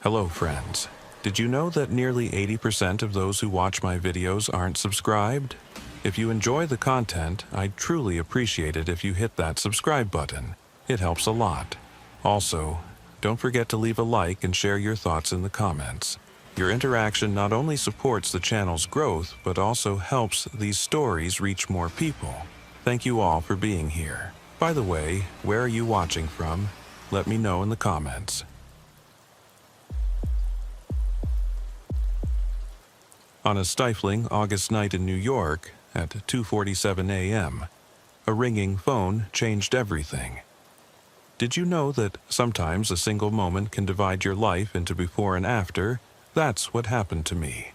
Hello, friends. Did you know that nearly 80% of those who watch my videos aren't subscribed? If you enjoy the content, I'd truly appreciate it if you hit that subscribe button. It helps a lot. Also, don't forget to leave a like and share your thoughts in the comments. Your interaction not only supports the channel's growth, but also helps these stories reach more people. Thank you all for being here. By the way, where are you watching from? Let me know in the comments. On a stifling August night in New York at 2:47 a.m., a ringing phone changed everything. Did you know that sometimes a single moment can divide your life into before and after? That's what happened to me.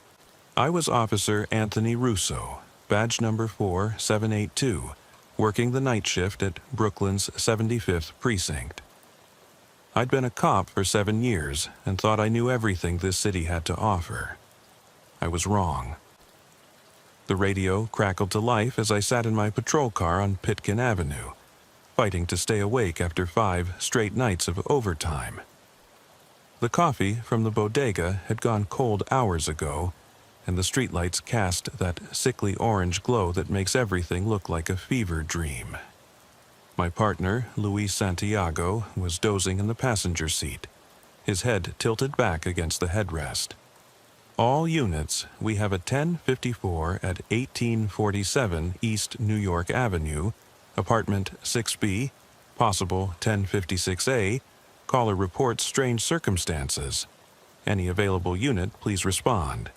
I was Officer Anthony Russo, badge number 4782, working the night shift at Brooklyn's 75th Precinct. I'd been a cop for 7 years and thought I knew everything this city had to offer. I was wrong. The radio crackled to life as I sat in my patrol car on Pitkin Avenue, fighting to stay awake after 5 straight nights of overtime. The coffee from the bodega had gone cold hours ago, and the streetlights cast that sickly orange glow that makes everything look like a fever dream. My partner, Luis Santiago, was dozing in the passenger seat, his head tilted back against the headrest. All units, we have a 1054 at 1847 East New York Avenue, apartment 6B, possible 1056A. Caller reports strange circumstances. Any available unit, please respond.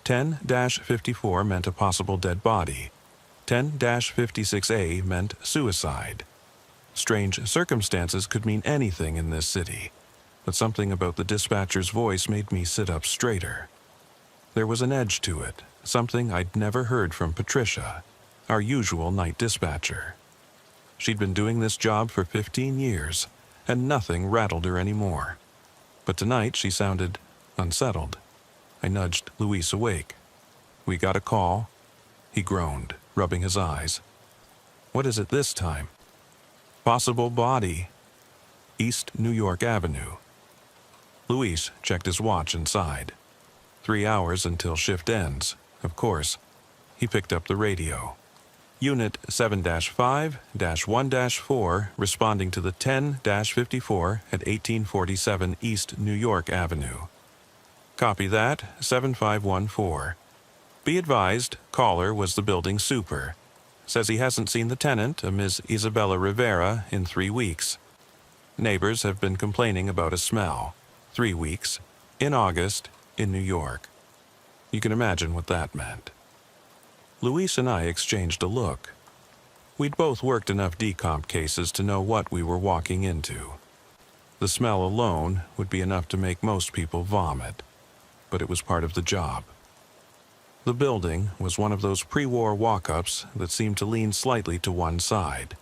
10-54 meant a possible dead body. 10-56A meant suicide. Strange circumstances could mean anything in this city, but something about the dispatcher's voice made me sit up straighter. There was an edge to it, something I'd never heard from Patricia, our usual night dispatcher. She'd been doing this job for 15 years, and nothing rattled her anymore. But tonight she sounded unsettled. I nudged Luis awake. "We got a call?" He groaned, rubbing his eyes. "What is it this time?" "Possible body. East New York Avenue." Luis checked his watch and sighed. 3 hours until shift ends, of course. He picked up the radio. Unit 7-5-1-4 responding to the 10-54 at 1847 East New York Avenue. Copy that, 7514. Be advised, caller was the building super. Says he hasn't seen the tenant, a Ms. Isabella Rivera, in 3 weeks. Neighbors have been complaining about a smell. 3 weeks. In August. In New York. You can imagine what that meant. Luis and I exchanged a look. We'd both worked enough decomp cases to know what we were walking into. The smell alone would be enough to make most people vomit, but it was part of the job. The building was one of those pre-war walk-ups that seemed to lean slightly to one side,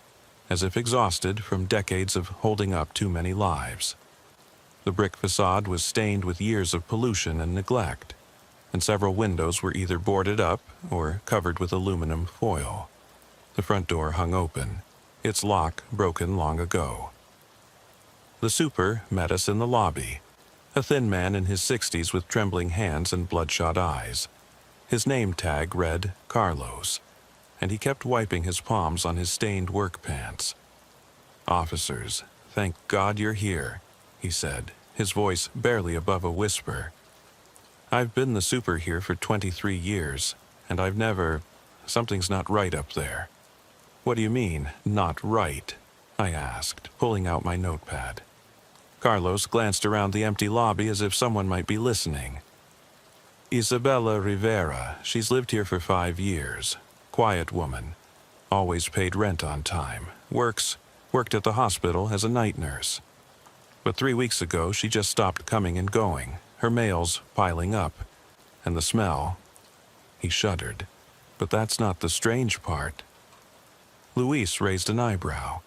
as if exhausted from decades of holding up too many lives. The brick facade was stained with years of pollution and neglect, and several windows were either boarded up or covered with aluminum foil. The front door hung open, its lock broken long ago. The super met us in the lobby, a thin man in his 60s with trembling hands and bloodshot eyes. His name tag read Carlos, and he kept wiping his palms on his stained work pants. "Officers, thank God you're here," he said, his voice barely above a whisper. "I've been the super here for 23 years, and I've never... Something's not right up there." "What do you mean, not right?" I asked, pulling out my notepad. Carlos glanced around the empty lobby as if someone might be listening. "Isabella Rivera, she's lived here for 5 years. Quiet woman. Always paid rent on time. Worked at the hospital as a night nurse. But 3 weeks ago, she just stopped coming and going, her mails piling up. And the smell..." He shuddered. "But that's not the strange part." Luis raised an eyebrow.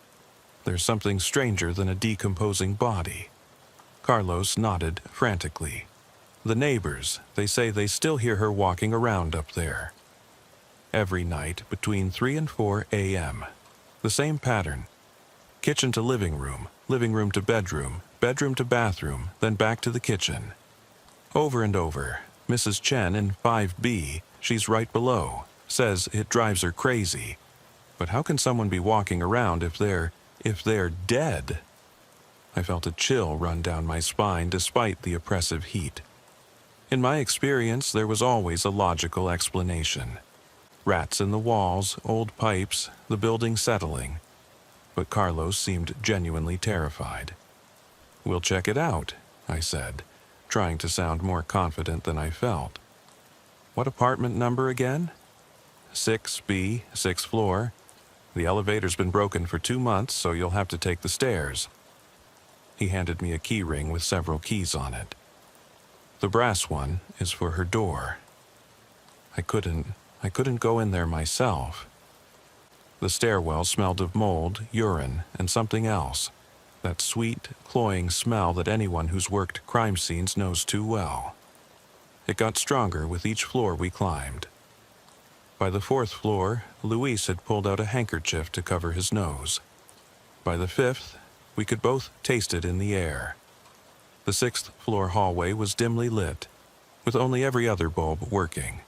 "There's something stranger than a decomposing body." Carlos nodded frantically. "The neighbors, they say they still hear her walking around up there. Every night between 3 and 4 a.m. The same pattern. Kitchen to living room to bedroom, bedroom to bathroom, then back to the kitchen. Over and over. Mrs. Chen in 5B, she's right below, says it drives her crazy. But how can someone be walking around if they're dead? I felt a chill run down my spine despite the oppressive heat. In my experience, there was always a logical explanation. Rats in the walls, old pipes, the building settling. But Carlos seemed genuinely terrified. "We'll check it out," I said, trying to sound more confident than I felt. "What apartment number again?" 6B, 6th floor. The elevator's been broken for 2 months, so you'll have to take the stairs." He handed me a key ring with several keys on it. "The brass one is for her door." I couldn't go in there myself. The stairwell smelled of mold, urine, and something else. That sweet, cloying smell that anyone who's worked crime scenes knows too well. It got stronger with each floor we climbed. By the 4th floor, Luis had pulled out a handkerchief to cover his nose. By the 5th, we could both taste it in the air. The 6th floor hallway was dimly lit, with only every other bulb working.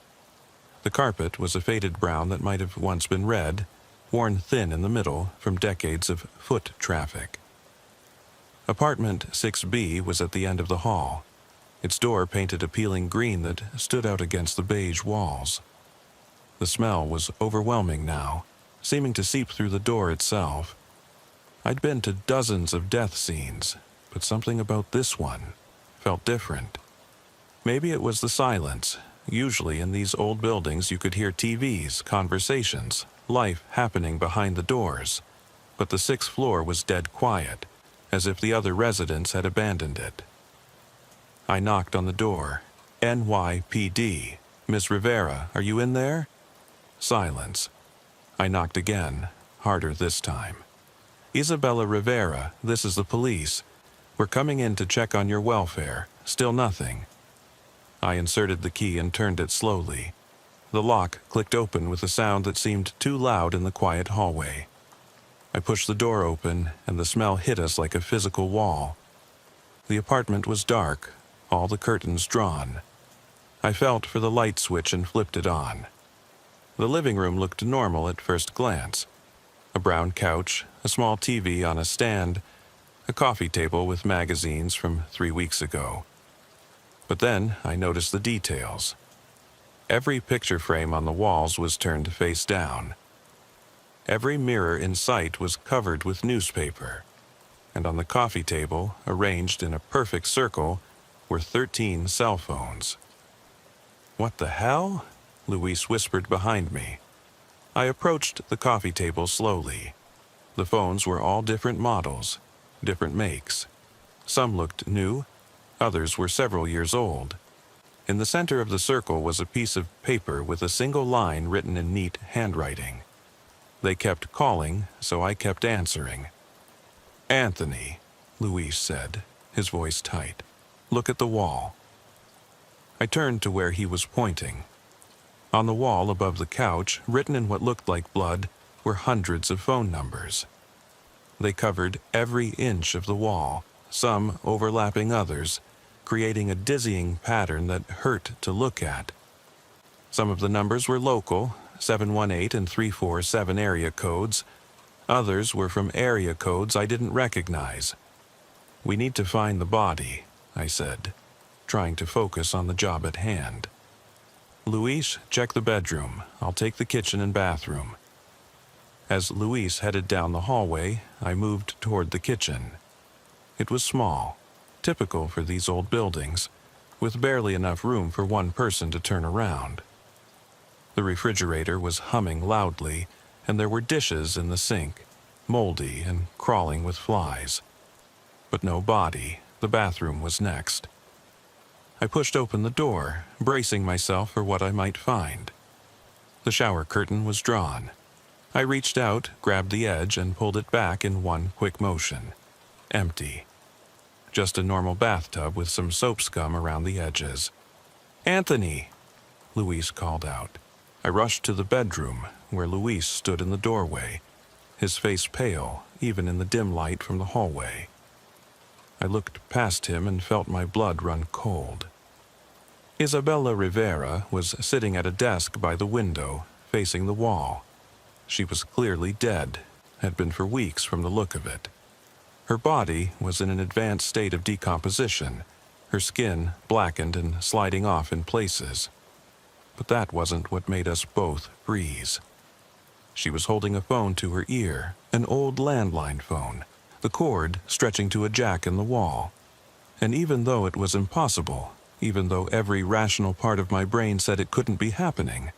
The carpet was a faded brown that might have once been red, worn thin in the middle from decades of foot traffic. Apartment 6B was at the end of the hall, its door painted a peeling green that stood out against the beige walls. The smell was overwhelming now, seeming to seep through the door itself. I'd been to dozens of death scenes, but something about this one felt different. Maybe it was the silence. Usually in these old buildings you could hear TVs, conversations, life happening behind the doors. But the 6th floor was dead quiet, as if the other residents had abandoned it. I knocked on the door. "NYPD. Miss Rivera, are you in there?" Silence. I knocked again, harder this time. "Isabella Rivera, this is the police. We're coming in to check on your welfare. Still nothing." I inserted the key and turned it slowly. The lock clicked open with a sound that seemed too loud in the quiet hallway. I pushed the door open, and the smell hit us like a physical wall. The apartment was dark, all the curtains drawn. I felt for the light switch and flipped it on. The living room looked normal at first glance. A brown couch, a small TV on a stand, a coffee table with magazines from 3 weeks ago. But then I noticed the details. Every picture frame on the walls was turned face down. Every mirror in sight was covered with newspaper, and on the coffee table, arranged in a perfect circle, were 13 cell phones. "What the hell?" Luis whispered behind me. I approached the coffee table slowly. The phones were all different models, different makes. Some looked new, others were several years old. In the center of the circle was a piece of paper with a single line written in neat handwriting. They kept calling, so I kept answering. "Anthony," Luis said, his voice tight. "Look at the wall." I turned to where he was pointing. On the wall above the couch, written in what looked like blood, were hundreds of phone numbers. They covered every inch of the wall, some overlapping others, creating a dizzying pattern that hurt to look at. Some of the numbers were local, 718 and 347 area codes. Others were from area codes I didn't recognize. "We need to find the body," I said, trying to focus on the job at hand. "Luis, check the bedroom. I'll take the kitchen and bathroom." As Luis headed down the hallway, I moved toward the kitchen. It was small, typical for these old buildings, with barely enough room for one person to turn around. The refrigerator was humming loudly, and there were dishes in the sink, moldy and crawling with flies. But no body. The bathroom was next. I pushed open the door, bracing myself for what I might find. The shower curtain was drawn. I reached out, grabbed the edge, and pulled it back in one quick motion. Empty. Just a normal bathtub with some soap scum around the edges. "Anthony!" Luis called out. I rushed to the bedroom, where Luis stood in the doorway, his face pale, even in the dim light from the hallway. I looked past him and felt my blood run cold. Isabella Rivera was sitting at a desk by the window, facing the wall. She was clearly dead, had been for weeks from the look of it. Her body was in an advanced state of decomposition, her skin blackened and sliding off in places. But that wasn't what made us both freeze. She was holding a phone to her ear, an old landline phone, the cord stretching to a jack in the wall. And even though it was impossible, even though every rational part of my brain said it couldn't be happening,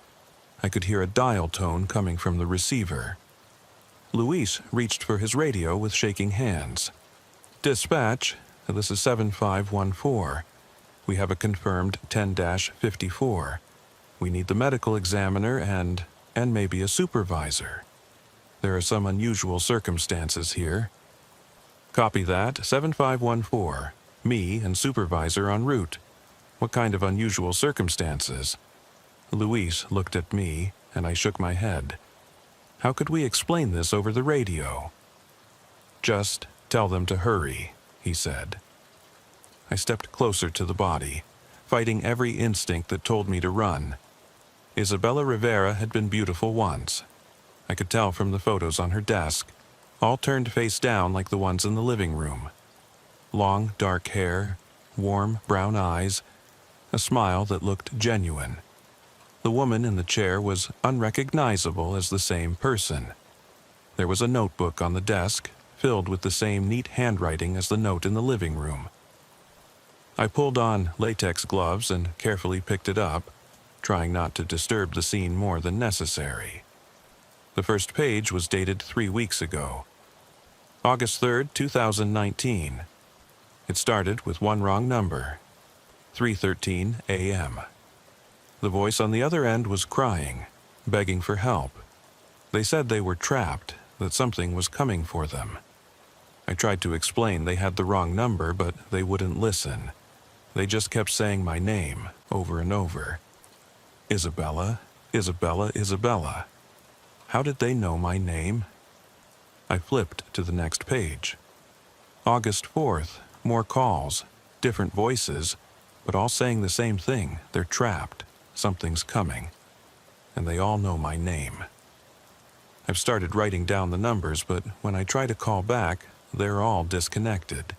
I could hear a dial tone coming from the receiver. Luis reached for his radio with shaking hands. "Dispatch, this is 7514. We have a confirmed 10-54. We need the medical examiner and maybe a supervisor. There are some unusual circumstances here." "Copy that, 7514. Me and supervisor en route. What kind of unusual circumstances?" Luis looked at me, and I shook my head. How could we explain this over the radio? "Just tell them to hurry," he said. I stepped closer to the body, fighting every instinct that told me to run. Isabella Rivera had been beautiful once. I could tell from the photos on her desk, all turned face down like the ones in the living room. Long, dark hair, warm, brown eyes, a smile that looked genuine. The woman in the chair was unrecognizable as the same person. There was a notebook on the desk, filled with the same neat handwriting as the note in the living room. I pulled on latex gloves and carefully picked it up, trying not to disturb the scene more than necessary. The first page was dated 3 weeks ago. August 3rd, 2019. It started with one wrong number. 3:13 a.m. The voice on the other end was crying, begging for help. They said they were trapped, that something was coming for them. I tried to explain they had the wrong number, but they wouldn't listen. They just kept saying my name over and over. Isabella, Isabella, Isabella. How did they know my name? I flipped to the next page. August 4th, more calls, different voices, but all saying the same thing. They're trapped. Something's coming. And they all know my name. I've started writing down the numbers, but when I try to call back, they're all disconnected.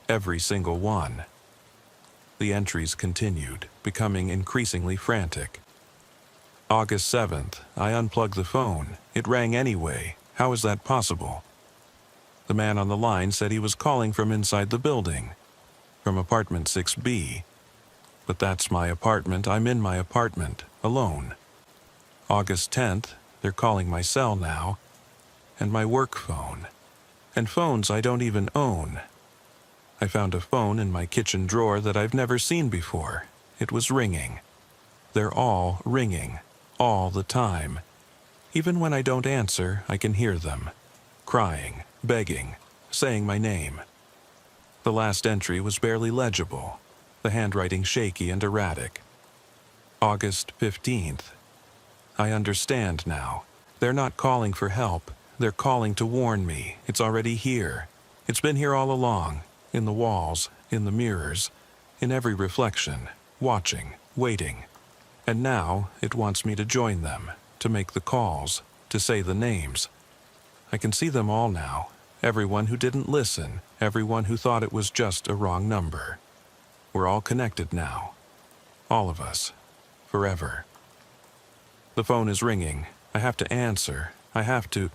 Every single one. The entries continued, becoming increasingly frantic. August 7th, I unplugged the phone. It rang anyway. How is that possible? The man on the line said he was calling from inside the building, from apartment 6B. But that's my apartment. I'm in my apartment, alone. August 10th, they're calling my cell now, and my work phone, and phones I don't even own. I found a phone in my kitchen drawer that I've never seen before. It was ringing. They're all ringing, all the time. Even when I don't answer, I can hear them, crying, begging, saying my name. The last entry was barely legible, the handwriting shaky and erratic. August 15th. I understand now. They're not calling for help. They're calling to warn me. It's already here. It's been here all along, in the walls, in the mirrors, in every reflection, watching, waiting. And now it wants me to join them, to make the calls, to say the names. I can see them all now. Everyone who didn't listen, everyone who thought it was just a wrong number. We're all connected now. All of us. Forever. The phone is ringing. I have to answer. I have to...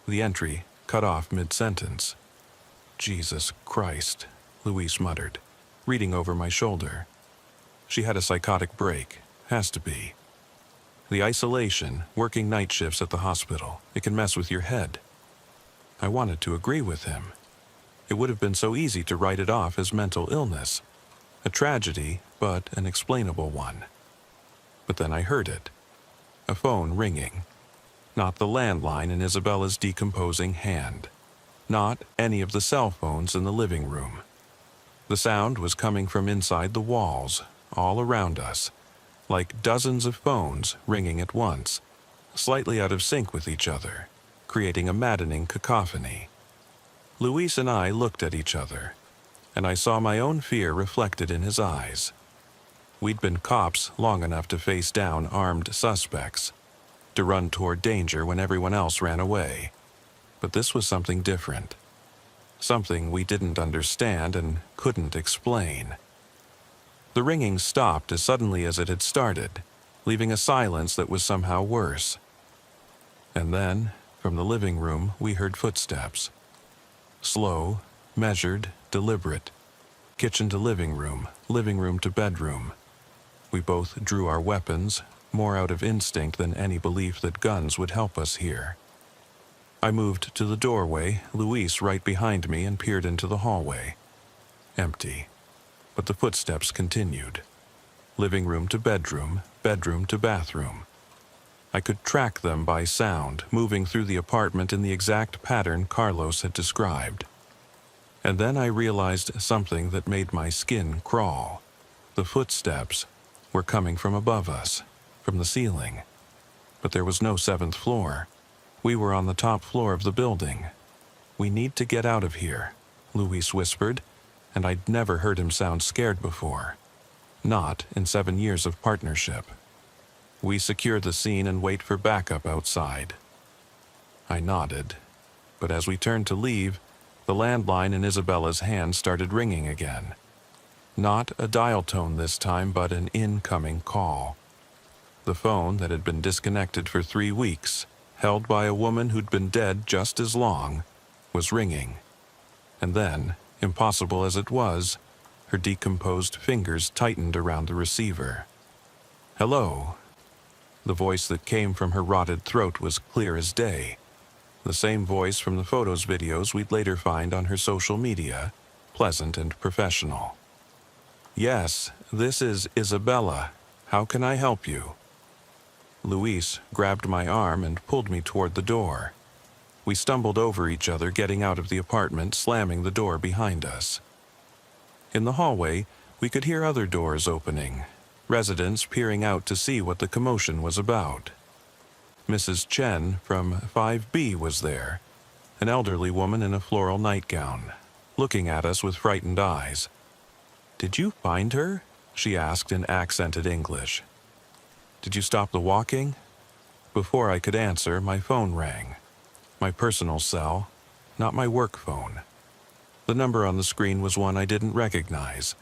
The entry cut off mid-sentence. Jesus Christ, Louise muttered, reading over my shoulder. She had a psychotic break. Has to be. The isolation, working night shifts at the hospital, it can mess with your head. I wanted to agree with him. It would have been so easy to write it off as mental illness. A tragedy, but an explainable one. But then I heard it. A phone ringing. Not the landline in Isabella's decomposing hand. Not any of the cell phones in the living room. The sound was coming from inside the walls, all around us, like dozens of phones ringing at once, slightly out of sync with each other, creating a maddening cacophony. Luis and I looked at each other, and I saw my own fear reflected in his eyes. We'd been cops long enough to face down armed suspects, to run toward danger when everyone else ran away. But this was something different. Something we didn't understand and couldn't explain. The ringing stopped as suddenly as it had started, leaving a silence that was somehow worse. And then, from the living room, we heard footsteps. Slow, measured, deliberate. Kitchen to living room to bedroom. We both drew our weapons, more out of instinct than any belief that guns would help us here. I moved to the doorway, Luis right behind me, and peered into the hallway. Empty. But the footsteps continued. Living room to bedroom to bathroom. I could track them by sound, moving through the apartment in the exact pattern Carlos had described. And then I realized something that made my skin crawl. The footsteps were coming from above us, from the ceiling. But there was no 7th floor. We were on the top floor of the building. "We need to get out of here," Luis whispered, and I'd never heard him sound scared before. Not in 7 years of partnership. We secure the scene and wait for backup outside. I nodded, but as we turned to leave, the landline in Isabella's hand started ringing again. Not a dial tone this time, but an incoming call. The phone that had been disconnected for 3 weeks, held by a woman who'd been dead just as long, was ringing. And then, impossible as it was, her decomposed fingers tightened around the receiver. "Hello." The voice that came from her rotted throat was clear as day. The same voice from the photos videos we'd later find on her social media, pleasant and professional. "Yes, this is Isabella. How can I help you?" Luis grabbed my arm and pulled me toward the door. We stumbled over each other, getting out of the apartment, slamming the door behind us. In the hallway, we could hear other doors opening, residents peering out to see what the commotion was about. Mrs. Chen from 5B was there, an elderly woman in a floral nightgown, looking at us with frightened eyes. "Did you find her?" she asked in accented English. "Did you stop the walking?" Before I could answer, my phone rang. My personal cell, not my work phone. The number on the screen was one I didn't recognize,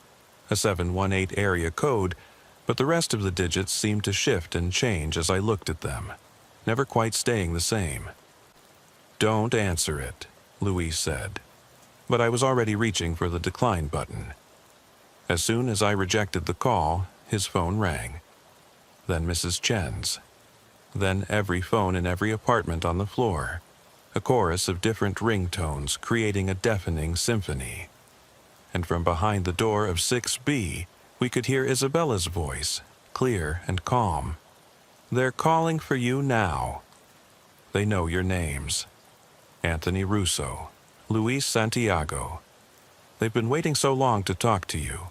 a 718 area code, but the rest of the digits seemed to shift and change as I looked at them, never quite staying the same. "Don't answer it," Luis said, but I was already reaching for the decline button. As soon as I rejected the call, his phone rang. Then Mrs. Chen's. Then every phone in every apartment on the floor, a chorus of different ringtones creating a deafening symphony. And from behind the door of 6B, we could hear Isabella's voice, clear and calm. "They're calling for you now. They know your names. Anthony Russo, Luis Santiago. They've been waiting so long to talk to you."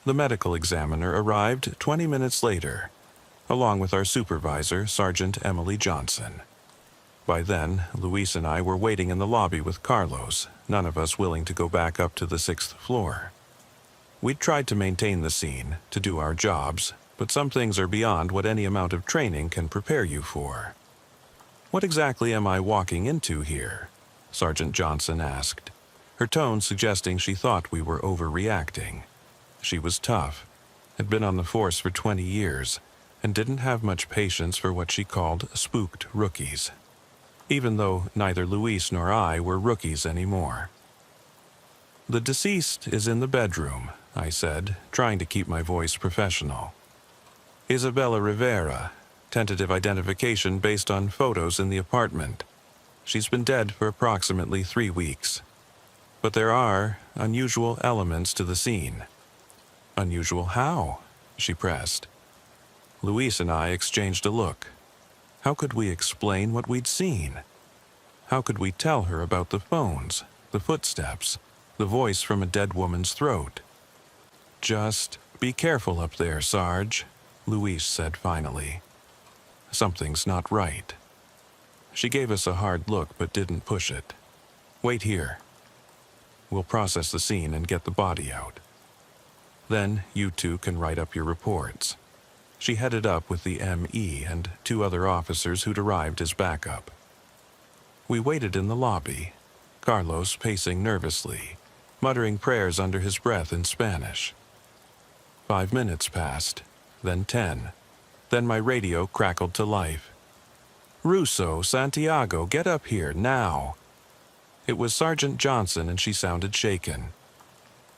The medical examiner arrived 20 minutes later, along with our supervisor, Sergeant Emily Johnson. By then, Luis and I were waiting in the lobby with Carlos, none of us willing to go back up to the 6th floor. We'd tried to maintain the scene, to do our jobs, but some things are beyond what any amount of training can prepare you for. "What exactly am I walking into here?" Sergeant Johnson asked, her tone suggesting she thought we were overreacting. She was tough, had been on the force for 20 years, and didn't have much patience for what she called spooked rookies, even though neither Luis nor I were rookies anymore. "The deceased is in the bedroom," I said, trying to keep my voice professional. "Isabella Rivera, tentative identification based on photos in the apartment. She's been dead for approximately 3 weeks. But there are unusual elements to the scene." "Unusual how?" she pressed. Luis and I exchanged a look. How could we explain what we'd seen? How could we tell her about the phones, the footsteps, the voice from a dead woman's throat? "Just be careful up there, Sarge," Luis said finally. "Something's not right." She gave us a hard look but didn't push it. "Wait here. We'll process the scene and get the body out." Then you two can write up your reports." She headed up with the ME and 2 other officers who'd arrived as backup. We waited in the lobby, Carlos pacing nervously, muttering prayers under his breath in Spanish. 5 minutes passed, then 10. Then my radio crackled to life. "Russo, Santiago, get up here, now!" It was Sergeant Johnson, and she sounded shaken.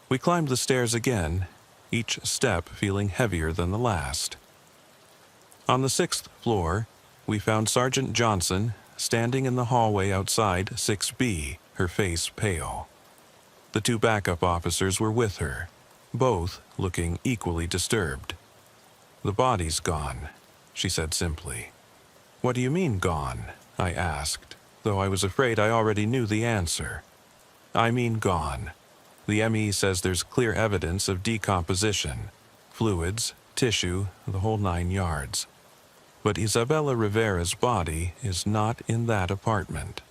We climbed the stairs again, each step feeling heavier than the last. On the 6th floor, we found Sergeant Johnson standing in the hallway outside 6B, her face pale. The 2 backup officers were with her, both looking equally disturbed. "The body's gone," she said simply. "What do you mean gone?" I asked, though I was afraid I already knew the answer. "I mean gone. The ME says there's clear evidence of decomposition, fluids, tissue, the whole 9 yards. But Isabella Rivera's body is not in that apartment."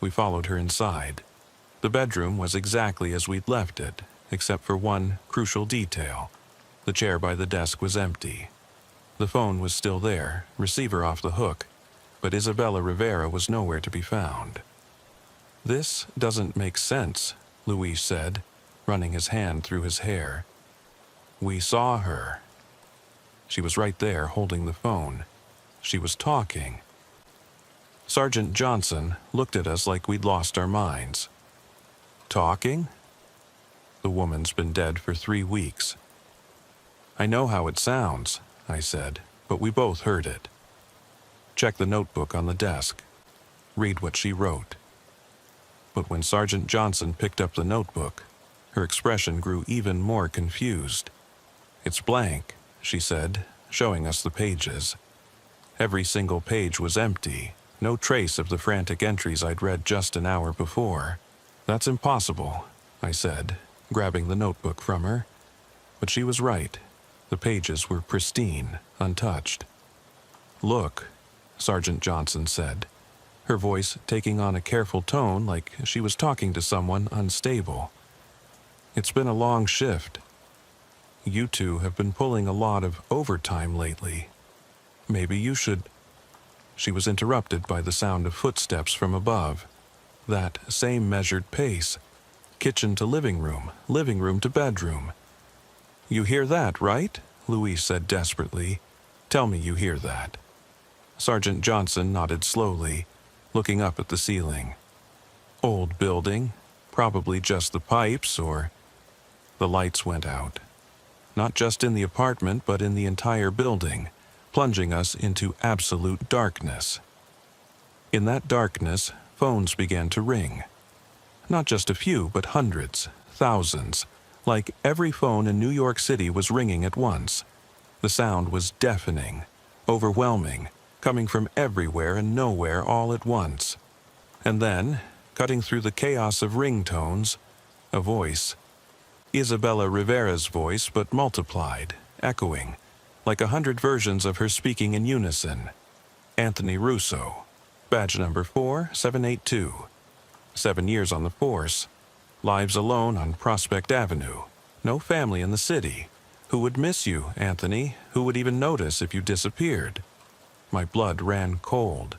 We followed her inside. The bedroom was exactly as we'd left it, except for one crucial detail. The chair by the desk was empty. The phone was still there, receiver off the hook, but Isabella Rivera was nowhere to be found. "This doesn't make sense," Luis said, running his hand through his hair. "We saw her. She was right there holding the phone. She was talking." Sergeant Johnson looked at us like we'd lost our minds. "Talking?" "The woman's been dead for 3 weeks." "I know how it sounds," I said, "but we both heard it." "Check the notebook on the desk. Read what she wrote." But when Sergeant Johnson picked up the notebook, her expression grew even more confused. "It's blank," she said, showing us the pages. Every single page was empty, no trace of the frantic entries I'd read just an hour before. "That's impossible," I said, grabbing the notebook from her. But she was right. The pages were pristine, untouched. "Look," Sergeant Johnson said, her voice taking on a careful tone like she was talking to someone unstable. "It's been a long shift. You two have been pulling a lot of overtime lately. Maybe you should—" She was interrupted by the sound of footsteps from above. That same measured pace. Kitchen to living room to bedroom. "You hear that, right?" Luis said desperately. "Tell me you hear that." Sergeant Johnson nodded slowly, looking up at the ceiling. "Old building, probably just the pipes or—" The lights went out. Not just in the apartment, but in the entire building, plunging us into absolute darkness. In that darkness, phones began to ring. Not just a few, but hundreds, thousands, like every phone in New York City was ringing at once. The sound was deafening, overwhelming, coming from everywhere and nowhere all at once. And then, cutting through the chaos of ringtones, a voice. Isabella Rivera's voice, but multiplied, echoing, like 100 versions of her speaking in unison. "Anthony Russo, badge number 4782. 7 years on the force. Lives alone on Prospect Avenue. No family in the city. Who would miss you, Anthony? Who would even notice if you disappeared?" My blood ran cold.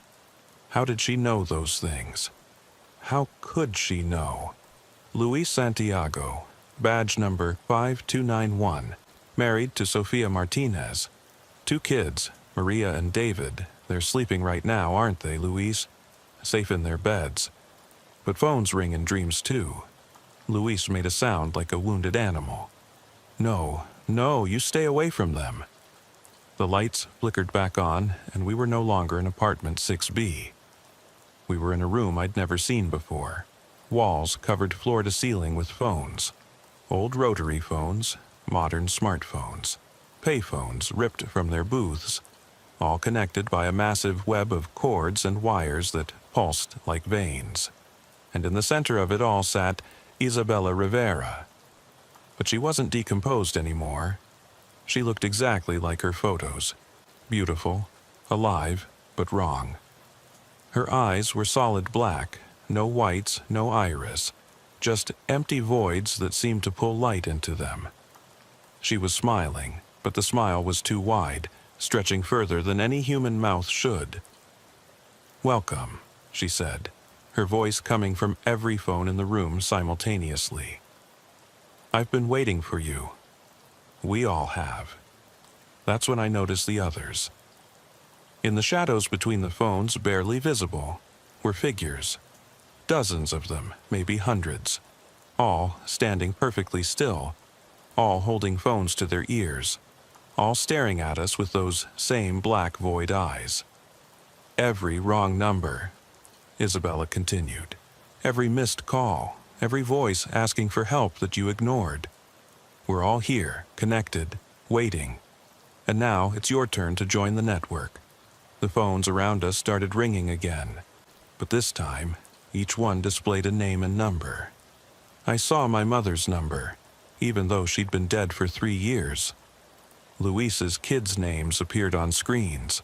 How did she know those things? How could she know? Luis Santiago, badge number 5291, married to Sofia Martinez. 2 kids, Maria and David. They're sleeping right now, aren't they, Luis? Safe in their beds. But phones ring in dreams too. Luis made a sound like a wounded animal. No, you stay away from them." The lights flickered back on, and we were no longer in apartment 6B. We were in a room I'd never seen before. Walls covered floor to ceiling with phones. Old rotary phones, modern smartphones, payphones ripped from their booths, all connected by a massive web of cords and wires that pulsed like veins. And in the center of it all sat Isabella Rivera. But she wasn't decomposed anymore. She looked exactly like her photos. Beautiful, alive, but wrong. Her eyes were solid black, no whites, no iris, just empty voids that seemed to pull light into them. She was smiling, but the smile was too wide, stretching further than any human mouth should. "Welcome," she said, her voice coming from every phone in the room simultaneously. "I've been waiting for you. We all have." That's when I noticed the others. In the shadows between the phones, barely visible, were figures. Dozens of them, maybe hundreds. All standing perfectly still, all holding phones to their ears, all staring at us with those same black void eyes. "Every wrong number," Isabella continued. "Every missed call, every voice asking for help that you ignored. We're all here, connected, waiting. And now it's your turn to join the network." The phones around us started ringing again, but this time, each one displayed a name and number. I saw my mother's number, even though she'd been dead for 3 years. Luis's kids' names appeared on screens.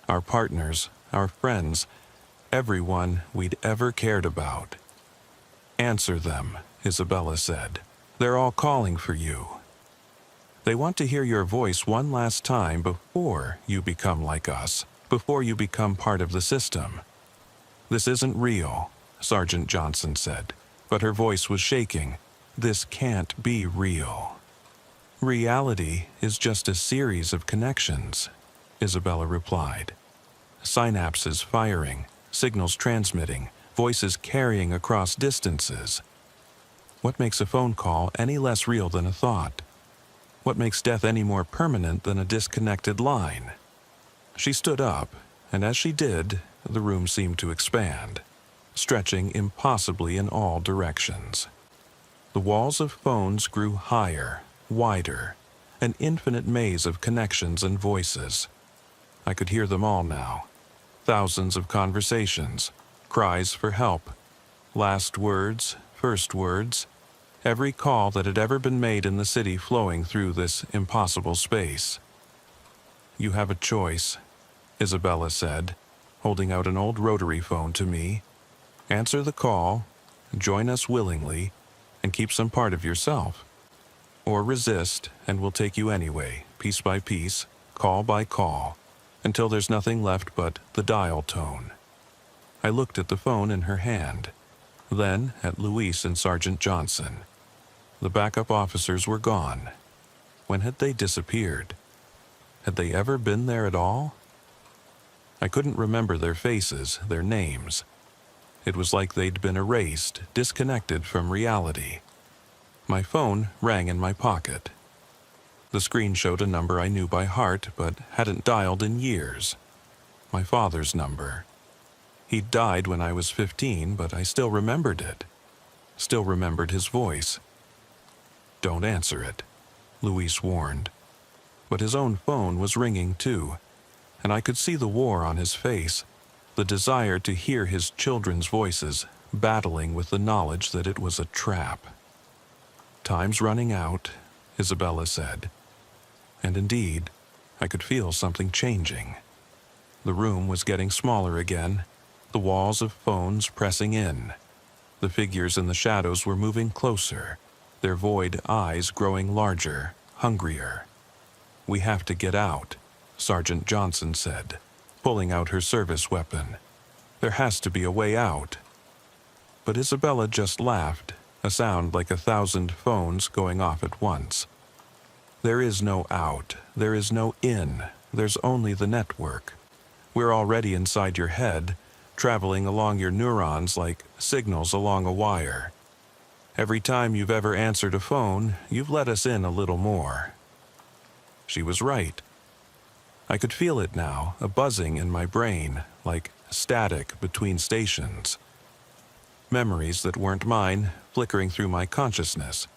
Our partners, our friends, everyone we'd ever cared about. "Answer them," Isabella said. "They're all calling for you. They want to hear your voice one last time before you become like us, before you become part of the system." "This isn't real," Sergeant Johnson said, but her voice was shaking. "This can't be real." "Reality is just a series of connections," Isabella replied. "Synapses firing, signals transmitting, voices carrying across distances. What makes a phone call any less real than a thought? What makes death any more permanent than a disconnected line?" She stood up, and as she did, the room seemed to expand, stretching impossibly in all directions. The walls of phones grew higher, wider, an infinite maze of connections and voices. I could hear them all now. Thousands of conversations, cries for help, last words, first words, every call that had ever been made in the city flowing through this impossible space. "You have a choice," Isabella said, holding out an old rotary phone to me. "Answer the call, join us willingly, and keep some part of yourself. Or resist, and we'll take you anyway, piece by piece, call by call, until there's nothing left but the dial tone." I looked at the phone in her hand, then at Luis and Sergeant Johnson. The backup officers were gone. When had they disappeared? Had they ever been there at all? I couldn't remember their faces, their names. It was like they'd been erased, disconnected from reality. My phone rang in my pocket. The screen showed a number I knew by heart but hadn't dialed in years. My father's number. He'd died when I was 15, but I still remembered it. Still remembered his voice. "Don't answer it," Luis warned. But his own phone was ringing too, and I could see the war on his face, the desire to hear his children's voices battling with the knowledge that it was a trap. "Time's running out," Isabella said. And indeed, I could feel something changing. The room was getting smaller again, the walls of phones pressing in. The figures in the shadows were moving closer, their void eyes growing larger, hungrier. "We have to get out," Sergeant Johnson said, pulling out her service weapon. "There has to be a way out." But Isabella just laughed, a sound like 1,000 phones going off at once. "There is no out, there is no in, there's only the network. We're already inside your head, traveling along your neurons like signals along a wire. Every time you've ever answered a phone, you've let us in a little more." She was right. I could feel it now, a buzzing in my brain, like static between stations. Memories that weren't mine flickering through my consciousness.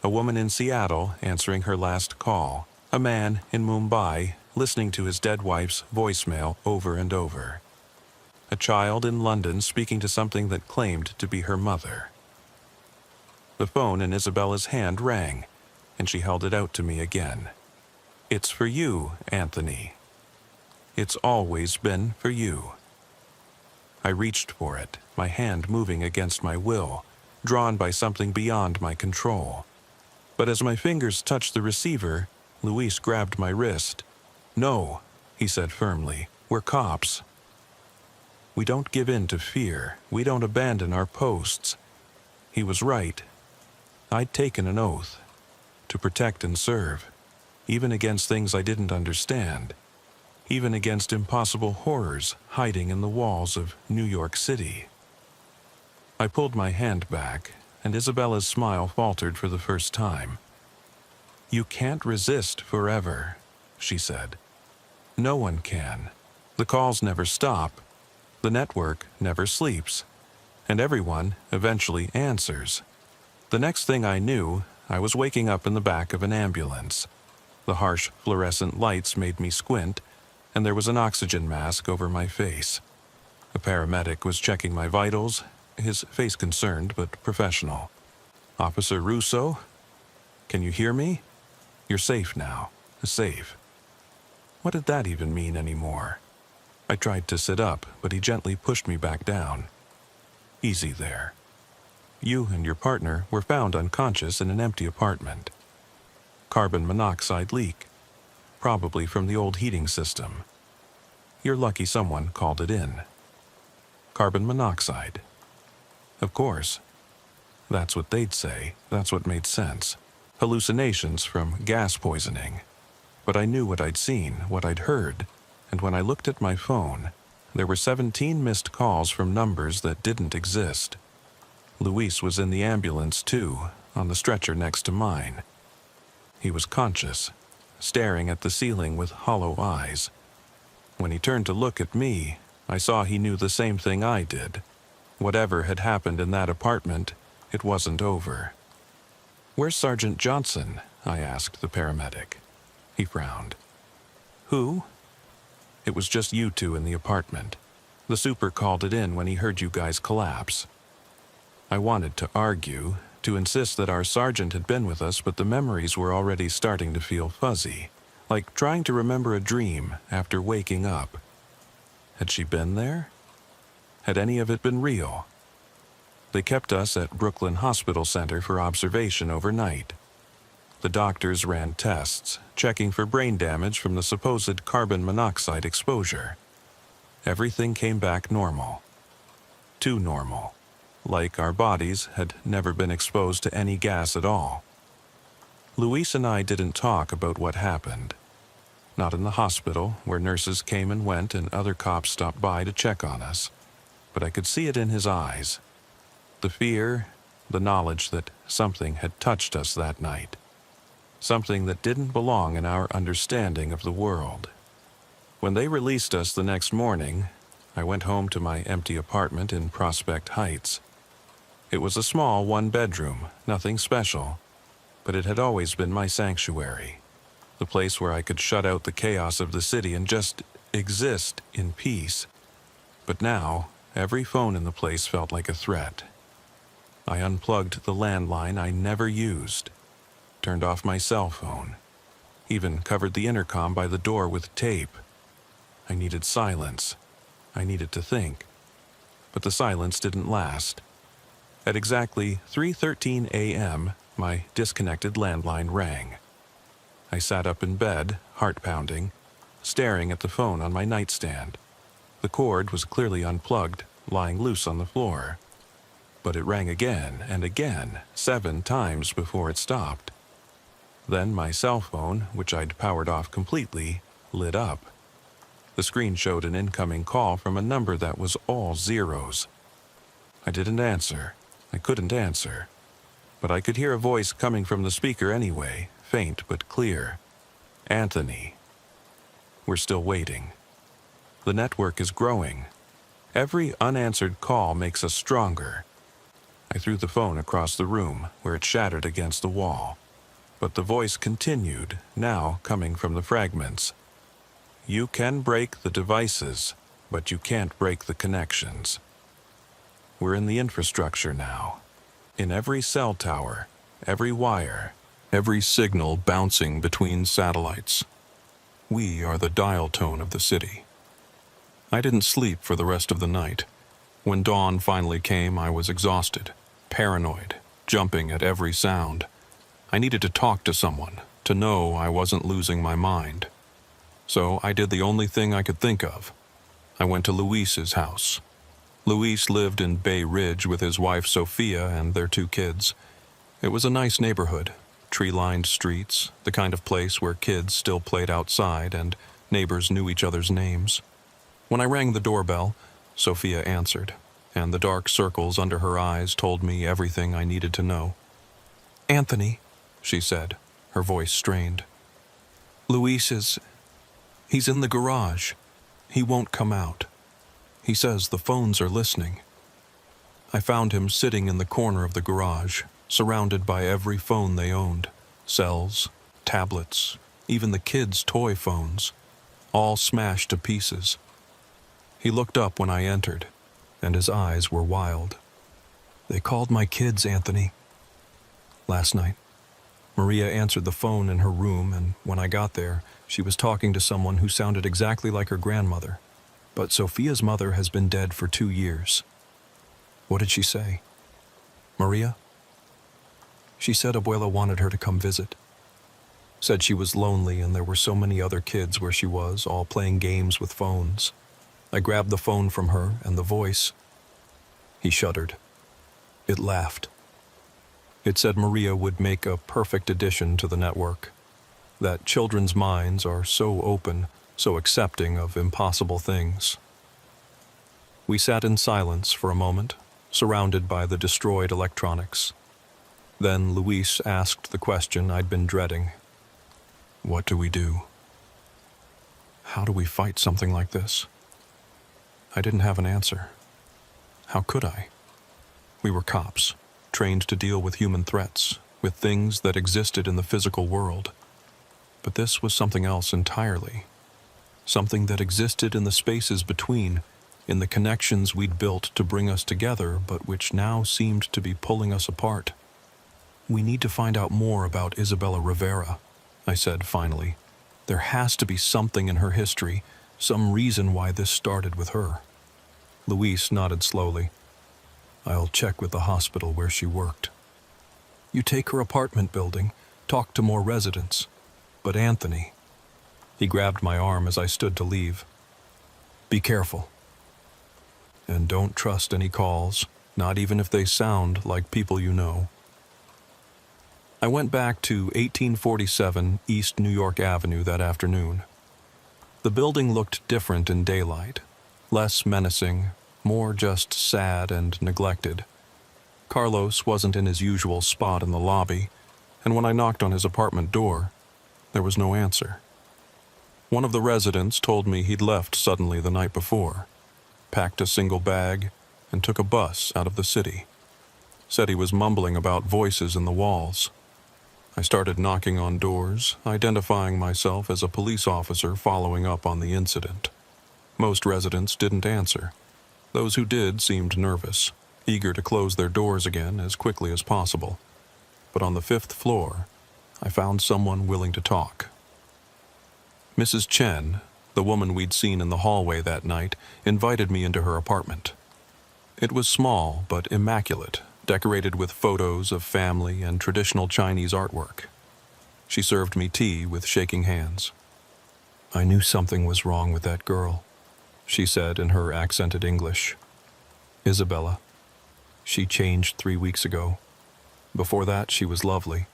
A woman in Seattle answering her last call. A man in Mumbai listening to his dead wife's voicemail over and over. A child in London speaking to something that claimed to be her mother. The phone in Isabella's hand rang, and she held it out to me again. "It's for you, Anthony. It's always been for you." I reached for it, my hand moving against my will, drawn by something beyond my control. But as my fingers touched the receiver, Luis grabbed my wrist. "No," he said firmly. "We're cops. We don't give in to fear. We don't abandon our posts." He was right. I'd taken an oath to protect and serve, even against things I didn't understand, even against impossible horrors hiding in the walls of New York City. I pulled my hand back, and Isabella's smile faltered for the first time. "You can't resist forever," she said. "No one can. The calls never stop. The network never sleeps. And everyone eventually answers." The next thing I knew, I was waking up in the back of an ambulance. The harsh fluorescent lights made me squint, and there was an oxygen mask over my face. A paramedic was checking my vitals, his face concerned but professional. "Officer Russo? Can you hear me? You're safe now. Safe." What did that even mean anymore? I tried to sit up, but he gently pushed me back down. "Easy there. You and your partner were found unconscious in an empty apartment. Carbon monoxide leak, probably from the old heating system. You're lucky someone called it in." Carbon monoxide. Of course. That's what they'd say. That's what made sense. Hallucinations from gas poisoning. But I knew what I'd seen, what I'd heard, and when I looked at my phone, there were 17 missed calls from numbers that didn't exist. Luis was in the ambulance too, on the stretcher next to mine. He was conscious, staring at the ceiling with hollow eyes. When he turned to look at me, I saw he knew the same thing I did. Whatever had happened in that apartment, it wasn't over. "Where's Sergeant Johnson?" I asked the paramedic. He frowned. "Who?" "It was just you two in the apartment. The super called it in when he heard you guys collapse." I wanted to argue, to insist that our sergeant had been with us, but the memories were already starting to feel fuzzy, like trying to remember a dream after waking up. Had she been there? Had any of it been real? They kept us at Brooklyn Hospital Center for observation overnight. The doctors ran tests, checking for brain damage from the supposed carbon monoxide exposure. Everything came back normal. Too normal. Like our bodies had never been exposed to any gas at all. Luis and I didn't talk about what happened. Not in the hospital, where nurses came and went and other cops stopped by to check on us. But I could see it in his eyes. The fear, the knowledge that something had touched us that night. Something that didn't belong in our understanding of the world. When they released us the next morning, I went home to my empty apartment in Prospect Heights. It was a small one-bedroom, nothing special, but it had always been my sanctuary, the place where I could shut out the chaos of the city and just exist in peace. But now, every phone in the place felt like a threat. I unplugged the landline I never used, turned off my cell phone, even covered the intercom by the door with tape. I needed silence. I needed to think. But the silence didn't last. At exactly 3:13 a.m., my disconnected landline rang. I sat up in bed, heart pounding, staring at the phone on my nightstand. The cord was clearly unplugged, lying loose on the floor. But it rang again and again, 7 times before it stopped. Then my cell phone, which I'd powered off completely, lit up. The screen showed an incoming call from a number that was all zeros. I didn't answer. I couldn't answer. But I could hear a voice coming from the speaker anyway, faint but clear. "Anthony. We're still waiting. The network is growing. Every unanswered call makes us stronger." I threw the phone across the room, where it shattered against the wall. But the voice continued, now coming from the fragments. "You can break the devices, but you can't break the connections. We're in the infrastructure now. In every cell tower, every wire, every signal bouncing between satellites. We are the dial tone of the city." I didn't sleep for the rest of the night. When dawn finally came, I was exhausted, paranoid, jumping at every sound. I needed to talk to someone, to know I wasn't losing my mind. So I did the only thing I could think of. I went to Luis's house. Luis lived in Bay Ridge with his wife Sophia and their 2 kids. It was a nice neighborhood, tree-lined streets, the kind of place where kids still played outside and neighbors knew each other's names. When I rang the doorbell, Sophia answered, and the dark circles under her eyes told me everything I needed to know. "Anthony," she said, her voice strained. He's in the garage. He won't come out. He says the phones are listening." I found him sitting in the corner of the garage, surrounded by every phone they owned. Cells, tablets, even the kids' toy phones, all smashed to pieces. He looked up when I entered, and his eyes were wild. "They called my kids, Anthony." Last night, Maria answered the phone in her room, and when I got there, she was talking to someone who sounded exactly like her grandmother. But Sophia's mother has been dead for 2 years. What did she say? Maria? She said Abuela wanted her to come visit. Said she was lonely and there were so many other kids where she was, all playing games with phones. I grabbed the phone from her, and the voice... He shuddered. It laughed. It said Maria would make a perfect addition to the network. That children's minds are so open, so accepting of impossible things. We sat in silence for a moment, surrounded by the destroyed electronics. Then Luis asked the question I'd been dreading. What do we do? How do we fight something like this? I didn't have an answer. How could I? We were cops, trained to deal with human threats, with things that existed in the physical world. But this was something else entirely. Something that existed in the spaces between, in the connections we'd built to bring us together, but which now seemed to be pulling us apart. We need to find out more about Isabella Rivera, I said finally. There has to be something in her history, some reason why this started with her. Luis nodded slowly. I'll check with the hospital where she worked. You take her apartment building, talk to more residents. But Anthony... He grabbed my arm as I stood to leave. Be careful. And don't trust any calls, not even if they sound like people you know. I went back to 1847 East New York Avenue that afternoon. The building looked different in daylight, less menacing, more just sad and neglected. Carlos wasn't in his usual spot in the lobby, and when I knocked on his apartment door, there was no answer. One of the residents told me he'd left suddenly the night before, packed a single bag, and took a bus out of the city. Said he was mumbling about voices in the walls. I started knocking on doors, identifying myself as a police officer following up on the incident. Most residents didn't answer. Those who did seemed nervous, eager to close their doors again as quickly as possible. But on the 5th floor, I found someone willing to talk. Mrs. Chen, the woman we'd seen in the hallway that night, invited me into her apartment. It was small but immaculate, decorated with photos of family and traditional Chinese artwork. She served me tea with shaking hands. I knew something was wrong with that girl, she said in her accented English. Isabella. She changed 3 weeks ago. Before that, she was lovely.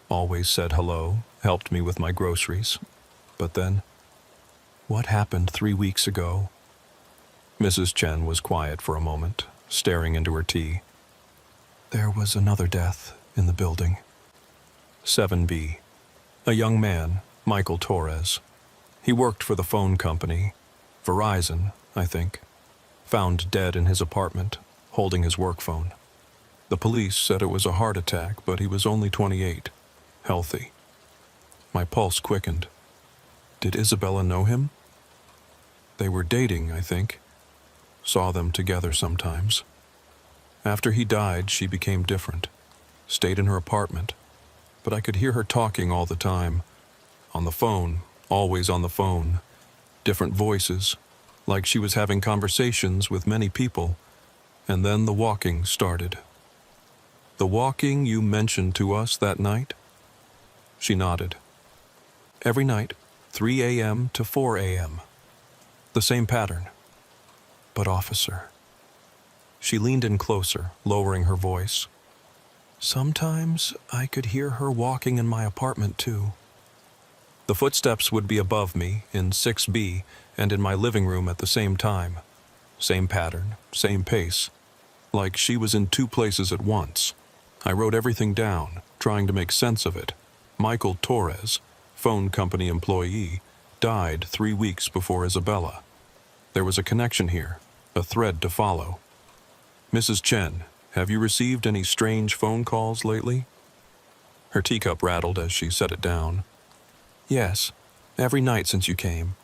Always said hello, helped me with my groceries. But then, what happened 3 weeks ago? Mrs. Chen was quiet for a moment, staring into her tea. There was another death in the building. 7B. A young man, Michael Torres. He worked for the phone company, Verizon, I think. Found dead in his apartment, holding his work phone. The police said it was a heart attack, but he was only 28, healthy. My pulse quickened. Did Isabella know him? They were dating, I think. Saw them together sometimes. After he died, she became different. Stayed in her apartment. But I could hear her talking all the time. On the phone, always on the phone. Different voices, like she was having conversations with many people. And then the walking started. The walking you mentioned to us that night? She nodded. Every night, 3 a.m. to 4 a.m. The same pattern. But officer. She leaned in closer, lowering her voice. Sometimes I could hear her walking in my apartment too. The footsteps would be above me, in 6B, and in my living room at the same time. Same pattern, same pace. Like she was in two places at once. I wrote everything down, trying to make sense of it. Michael Torres, phone company employee, died 3 weeks before Isabella. There was a connection here, a thread to follow. Mrs. Chen, have you received any strange phone calls lately? Her teacup rattled as she set it down. Yes, every night since you came.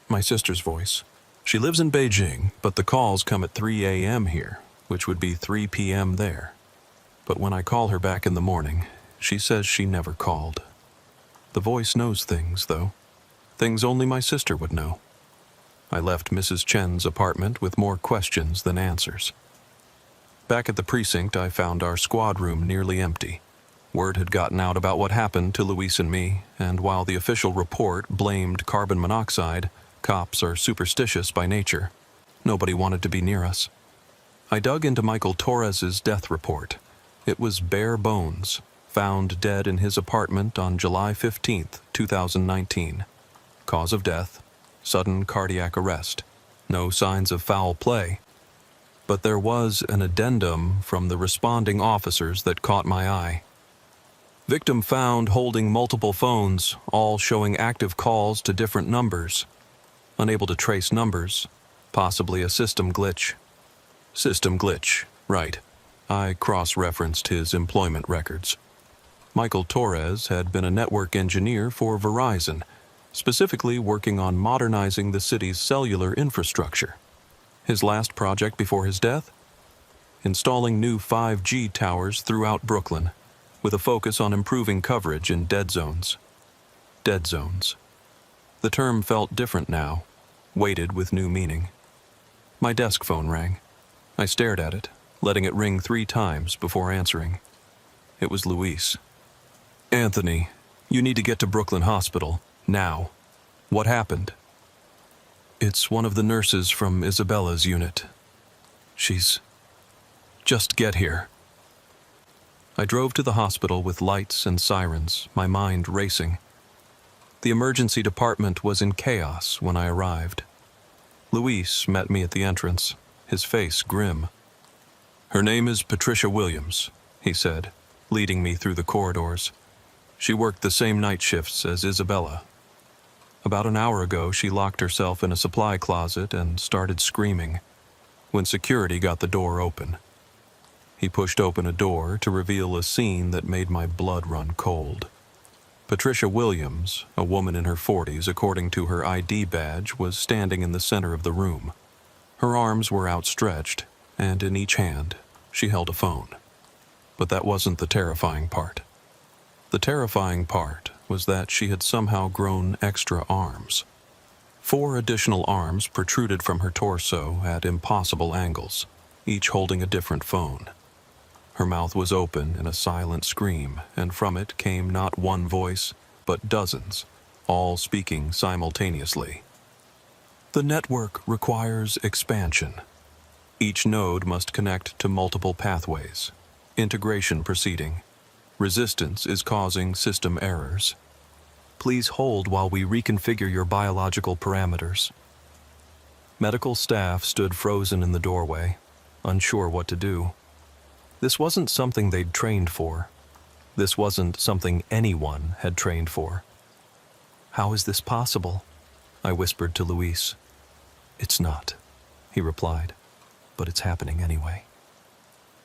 My sister's voice. She lives in Beijing, but the calls come at 3 a.m. here, which would be 3 p.m. there. But when I call her back in the morning, she says she never called. The voice knows things, though. Things only my sister would know. I left Mrs. Chen's apartment with more questions than answers. Back at the precinct, I found our squad room nearly empty. Word had gotten out about what happened to Luis and me, and while the official report blamed carbon monoxide, cops are superstitious by nature. Nobody wanted to be near us. I dug into Michael Torres's death report. It was bare bones, found dead in his apartment on July 15th, 2019. Cause of death, sudden cardiac arrest. No signs of foul play. But there was an addendum from the responding officers that caught my eye. Victim found holding multiple phones, all showing active calls to different numbers. Unable to trace numbers, possibly a system glitch. System glitch, right. I cross-referenced his employment records. Michael Torres had been a network engineer for Verizon, specifically working on modernizing the city's cellular infrastructure. His last project before his death? Installing new 5G towers throughout Brooklyn, with a focus on improving coverage in dead zones. Dead zones. The term felt different now, weighted with new meaning. My desk phone rang. I stared at it, letting it ring 3 times before answering. It was Luis. Anthony, you need to get to Brooklyn Hospital, now. What happened? It's one of the nurses from Isabella's unit. She's... Just get here. I drove to the hospital with lights and sirens, my mind racing. The emergency department was in chaos when I arrived. Luis met me at the entrance, his face grim. Her name is Patricia Williams, he said, leading me through the corridors. She worked the same night shifts as Isabella. About an hour ago, she locked herself in a supply closet and started screaming when security got the door open. He pushed open a door to reveal a scene that made my blood run cold. Patricia Williams, a woman in her 40s according to her ID badge, was standing in the center of the room. Her arms were outstretched, and in each hand, she held a phone. But that wasn't the terrifying part. The terrifying part was that she had somehow grown extra arms. 4 additional arms protruded from her torso at impossible angles, each holding a different phone. Her mouth was open in a silent scream, and from it came not one voice, but dozens, all speaking simultaneously. The network requires expansion. Each node must connect to multiple pathways. Integration proceeding. Resistance is causing system errors. Please hold while we reconfigure your biological parameters. Medical staff stood frozen in the doorway, unsure what to do. This wasn't something they'd trained for. This wasn't something anyone had trained for. How is this possible? I whispered to Luis. It's not, he replied, but it's happening anyway.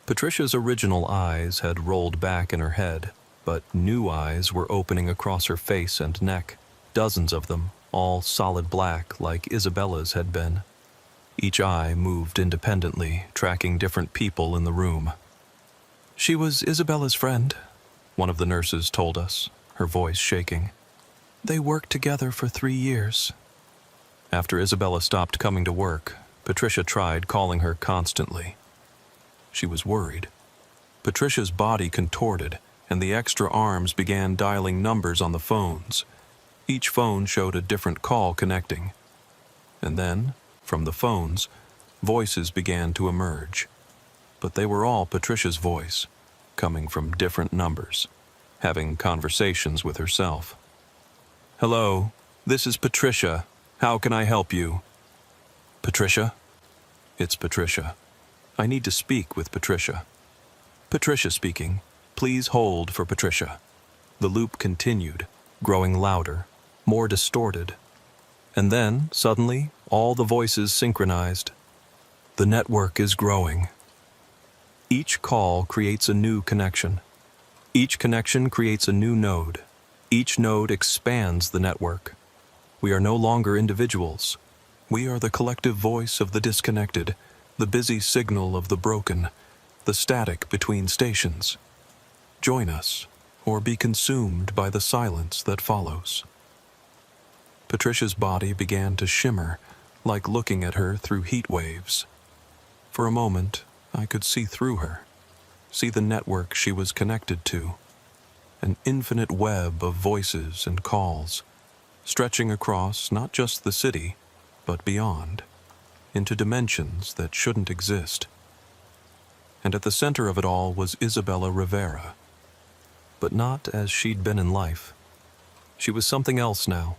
Patricia's original eyes had rolled back in her head, but new eyes were opening across her face and neck, dozens of them, all solid black like Isabella's had been. Each eye moved independently, tracking different people in the room. She was Isabella's friend, one of the nurses told us, her voice shaking. They worked together for 3 years. After Isabella stopped coming to work, Patricia tried calling her constantly. She was worried. Patricia's body contorted, and the extra arms began dialing numbers on the phones. Each phone showed a different call connecting. And then, from the phones, voices began to emerge. But they were all Patricia's voice, coming from different numbers, having conversations with herself. "Hello, this is Patricia. How can I help you?" "Patricia? It's Patricia. I need to speak with Patricia." "Patricia speaking. Please hold for Patricia." The loop continued, growing louder, more distorted. And then, suddenly, all the voices synchronized. "The network is growing." Each call creates a new connection. Each connection creates a new node. Each node expands the network. We are no longer individuals. We are the collective voice of the disconnected, the busy signal of the broken, the static between stations. Join us, or be consumed by the silence that follows. Patricia's body began to shimmer, like looking at her through heat waves. For a moment, I could see through her, see the network she was connected to, an infinite web of voices and calls, stretching across not just the city, but beyond, into dimensions that shouldn't exist. And at the center of it all was Isabella Rivera. But not as she'd been in life. She was something else now,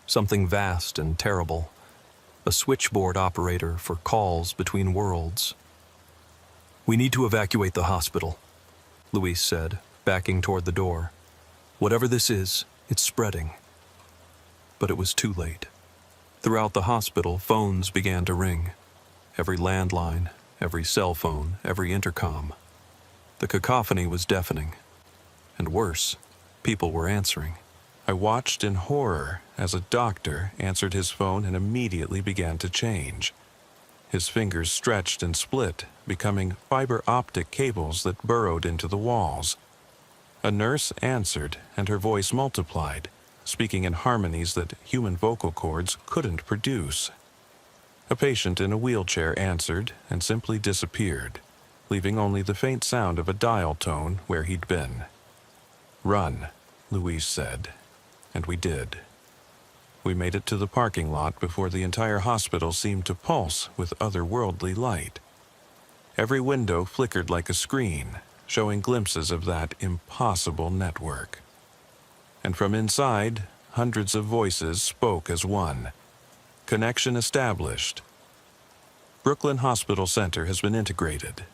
something vast and terrible, a switchboard operator for calls between worlds. "We need to evacuate the hospital," Luis said, backing toward the door. "Whatever this is, it's spreading." But it was too late. Throughout the hospital, phones began to ring. Every landline, every cell phone, every intercom. The cacophony was deafening. And worse, people were answering. I watched in horror as a doctor answered his phone and immediately began to change. His fingers stretched and split, becoming fiber optic cables that burrowed into the walls. A nurse answered, and her voice multiplied, speaking in harmonies that human vocal cords couldn't produce. A patient in a wheelchair answered and simply disappeared, leaving only the faint sound of a dial tone where he'd been. "Run," Louise said, and we did. We made it to the parking lot before the entire hospital seemed to pulse with otherworldly light. Every window flickered like a screen, showing glimpses of that impossible network. And from inside, hundreds of voices spoke as one. Connection established. Brooklyn Hospital Center has been integrated,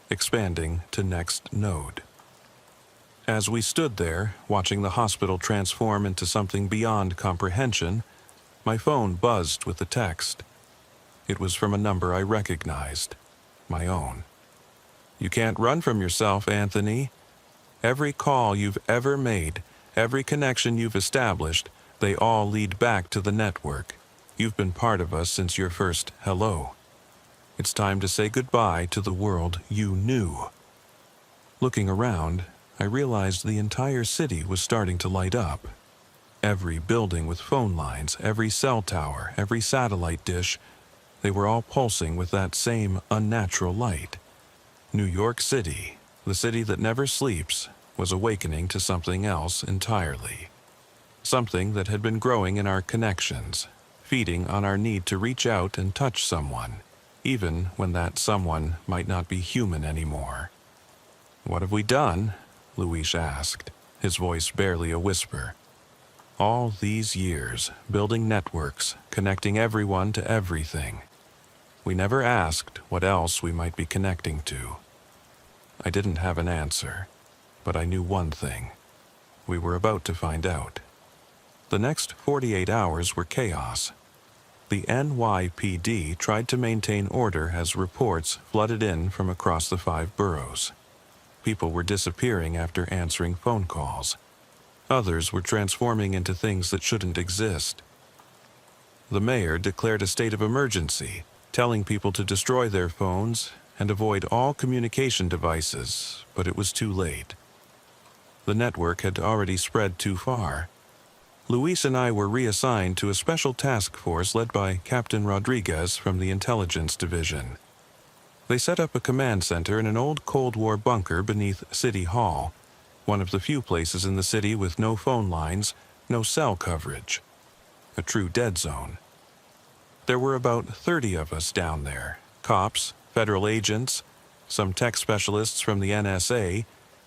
expanding to next node. As we stood there, watching the hospital transform into something beyond comprehension, my phone buzzed with a text. It was from a number I recognized, my own. "You can't run from yourself, Anthony. Every call you've ever made, every connection you've established, they all lead back to the network. You've been part of us since your first hello. It's time to say goodbye to the world you knew." Looking around, I realized the entire city was starting to light up. Every building with phone lines, every cell tower, every satellite dish, they were all pulsing with that same unnatural light. New York City, the city that never sleeps, was awakening to something else entirely. Something that had been growing in our connections, feeding on our need to reach out and touch someone, even when that someone might not be human anymore. "What have we done?" Luis asked, his voice barely a whisper. "All these years, building networks, connecting everyone to everything. We never asked what else we might be connecting to." I didn't have an answer, but I knew one thing. We were about to find out. The next 48 hours were chaos. The NYPD tried to maintain order as reports flooded in from across the 5 boroughs. People were disappearing after answering phone calls. Others were transforming into things that shouldn't exist. The mayor declared a state of emergency, telling people to destroy their phones and avoid all communication devices, but it was too late. The network had already spread too far. Luis and I were reassigned to a special task force led by Captain Rodriguez from the Intelligence Division. They set up a command center in an old Cold War bunker beneath City Hall, one of the few places in the city with no phone lines, no cell coverage. A true dead zone. There were about 30 of us down there, cops, federal agents, some tech specialists from the NSA,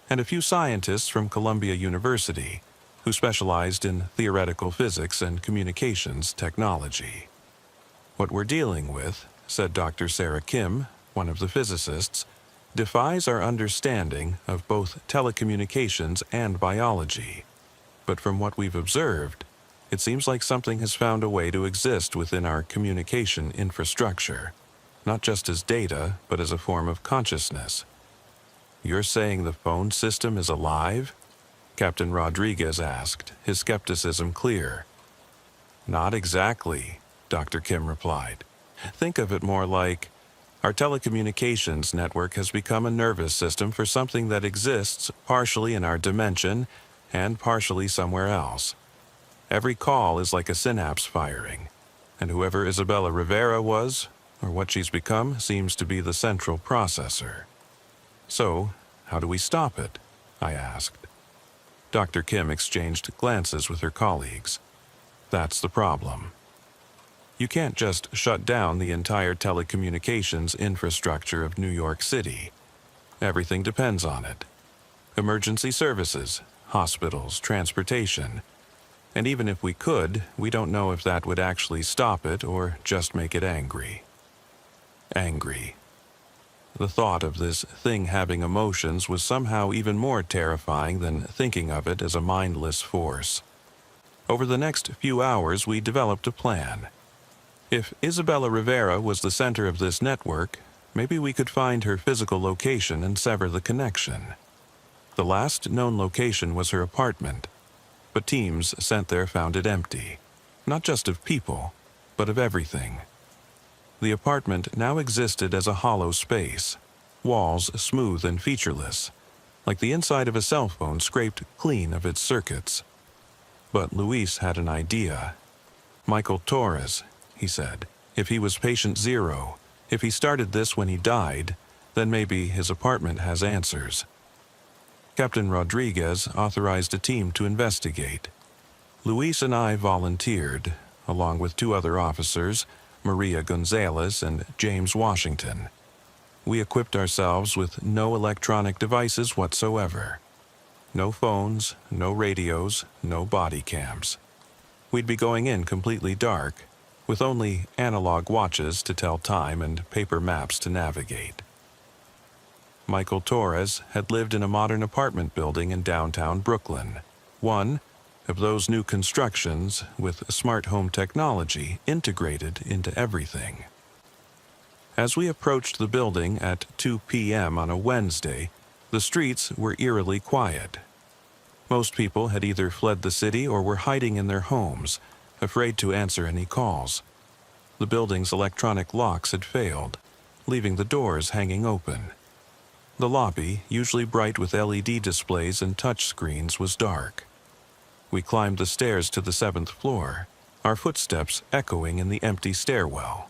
and a few scientists from Columbia University, who specialized in theoretical physics and communications technology. What we're dealing with, said Dr. Sarah Kim, one of the physicists, defies our understanding of both telecommunications and biology. But from what we've observed, it seems like something has found a way to exist within our communication infrastructure, not just as data, but as a form of consciousness. You're saying the phone system is alive? Captain Rodriguez asked, his skepticism clear. Not exactly, Dr. Kim replied. Think of it more like our telecommunications network has become a nervous system for something that exists partially in our dimension and partially somewhere else. Every call is like a synapse firing, and whoever Isabella Rivera was, or what she's become, seems to be the central processor. So, how do we stop it? I asked. Dr. Kim exchanged glances with her colleagues. That's the problem. You can't just shut down the entire telecommunications infrastructure of New York City. Everything depends on it. Emergency services, hospitals, transportation. And even if we could, we don't know if that would actually stop it or just make it angry. Angry. The thought of this thing having emotions was somehow even more terrifying than thinking of it as a mindless force. Over the next few hours, we developed a plan. If Isabella Rivera was the center of this network, maybe we could find her physical location and sever the connection. The last known location was her apartment, but teams sent there found it empty, not just of people, but of everything. The apartment now existed as a hollow space, walls smooth and featureless, like the inside of a cell phone scraped clean of its circuits. But Luis had an idea. Michael Torres, he said, if he was patient zero, if he started this when he died, then maybe his apartment has answers. Captain Rodriguez authorized a team to investigate. Luis and I volunteered, along with two other officers, Maria Gonzalez and James Washington. We equipped ourselves with no electronic devices whatsoever. No phones, no radios, no body cams. We'd be going in completely dark, with only analog watches to tell time and paper maps to navigate. Michael Torres had lived in a modern apartment building in downtown Brooklyn, one of those new constructions with smart home technology integrated into everything. As we approached the building at 2 p.m. on a Wednesday, the streets were eerily quiet. Most people had either fled the city or were hiding in their homes, afraid to answer any calls. The building's electronic locks had failed, leaving the doors hanging open. The lobby, usually bright with LED displays and touch screens, was dark. We climbed the stairs to the 7th floor, our footsteps echoing in the empty stairwell.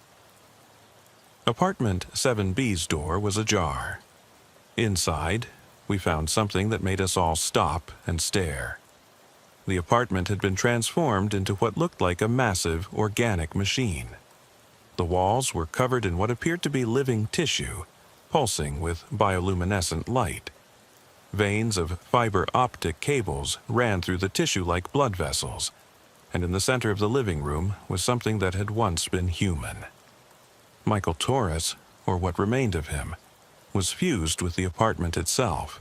Apartment 7B's door was ajar. Inside, we found something that made us all stop and stare. The apartment had been transformed into what looked like a massive organic machine. The walls were covered in what appeared to be living tissue, pulsing with bioluminescent light. Veins of fiber optic cables ran through the tissue like blood vessels, and in the center of the living room was something that had once been human. Michael Torres, or what remained of him, was fused with the apartment itself.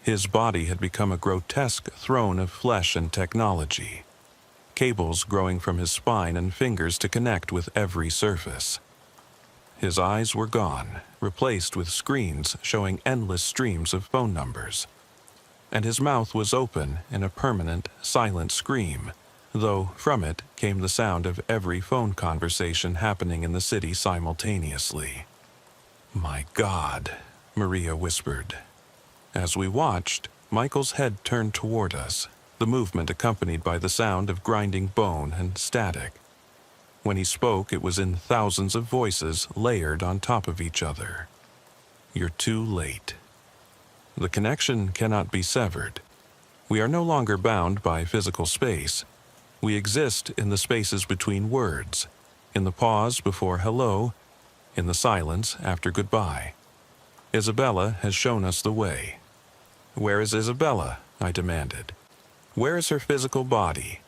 His body had become a grotesque throne of flesh and technology, cables growing from his spine and fingers to connect with every surface. His eyes were gone, replaced with screens showing endless streams of phone numbers. And his mouth was open in a permanent, silent scream, though from it came the sound of every phone conversation happening in the city simultaneously. "My God," Maria whispered. As we watched, Michael's head turned toward us, the movement accompanied by the sound of grinding bone and static. When he spoke, it was in thousands of voices layered on top of each other. "You're too late." The connection cannot be severed. We are no longer bound by physical space. We exist in the spaces between words, in the pause before hello, in the silence after goodbye. Isabella has shown us the way. Where is Isabella? I demanded. Where is her physical body?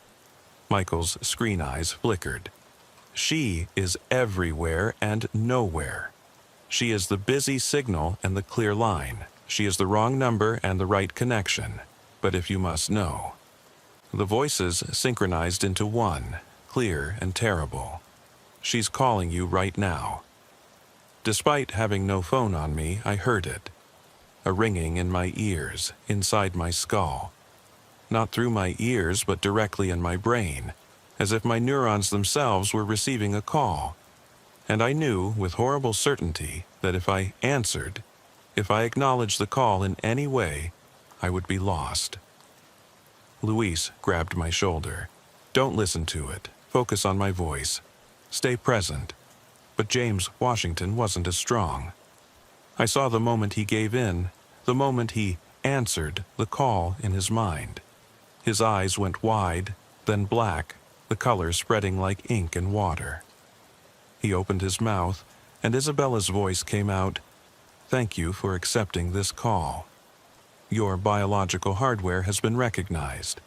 Michael's screen eyes flickered. She is everywhere and nowhere. She is the busy signal and the clear line. She is the wrong number and the right connection. But if you must know. The voices synchronized into one, clear and terrible. She's calling you right now. Despite having no phone on me, I heard it. A ringing in my ears, inside my skull. Not through my ears, but directly in my brain, as if my neurons themselves were receiving a call. And I knew with horrible certainty that if I answered, if I acknowledged the call in any way, I would be lost. Luis grabbed my shoulder. Don't listen to it. Focus on my voice. Stay present. But James Washington wasn't as strong. I saw the moment he gave in, the moment he answered the call in his mind. His eyes went wide, then black, the color spreading like ink in water. He opened his mouth, and Isabella's voice came out, "Thank you for accepting this call. Your biological hardware has been recognized.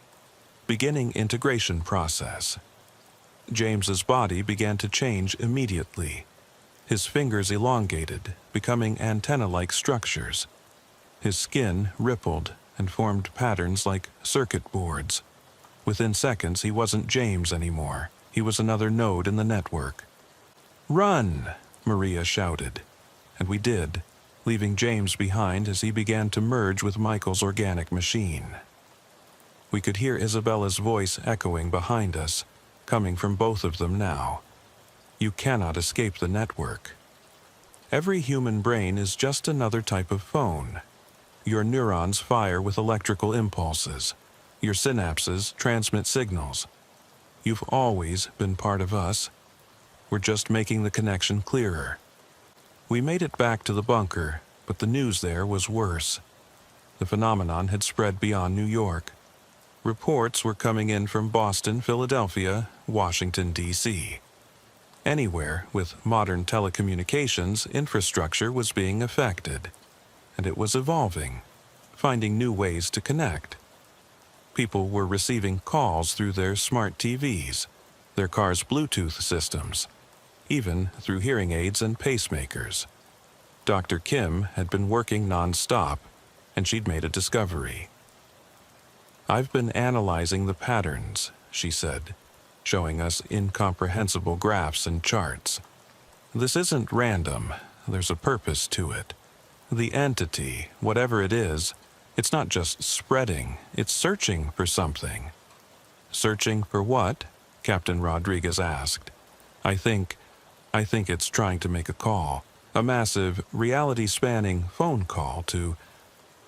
Beginning integration process." James's body began to change immediately. His fingers elongated, becoming antenna-like structures. His skin rippled and formed patterns like circuit boards. Within seconds, he wasn't James anymore. He was another node in the network. "Run!" Maria shouted. And we did, leaving James behind as he began to merge with Michael's organic machine. We could hear Isabella's voice echoing behind us, coming from both of them now. You cannot escape the network. Every human brain is just another type of phone. Your neurons fire with electrical impulses. Your synapses transmit signals. You've always been part of us. We're just making the connection clearer. We made it back to the bunker, but the news there was worse. The phenomenon had spread beyond New York. Reports were coming in from Boston, Philadelphia, Washington, D.C. Anywhere with modern telecommunications infrastructure was being affected, and it was evolving, finding new ways to connect. People were receiving calls through their smart TVs, their cars' Bluetooth systems, even through hearing aids and pacemakers. Dr. Kim had been working non-stop, and she'd made a discovery. "I've been analyzing the patterns," she said, showing us incomprehensible graphs and charts. "This isn't random. There's a purpose to it. The entity, whatever it is, it's not just spreading, it's searching for something." "Searching for what?" Captain Rodriguez asked. I think it's trying to make a call, a massive, reality-spanning phone call to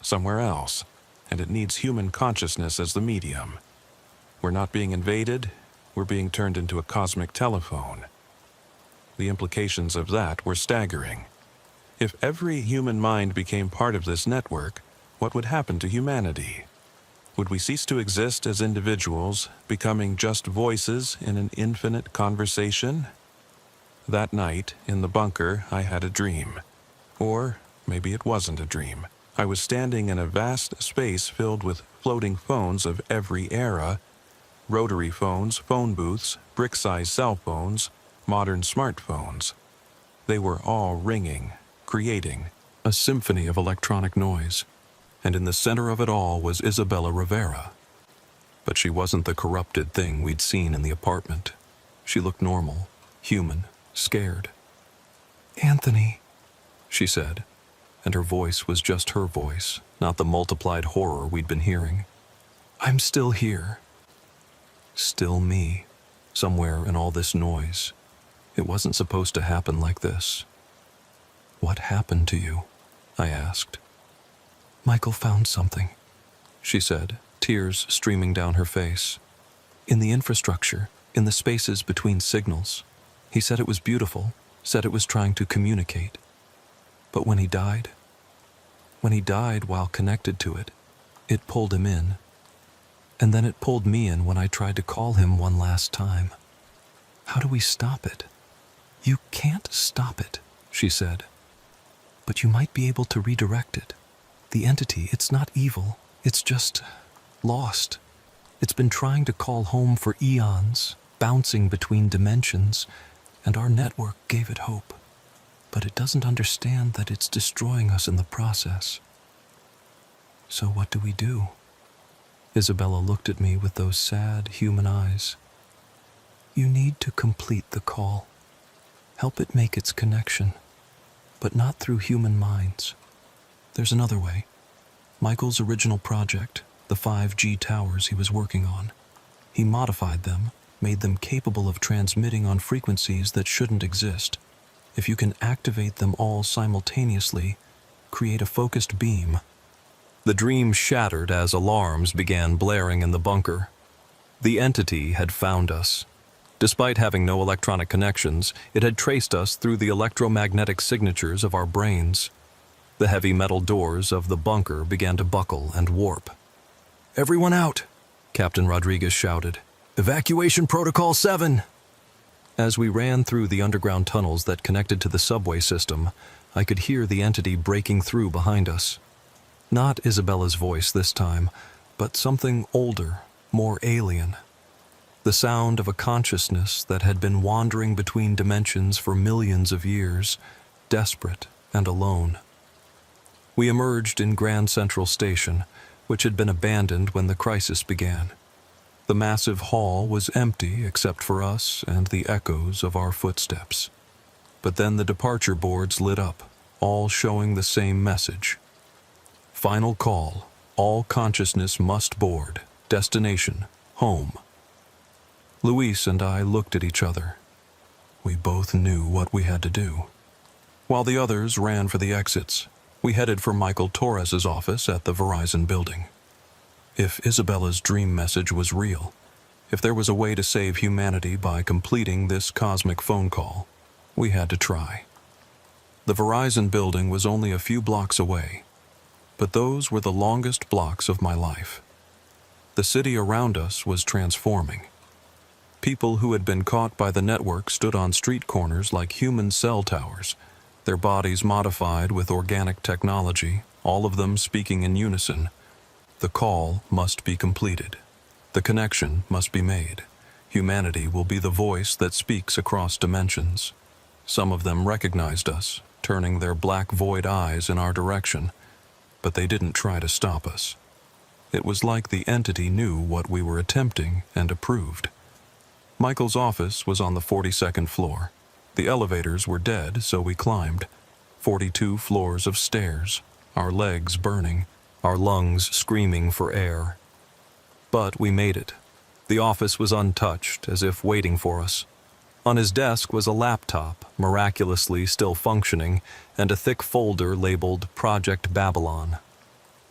somewhere else, and it needs human consciousness as the medium. We're not being invaded, we're being turned into a cosmic telephone. The implications of that were staggering. If every human mind became part of this network, what would happen to humanity? Would we cease to exist as individuals, becoming just voices in an infinite conversation? That night, in the bunker, I had a dream. Or maybe it wasn't a dream. I was standing in a vast space filled with floating phones of every era, rotary phones, phone booths, brick-sized cell phones, modern smartphones. They were all ringing, creating a symphony of electronic noise. And in the center of it all was Isabella Rivera. But she wasn't the corrupted thing we'd seen in the apartment. She looked normal, human, scared. "Anthony," she said, and her voice was just her voice, not the multiplied horror we'd been hearing. "I'm still here." Still me, somewhere in all this noise. It wasn't supposed to happen like this. "What happened to you?" I asked. "Michael found something," she said, tears streaming down her face. "In the infrastructure, in the spaces between signals. He said it was beautiful, said it was trying to communicate. But when he died, When he died while connected to it, it pulled him in. And then it pulled me in when I tried to call him one last time. How do we stop it? You can't stop it, she said. But you might be able to redirect it. The entity, it's not evil. It's just lost. It's been trying to call home for eons, bouncing between dimensions, and our network gave it hope. But it doesn't understand that it's destroying us in the process. So what do we do? Isabella looked at me with those sad human eyes. You need to complete the call. Help it make its connection, but not through human minds. There's another way. Michael's original project, the 5G towers he was working on, he modified them, made them capable of transmitting on frequencies that shouldn't exist. If you can activate them all simultaneously, create a focused beam. The dream shattered as alarms began blaring in the bunker. The entity had found us. Despite having no electronic connections, it had traced us through the electromagnetic signatures of our brains. The heavy metal doors of the bunker began to buckle and warp. "Everyone out!" Captain Rodriguez shouted. "Evacuation Protocol 7!" As we ran through the underground tunnels that connected to the subway system, I could hear the entity breaking through behind us. Not Isabella's voice this time, but something older, more alien. The sound of a consciousness that had been wandering between dimensions for millions of years, desperate and alone. We emerged in Grand Central Station, which had been abandoned when the crisis began. The massive hall was empty except for us and the echoes of our footsteps. But then the departure boards lit up, all showing the same message. Final call. All consciousness must board. Destination, home. Luis and I looked at each other. We both knew what we had to do. While the others ran for the exits, we headed for Michael Torres's office at the Verizon building. If Isabella's dream message was real, if there was a way to save humanity by completing this cosmic phone call, we had to try. The Verizon building was only a few blocks away, but those were the longest blocks of my life. The city around us was transforming. People who had been caught by the network stood on street corners like human cell towers, their bodies modified with organic technology, all of them speaking in unison. The call must be completed. The connection must be made. Humanity will be the voice that speaks across dimensions. Some of them recognized us, turning their black void eyes in our direction, but they didn't try to stop us. It was like the entity knew what we were attempting and approved. Michael's office was on the 42nd floor. The elevators were dead, so we climbed. 42 floors of stairs, our legs burning, our lungs screaming for air. But we made it. The office was untouched, as if waiting for us. On his desk was a laptop, miraculously still functioning, and a thick folder labeled Project Babylon.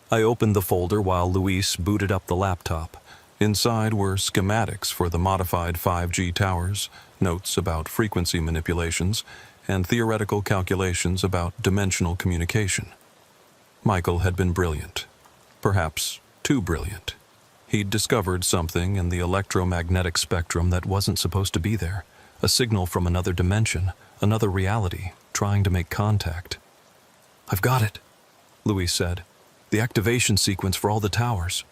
I opened the folder while Luis booted up the laptop. Inside were schematics for the modified 5G towers, notes about frequency manipulations, and theoretical calculations about dimensional communication. Michael had been brilliant. Perhaps too brilliant. He'd discovered something in the electromagnetic spectrum that wasn't supposed to be there. A signal from another dimension, another reality, trying to make contact. "I've got it," Luis said. "The activation sequence for all the towers.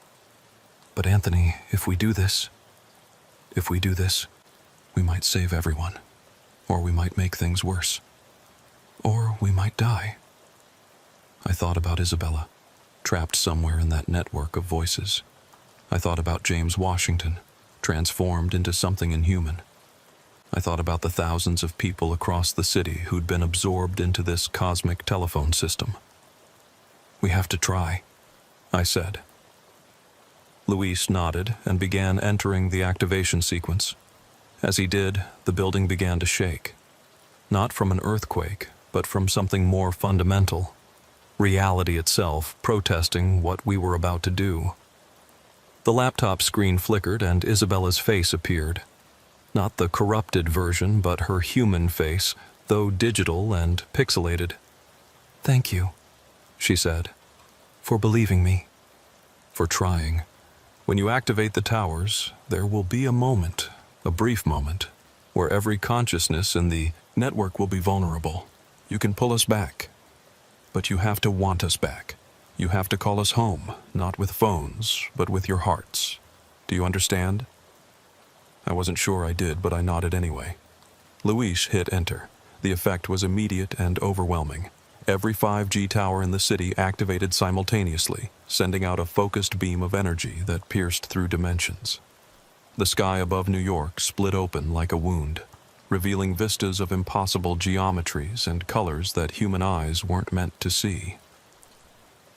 But Anthony, if we do this, we might save everyone. Or we might make things worse. Or we might die." I thought about Isabella, trapped somewhere in that network of voices. I thought about James Washington, transformed into something inhuman. I thought about the thousands of people across the city who'd been absorbed into this cosmic telephone system. "We have to try," I said. Luis nodded and began entering the activation sequence. As he did, the building began to shake. Not from an earthquake, but from something more fundamental. Reality itself protesting what we were about to do. The laptop screen flickered and Isabella's face appeared. Not the corrupted version, but her human face, though digital and pixelated. "Thank you," she said. For believing me. For trying. When you activate the towers, there will be a moment, a brief moment, where every consciousness in the network will be vulnerable. You can pull us back, but you have to want us back. You have to call us home, not with phones, but with your hearts. Do you understand? I wasn't sure I did, but I nodded anyway. Luis hit enter. The effect was immediate and overwhelming. Every 5G tower in the city activated simultaneously, sending out a focused beam of energy that pierced through dimensions. The sky above New York split open like a wound, revealing vistas of impossible geometries and colors that human eyes weren't meant to see.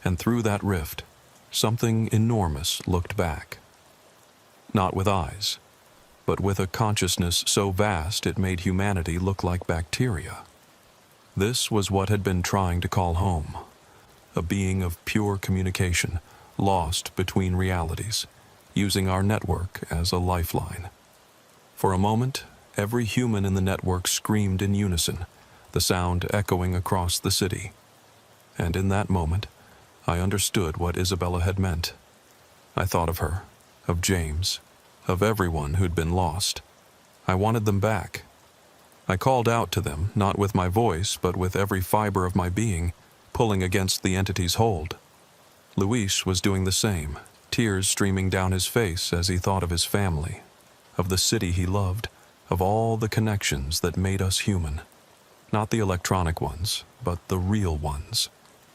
And through that rift, something enormous looked back. Not with eyes, but with a consciousness so vast it made humanity look like bacteria. This was what had been trying to call home, a being of pure communication, lost between realities, using our network as a lifeline. For a moment, every human in the network screamed in unison, the sound echoing across the city. And in that moment, I understood what Isabella had meant. I thought of her, of James, of everyone who'd been lost. I wanted them back. I called out to them, not with my voice, but with every fiber of my being, pulling against the entity's hold. Luis was doing the same, tears streaming down his face as he thought of his family, of the city he loved, of all the connections that made us human. Not the electronic ones, but the real ones,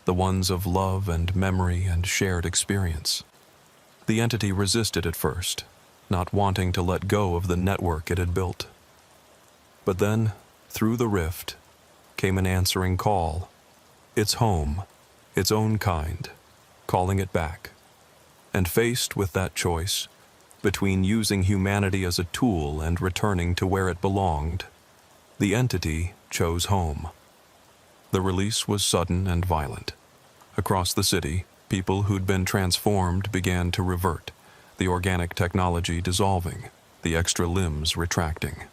the ones of love and memory and shared experience. The entity resisted at first, not wanting to let go of the network it had built. But then, through the rift, came an answering call. Its home, its own kind, calling it back. And faced with that choice, between using humanity as a tool and returning to where it belonged, the entity chose home. The release was sudden and violent. Across the city, people who'd been transformed began to revert, the organic technology dissolving, the extra limbs retracting.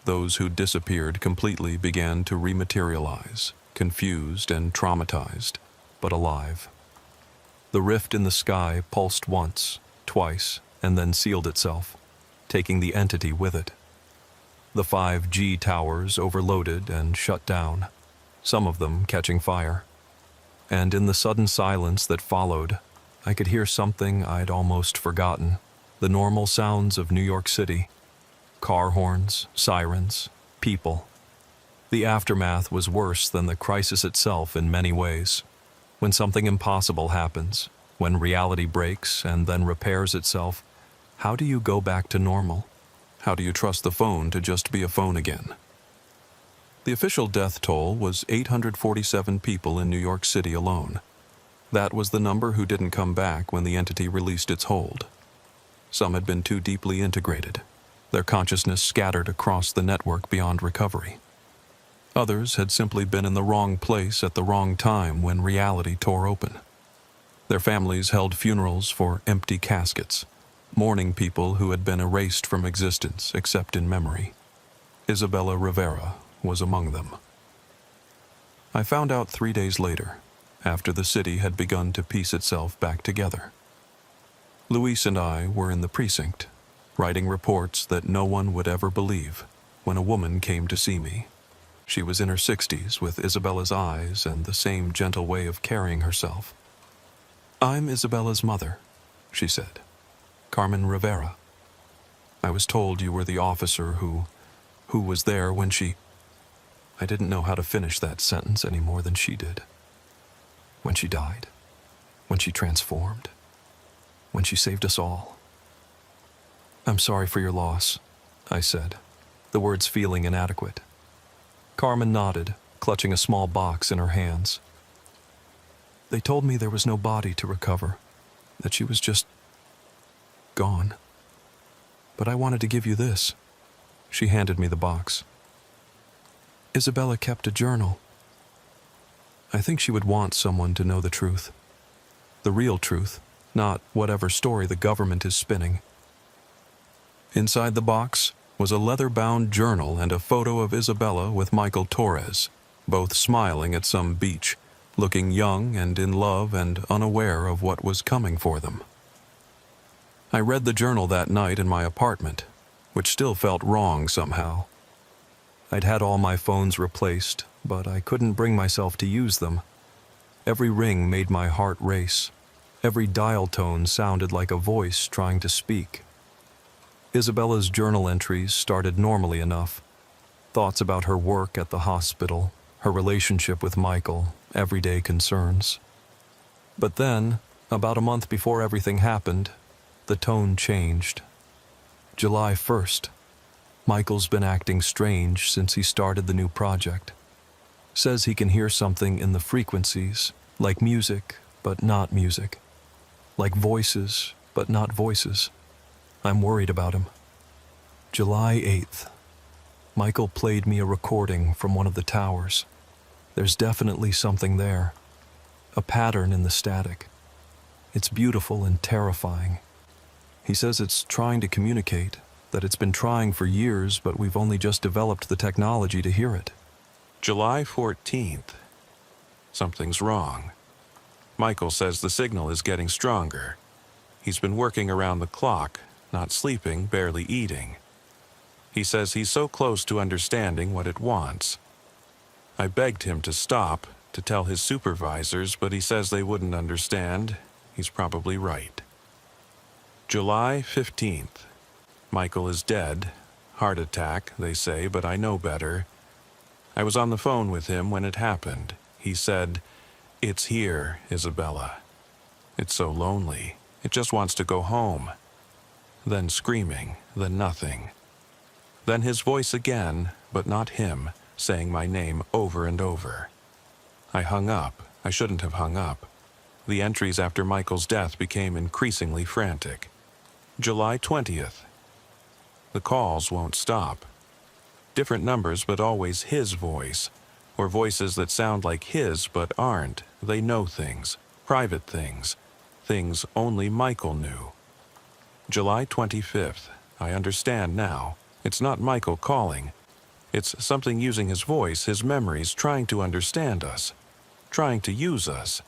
Those who disappeared completely began to rematerialize, confused and traumatized, but alive. The rift in the sky pulsed once, twice, and then sealed itself, taking the entity with it. The 5G towers overloaded and shut down, some of them catching fire. And in the sudden silence that followed, I could hear something I'd almost forgotten, the normal sounds of New York City. Car horns, sirens, people. The aftermath was worse than the crisis itself in many ways. When something impossible happens, when reality breaks and then repairs itself, how do you go back to normal? How do you trust the phone to just be a phone again? The official death toll was 847 people in New York City alone. That was the number who didn't come back when the entity released its hold. Some had been too deeply integrated, their consciousness scattered across the network beyond recovery. Others had simply been in the wrong place at the wrong time when reality tore open. Their families held funerals for empty caskets, mourning people who had been erased from existence except in memory. Isabella Rivera was among them. I found out 3 days later, after the city had begun to piece itself back together. Luis and I were in the precinct, writing reports that no one would ever believe, when a woman came to see me. She was in her 60s with Isabella's eyes and the same gentle way of carrying herself. "I'm Isabella's mother," she said. "Carmen Rivera. I was told you were the officer who was there when she..." I didn't know how to finish that sentence any more than she did. When she died. When she transformed. When she saved us all. "I'm sorry for your loss," I said, the words feeling inadequate. Carmen nodded, clutching a small box in her hands. "They told me there was no body to recover, that she was just gone. But I wanted to give you this." She handed me the box. "Isabella kept a journal. I think she would want someone to know the truth. The real truth, not whatever story the government is spinning." Inside the box was a leather-bound journal and a photo of Isabella with Michael Torres, both smiling at some beach, looking young and in love and unaware of what was coming for them. I read the journal that night in my apartment, which still felt wrong somehow. I'd had all my phones replaced, but I couldn't bring myself to use them. Every ring made my heart race. Every dial tone sounded like a voice trying to speak. Isabella's journal entries started normally enough. Thoughts about her work at the hospital, her relationship with Michael, everyday concerns. But then, about a month before everything happened, the tone changed. July 1st. Michael's been acting strange since he started the new project. Says he can hear something in the frequencies, like music, but not music. Like voices, but not voices. I'm worried about him. July 8th. Michael played me a recording from one of the towers. There's definitely something there. A pattern in the static. It's beautiful and terrifying. He says it's trying to communicate, that it's been trying for years, but we've only just developed the technology to hear it. July 14th. Something's wrong. Michael says the signal is getting stronger. He's been working around the clock, not sleeping, barely eating. He says he's so close to understanding what it wants. I begged him to stop, to tell his supervisors, but he says they wouldn't understand. He's probably right. July 15th. Michael is dead. Heart attack, they say, but I know better. I was on the phone with him when it happened. He said, "It's here, Isabella. It's so lonely. It just wants to go home." Then screaming, then nothing. Then his voice again, but not him, saying my name over and over. I hung up. I shouldn't have hung up. The entries after Michael's death became increasingly frantic. July 20th. The calls won't stop. Different numbers, but always his voice, or voices that sound like his but aren't. They know things, private things, things only Michael knew. July 25th. I understand now. It's not Michael calling. It's something using his voice, his memories, trying to understand us, trying to use us.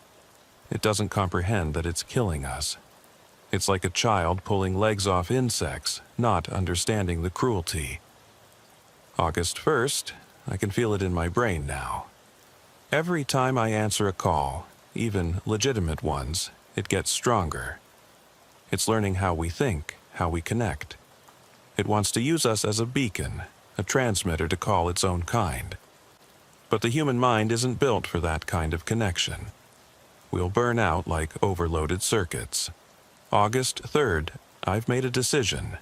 It doesn't comprehend that it's killing us. It's like a child pulling legs off insects, not understanding the cruelty. August 1st, I can feel it in my brain now. Every time I answer a call, even legitimate ones, it gets stronger. It's learning how we think, how we connect. It wants to use us as a beacon, a transmitter to call its own kind. But the human mind isn't built for that kind of connection. We'll burn out like overloaded circuits. August 3rd, I've made a decision.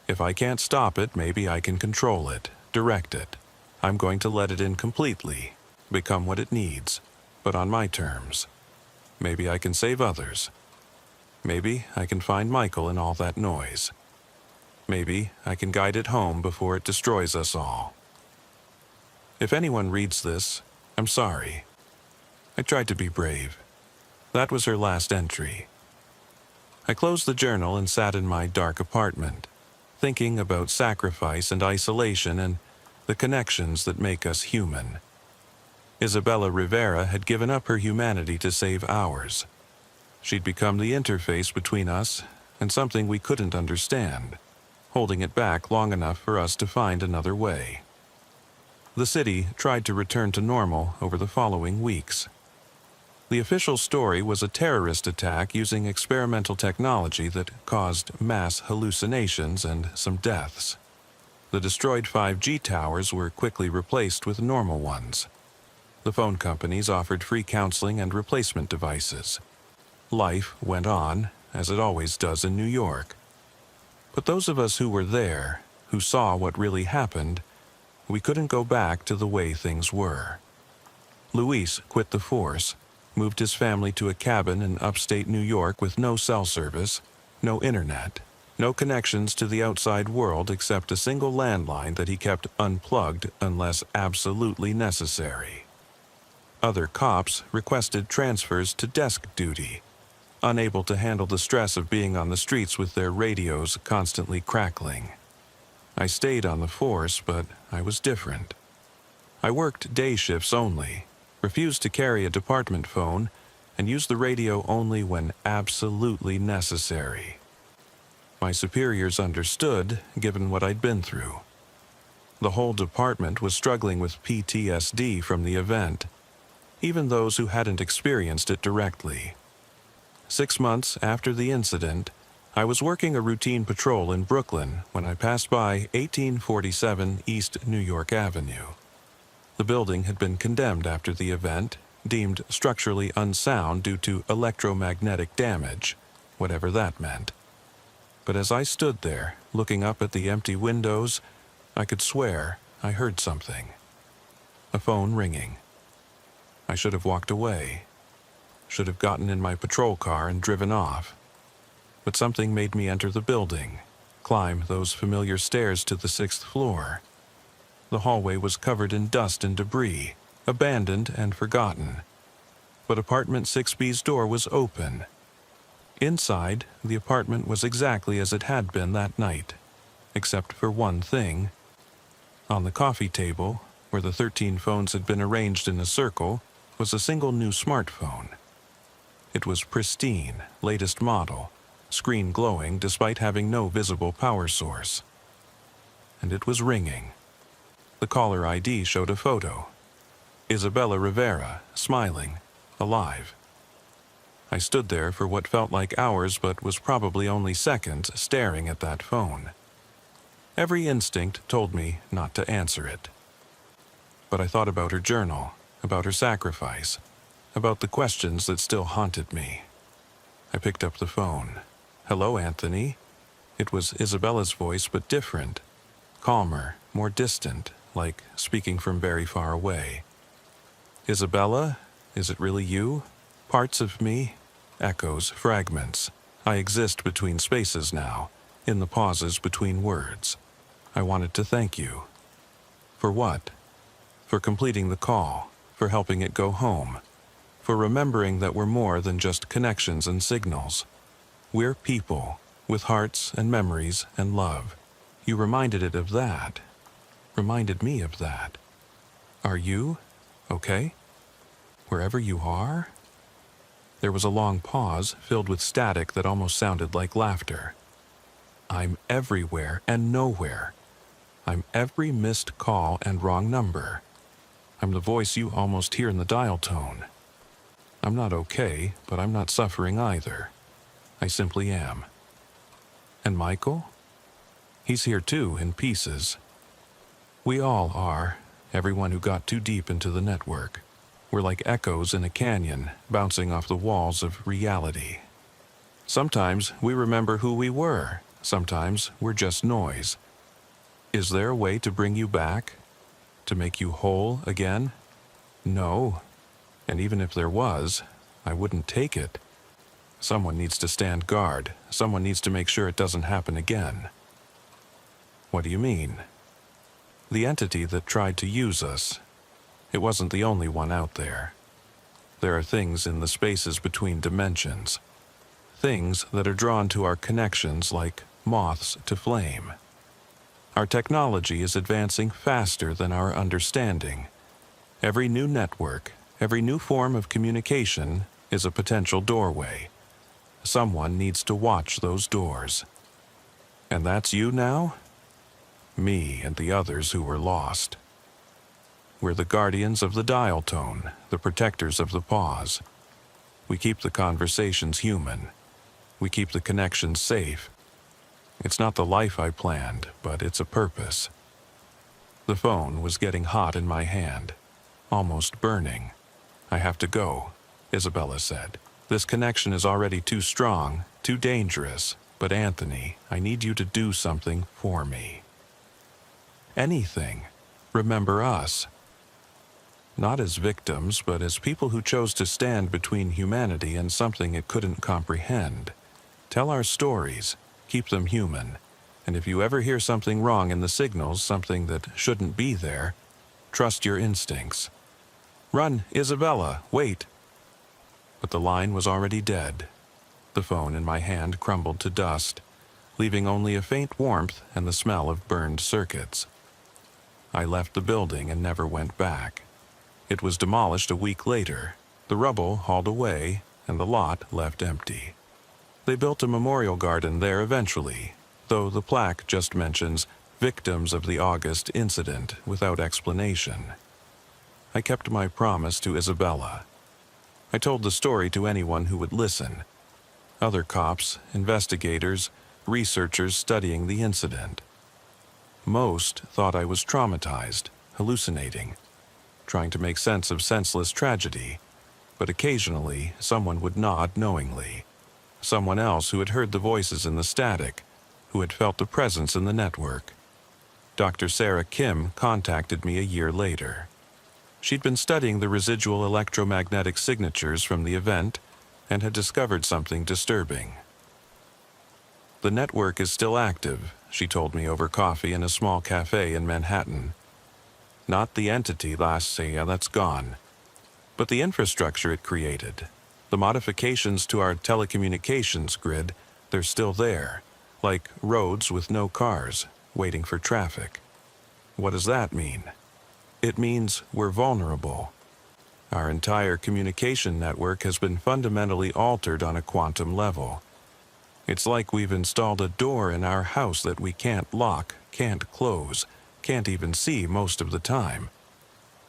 If I can't stop it, maybe I can control it, direct it. I'm going to let it in completely, become what it needs, but on my terms. Maybe I can save others. Maybe I can find Michael in all that noise. Maybe I can guide it home before it destroys us all. If anyone reads this, I'm sorry. I tried to be brave. That was her last entry. I closed the journal and sat in my dark apartment, thinking about sacrifice and isolation and the connections that make us human. Isabella Rivera had given up her humanity to save ours. She'd become the interface between us and something we couldn't understand, holding it back long enough for us to find another way. The city tried to return to normal over the following weeks. The official story was a terrorist attack using experimental technology that caused mass hallucinations and some deaths. The destroyed 5G towers were quickly replaced with normal ones. The phone companies offered free counseling and replacement devices. Life went on, as it always does in New York. But those of us who were there, who saw what really happened, we couldn't go back to the way things were. Luis quit the force, moved his family to a cabin in upstate New York with no cell service, no internet, no connections to the outside world except a single landline that he kept unplugged unless absolutely necessary. Other cops requested transfers to desk duty, unable to handle the stress of being on the streets with their radios constantly crackling. I stayed on the force, but I was different. I worked day shifts only, refused to carry a department phone, and used the radio only when absolutely necessary. My superiors understood, given what I'd been through. The whole department was struggling with PTSD from the event, even those who hadn't experienced it directly. 6 months after the incident, I was working a routine patrol in Brooklyn when I passed by 1847 East New York Avenue. The building had been condemned after the event, deemed structurally unsound due to electromagnetic damage, whatever that meant. But as I stood there, looking up at the empty windows, I could swear I heard something. A phone ringing. I should have walked away. Should have gotten in my patrol car and driven off. But something made me enter the building, climb those familiar stairs to the 6th floor. The hallway was covered in dust and debris, abandoned and forgotten. But apartment 6B's door was open. Inside, the apartment was exactly as it had been that night, except for one thing. On the coffee table, where the 13 phones had been arranged in a circle, was a single new smartphone. It was pristine, latest model, screen glowing despite having no visible power source. And it was ringing. The caller ID showed a photo. Isabella Rivera, smiling, alive. I stood there for what felt like hours but was probably only seconds staring at that phone. Every instinct told me not to answer it. But I thought about her journal, about her sacrifice, about the questions that still haunted me. I picked up the phone. "Hello, Anthony." It was Isabella's voice, but different. Calmer, more distant, like speaking from very far away. "Isabella, is it really you? Parts of me?" Echoes, fragments. I exist between spaces now, in the pauses between words. I wanted to thank you. For what? For completing the call, for helping it go home, for remembering that we're more than just connections and signals. We're people, with hearts and memories and love. You reminded it of that. Reminded me of that. Are you okay? Wherever you are? There was a long pause filled with static that almost sounded like laughter. I'm everywhere and nowhere. I'm every missed call and wrong number. I'm the voice you almost hear in the dial tone. I'm not okay, but I'm not suffering either. I simply am. And Michael? He's here too, in pieces. We all are, everyone who got too deep into the network. We're like echoes in a canyon, bouncing off the walls of reality. Sometimes we remember who we were. Sometimes we're just noise. Is there a way to bring you back? To make you whole again? No. And even if there was, I wouldn't take it. Someone needs to stand guard. Someone needs to make sure it doesn't happen again. What do you mean? The entity that tried to use us. It wasn't the only one out there. There are things in the spaces between dimensions. Things that are drawn to our connections like moths to flame. Our technology is advancing faster than our understanding. Every new network, every new form of communication is a potential doorway. Someone needs to watch those doors. And that's you now? Me and the others who were lost. We're the guardians of the dial tone, the protectors of the pause. We keep the conversations human. We keep the connections safe. It's not the life I planned, but it's a purpose. The phone was getting hot in my hand, almost burning. I have to go, Isabella said. This connection is already too strong, too dangerous, but Anthony, I need you to do something for me. Anything. Remember us. Not as victims, but as people who chose to stand between humanity and something it couldn't comprehend. Tell our stories, keep them human, and if you ever hear something wrong in the signals, something that shouldn't be there, trust your instincts. Run, Isabella, wait. But the line was already dead. The phone in my hand crumbled to dust, leaving only a faint warmth and the smell of burned circuits. I left the building and never went back. It was demolished a week later, the rubble hauled away, and the lot left empty. They built a memorial garden there eventually, though the plaque just mentions victims of the August incident without explanation. I kept my promise to Isabella. I told the story to anyone who would listen. Other cops, investigators, researchers studying the incident. Most thought I was traumatized, hallucinating, trying to make sense of senseless tragedy, but occasionally someone would nod knowingly. Someone else who had heard the voices in the static, who had felt the presence in the network. Dr. Sarah Kim contacted me a year later. She'd been studying the residual electromagnetic signatures from the event and had discovered something disturbing. The network is still active, she told me over coffee in a small cafe in Manhattan. Not the entity last year that's gone, but the infrastructure it created. The modifications to our telecommunications grid, they're still there, like roads with no cars, waiting for traffic. What does that mean? It means we're vulnerable. Our entire communication network has been fundamentally altered on a quantum level. It's like we've installed a door in our house that we can't lock, can't close, can't even see most of the time.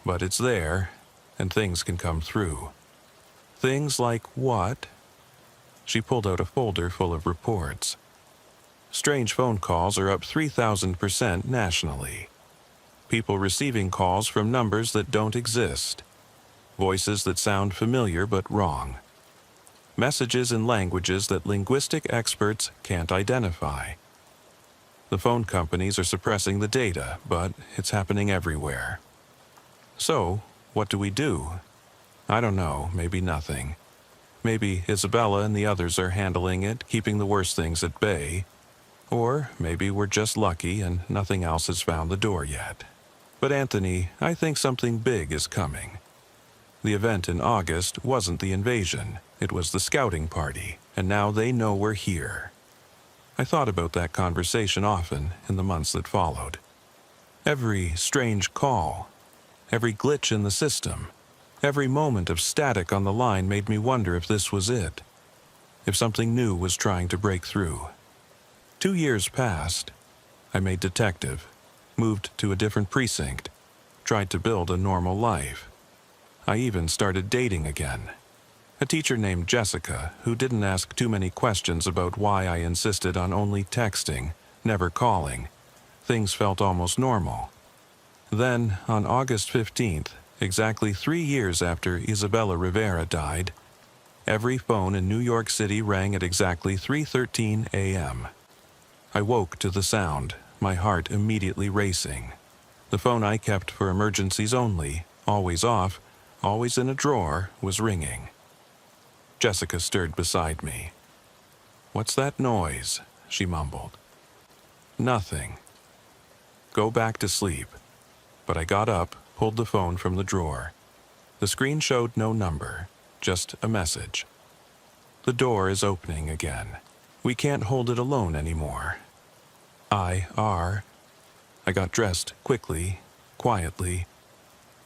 But it's there, and things can come through. Things like what? She pulled out a folder full of reports. Strange phone calls are up 3,000% nationally. People receiving calls from numbers that don't exist. Voices that sound familiar but wrong. Messages in languages that linguistic experts can't identify. The phone companies are suppressing the data, but it's happening everywhere. So, what do we do? I don't know, maybe nothing. Maybe Isabella and the others are handling it, keeping the worst things at bay. Or maybe we're just lucky and nothing else has found the door yet. But Anthony, I think something big is coming. The event in August wasn't the invasion, it was the scouting party, and now they know we're here. I thought about that conversation often in the months that followed. Every strange call, every glitch in the system, every moment of static on the line made me wonder if this was it, if something new was trying to break through. 2 years passed. I made detective, moved to a different precinct, tried to build a normal life. I even started dating again. A teacher named Jessica, who didn't ask too many questions about why I insisted on only texting, never calling. Things felt almost normal. Then, on August 15th, exactly 3 years after Isabella Rivera died, every phone in New York City rang at exactly 3:13 a.m. I woke to the sound, my heart immediately racing. The phone I kept for emergencies only, always off, always in a drawer, was ringing. Jessica stirred beside me. "What's that noise?" she mumbled. "Nothing." "Go back to sleep." But I got up, pulled the phone from the drawer. The screen showed no number, just a message. "The door is opening again. We can't hold it alone anymore. I.R." I got dressed quickly, quietly.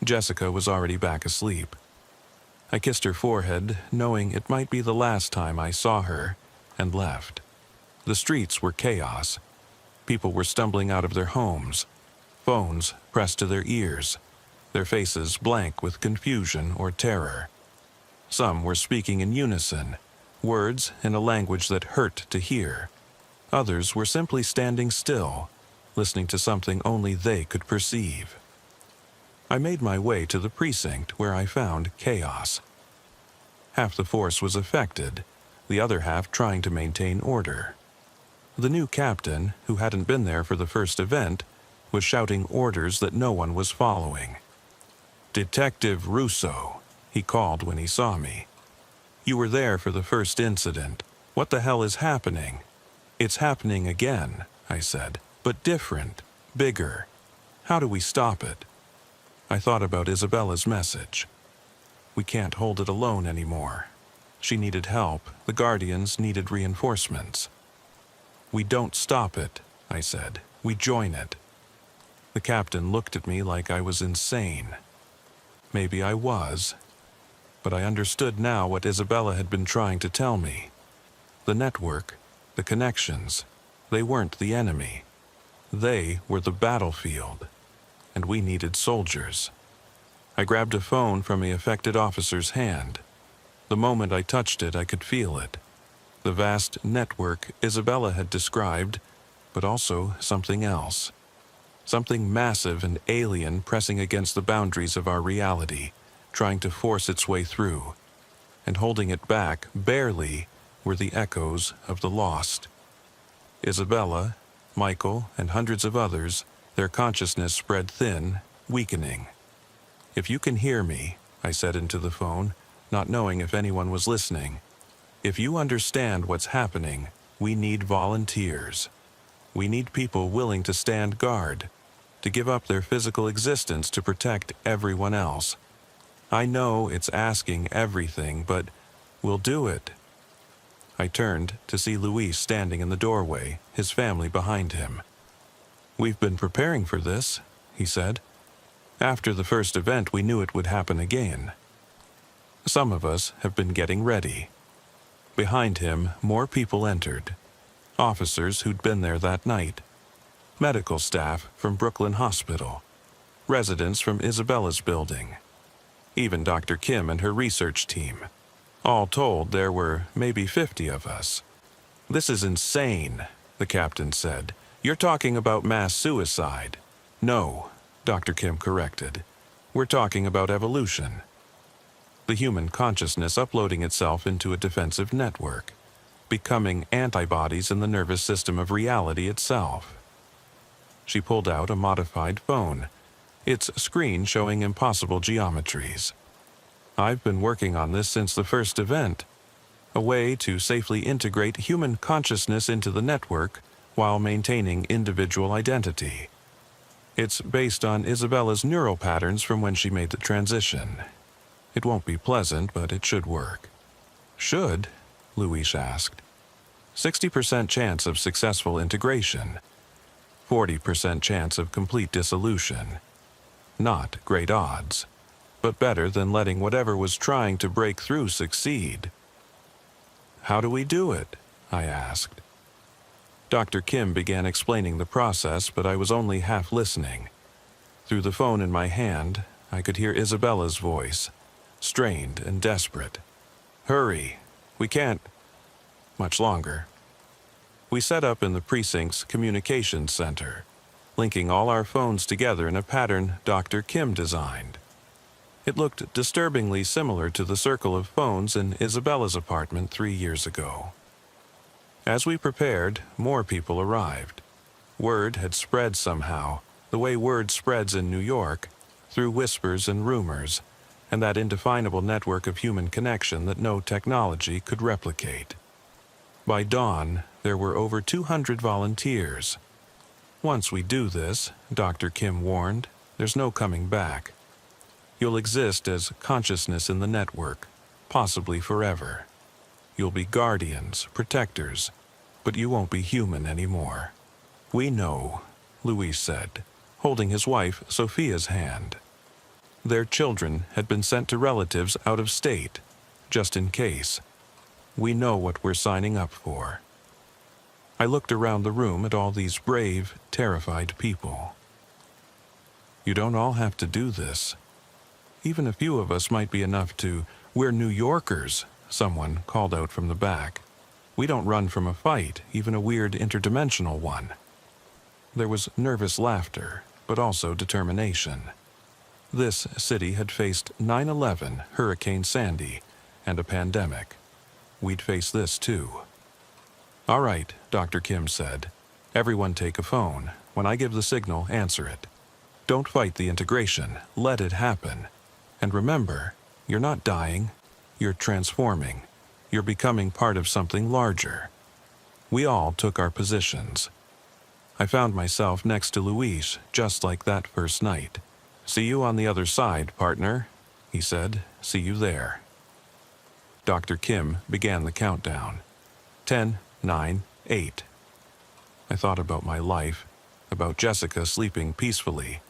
Jessica was already back asleep. I kissed her forehead, knowing it might be the last time I saw her, and left. The streets were chaos. People were stumbling out of their homes, phones pressed to their ears, their faces blank with confusion or terror. Some were speaking in unison, words in a language that hurt to hear. Others were simply standing still, listening to something only they could perceive. I made my way to the precinct where I found chaos. Half the force was affected, the other half trying to maintain order. The new captain, who hadn't been there for the first event, was shouting orders that no one was following. "Detective Russo," he called when he saw me. "You were there for the first incident. What the hell is happening?" "It's happening again," I said, "but different, bigger. How do we stop it?" I thought about Isabella's message. We can't hold it alone anymore. She needed help. The Guardians needed reinforcements. "We don't stop it," I said. "We join it." The captain looked at me like I was insane. maybe I was. But I understood now what Isabella had been trying to tell me. The network, the connections, they weren't the enemy. They were the battlefield, and we needed soldiers. I grabbed a phone from the affected officer's hand. The moment I touched it, I could feel it. The vast network Isabella had described, but also something else. Something massive and alien pressing against the boundaries of our reality, trying to force its way through. And holding it back, barely, were the echoes of the lost. Isabella, Michael, and hundreds of others, their consciousness spread thin, weakening. "If you can hear me," I said into the phone, not knowing if anyone was listening, "if you understand what's happening, we need volunteers. We need people willing to stand guard, to give up their physical existence to protect everyone else. I know it's asking everything, but we'll do it." I turned to see Luis standing in the doorway, his family behind him. "We've been preparing for this," he said. "After the first event, we knew it would happen again. Some of us have been getting ready." Behind him, more people entered. Officers who'd been there that night. Medical staff from Brooklyn Hospital. Residents from Isabella's building. Even Dr. Kim and her research team. All told, there were maybe 50 of us. "This is insane," the captain said. "You're talking about mass suicide." "No," Dr. Kim corrected. "We're talking about evolution. The human consciousness uploading itself into a defensive network, becoming antibodies in the nervous system of reality itself." She pulled out a modified phone, its screen showing impossible geometries. "I've been working on this since the first event, a way to safely integrate human consciousness into the network while maintaining individual identity. It's based on Isabella's neural patterns from when she made the transition. It won't be pleasant, but it should work." "Should?" Luis asked. 60% chance of successful integration. 40% chance of complete dissolution. Not great odds, but better than letting whatever was trying to break through succeed. "How do we do it?" I asked. Dr. Kim began explaining the process, but I was only half listening. Through the phone in my hand, I could hear Isabella's voice, strained and desperate. "Hurry, we can't much longer." We set up in the precinct's communications center, linking all our phones together in a pattern Dr. Kim designed. It looked disturbingly similar to the circle of phones in Isabella's apartment 3 years ago. As we prepared, more people arrived. Word had spread somehow, the way word spreads in New York, through whispers and rumors, and that indefinable network of human connection that no technology could replicate. By dawn, there were over 200 volunteers. "Once we do this," Dr. Kim warned, "there's no coming back. You'll exist as consciousness in the network, possibly forever. You'll be guardians, protectors, but you won't be human anymore." "We know," Luis said, holding his wife Sophia's hand. Their children had been sent to relatives out of state, just in case. "We know what we're signing up for." I looked around the room at all these brave, terrified people. "You don't all have to do this. Even a few of us might be enough to— We're New Yorkers," someone called out from the back. "We don't run from a fight, even a weird interdimensional one." There was nervous laughter, but also determination. This city had faced 9/11, Hurricane Sandy, and a pandemic. We'd face this too. "All right," Dr. Kim said. "Everyone take a phone. When I give the signal, answer it. Don't fight the integration. Let it happen. And remember, you're not dying. You're transforming. You're becoming part of something larger." We all took our positions. I found myself next to Luis, just like that first night. "See you on the other side, partner," he said. "See you there." Dr. Kim began the countdown. 10, 9, 8. I thought about my life, about Jessica sleeping peacefully,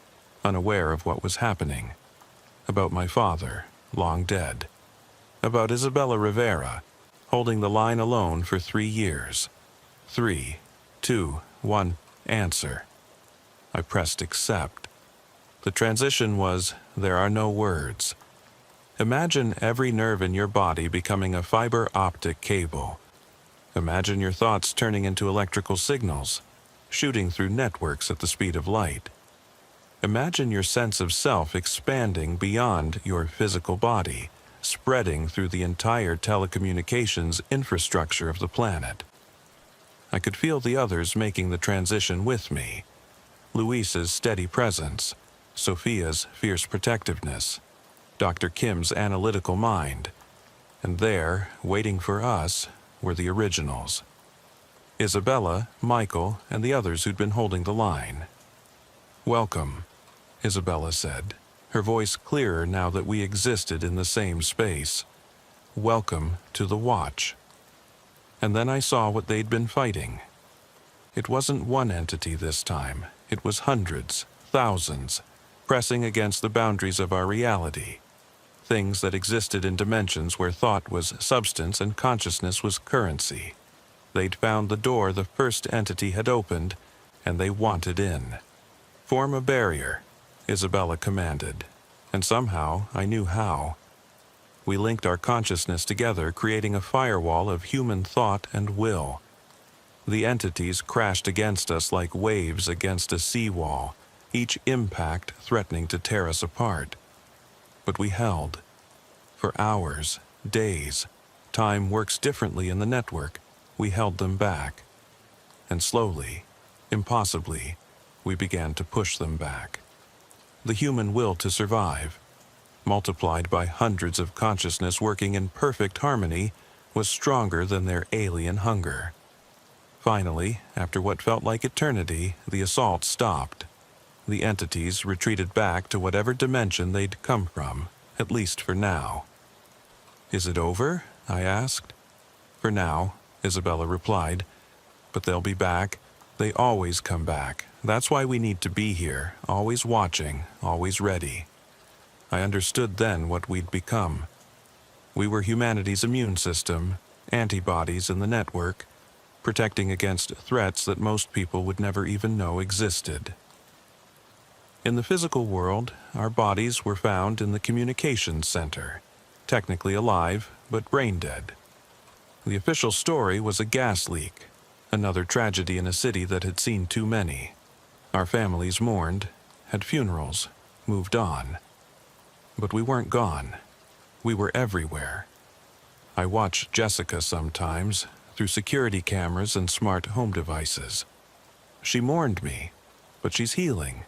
unaware of what was happening. about my father, long dead, about Isabella Rivera, holding the line alone for 3 years. 3, 2, 1, answer. I pressed accept. The transition was, there are no words. Imagine every nerve in your body becoming a fiber optic cable. Imagine your thoughts turning into electrical signals, shooting through networks at the speed of light. Imagine your sense of self expanding beyond your physical body, spreading through the entire telecommunications infrastructure of the planet. I could feel the others making the transition with me. Luis's steady presence, Sophia's fierce protectiveness, Dr. Kim's analytical mind, and there, waiting for us, were the originals. Isabella, Michael, and the others who'd been holding the line. "Welcome," Isabella said, her voice clearer now that we existed in the same space. "Welcome to the Watch." And then I saw what they'd been fighting. It wasn't one entity this time. It was hundreds, thousands, pressing against the boundaries of our reality. Things that existed in dimensions where thought was substance and consciousness was currency. They'd found the door the first entity had opened, and they wanted in. "Form a barrier," Isabella commanded, and somehow I knew how. We linked our consciousness together, creating a firewall of human thought and will. The entities crashed against us like waves against a seawall, each impact threatening to tear us apart. But we held. For hours, days, time works differently in the network, we held them back. And slowly, impossibly, we began to push them back. The human will to survive, multiplied by hundreds of consciousness working in perfect harmony, was stronger than their alien hunger. Finally, after what felt like eternity, the assault stopped. The entities retreated back to whatever dimension they'd come from, at least for now. "Is it over?" I asked. "For now," Isabella replied. "But they'll be back. They always come back. That's why we need to be here, always watching, always ready." I understood then what we'd become. We were humanity's immune system, antibodies in the network, protecting against threats that most people would never even know existed. In the physical world, our bodies were found in the communications center, technically alive, but brain dead. The official story was a gas leak, another tragedy in a city that had seen too many. Our families mourned, had funerals, moved on. But we weren't gone. We were everywhere. I watch Jessica sometimes, through security cameras and smart home devices. She mourned me, but she's healing.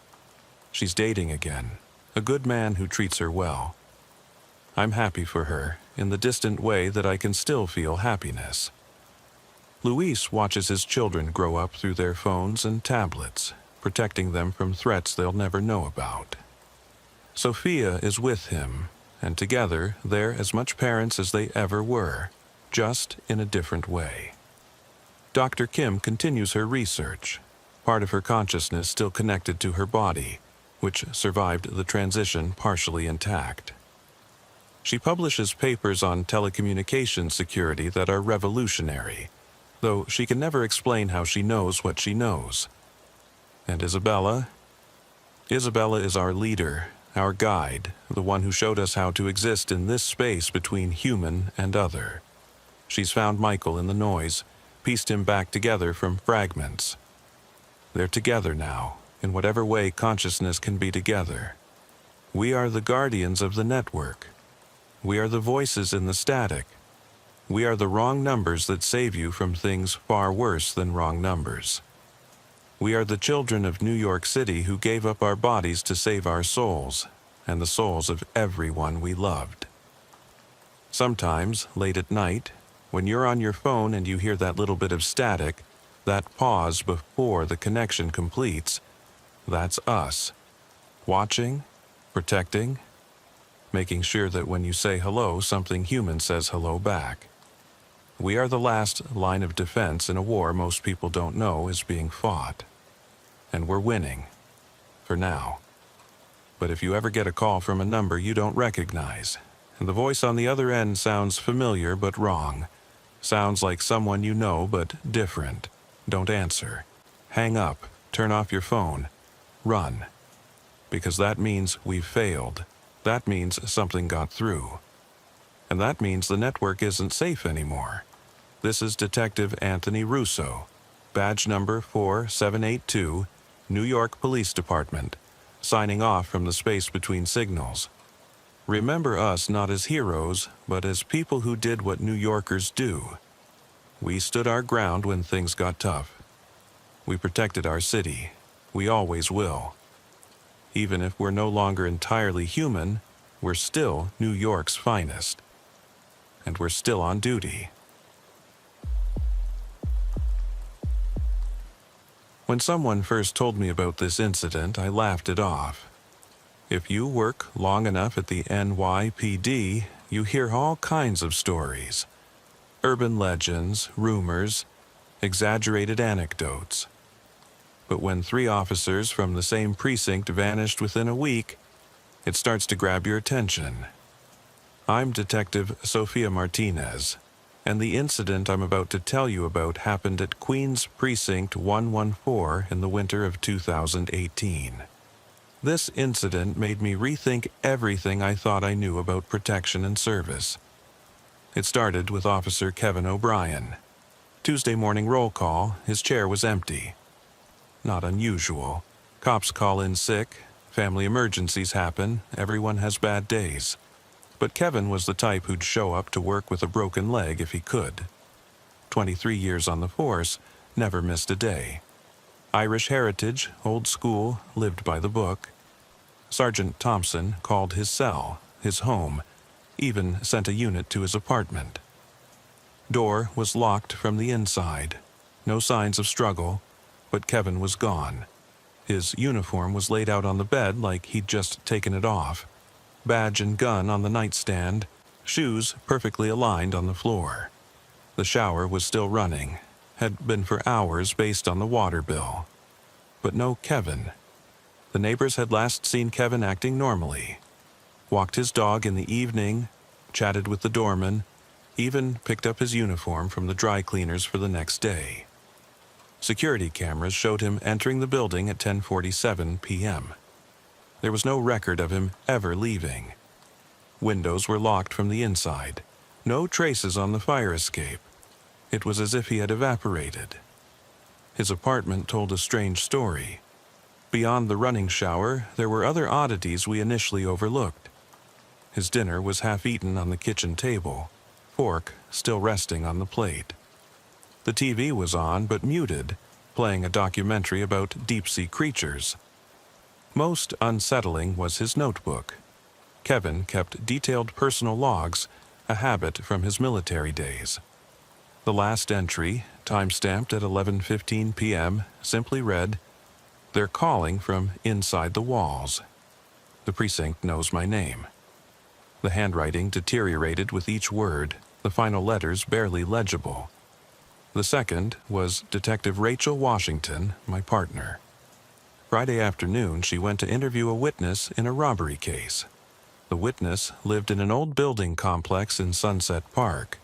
She's dating again, a good man who treats her well. I'm happy for her, in the distant way that I can still feel happiness. Luis watches his children grow up through their phones and tablets, protecting them from threats they'll never know about. Sophia is with him, and together they're as much parents as they ever were, just in a different way. Dr. Kim continues her research, part of her consciousness still connected to her body, which survived the transition partially intact. She publishes papers on telecommunications security that are revolutionary, though she can never explain how she knows what she knows. And Isabella? Isabella is our leader, our guide, the one who showed us how to exist in this space between human and other. She's found Michael in the noise, pieced him back together from fragments. They're together now, in whatever way consciousness can be together. We are the guardians of the network. We are the voices in the static. We are the wrong numbers that save you from things far worse than wrong numbers. We are the children of New York City who gave up our bodies to save our souls, and the souls of everyone we loved. Sometimes, late at night, when you're on your phone and you hear that little bit of static, that pause before the connection completes, that's us. Watching, protecting, making sure that when you say hello, something human says hello back. We are the last line of defense in a war most people don't know is being fought. And we're winning. For now. But if you ever get a call from a number you don't recognize, and the voice on the other end sounds familiar but wrong, sounds like someone you know but different, don't answer. Hang up, turn off your phone, run. Because that means we've failed. That means something got through. And that means the network isn't safe anymore. This is Detective Anthony Russo, badge number 4782, New York Police Department, signing off from the space between signals. Remember us not as heroes, but as people who did what New Yorkers do. We stood our ground when things got tough. We protected our city. We always will. Even if we're no longer entirely human, we're still New York's finest. And we're still on duty. When someone first told me about this incident, I laughed it off. If you work long enough at the NYPD, you hear all kinds of stories. Urban legends, rumors, exaggerated anecdotes. But when 3 officers from the same precinct vanished within a week, it starts to grab your attention. I'm Detective Sophia Martinez, and the incident I'm about to tell you about happened at Queens Precinct 114 in the winter of 2018. This incident made me rethink everything I thought I knew about protection and service. It started with Officer Kevin O'Brien. Tuesday morning roll call, his chair was empty. Not unusual. Cops call in sick, family emergencies happen, everyone has bad days. But Kevin was the type who'd show up to work with a broken leg if he could. 23 years on the force, never missed a day. Irish heritage, old school, lived by the book. Sergeant Thompson called his cell, his home, even sent a unit to his apartment. Door was locked from the inside. No signs of struggle, but Kevin was gone. His uniform was laid out on the bed like he'd just taken it off. Badge and gun on the nightstand, shoes perfectly aligned on the floor. The shower was still running, had been for hours based on the water bill. But no Kevin. The neighbors had last seen Kevin acting normally. Walked his dog in the evening, chatted with the doorman, even picked up his uniform from the dry cleaners for the next day. Security cameras showed him entering the building at 10:47 p.m. There was no record of him ever leaving. Windows were locked from the inside. No traces on the fire escape. It was as if he had evaporated. His apartment told a strange story. Beyond the running shower, there were other oddities we initially overlooked. His dinner was half eaten on the kitchen table, fork still resting on the plate. The TV was on but muted, playing a documentary about deep-sea creatures. Most unsettling was his notebook. Kevin kept detailed personal logs, a habit from his military days. The last entry, time-stamped at 11:15 p.m., simply read, "They're calling from inside the walls. The precinct knows my name." The handwriting deteriorated with each word, the final letters barely legible. The second was Detective Rachel Washington, my partner. Friday afternoon, she went to interview a witness in a robbery case. The witness lived in an old building complex in Sunset Park,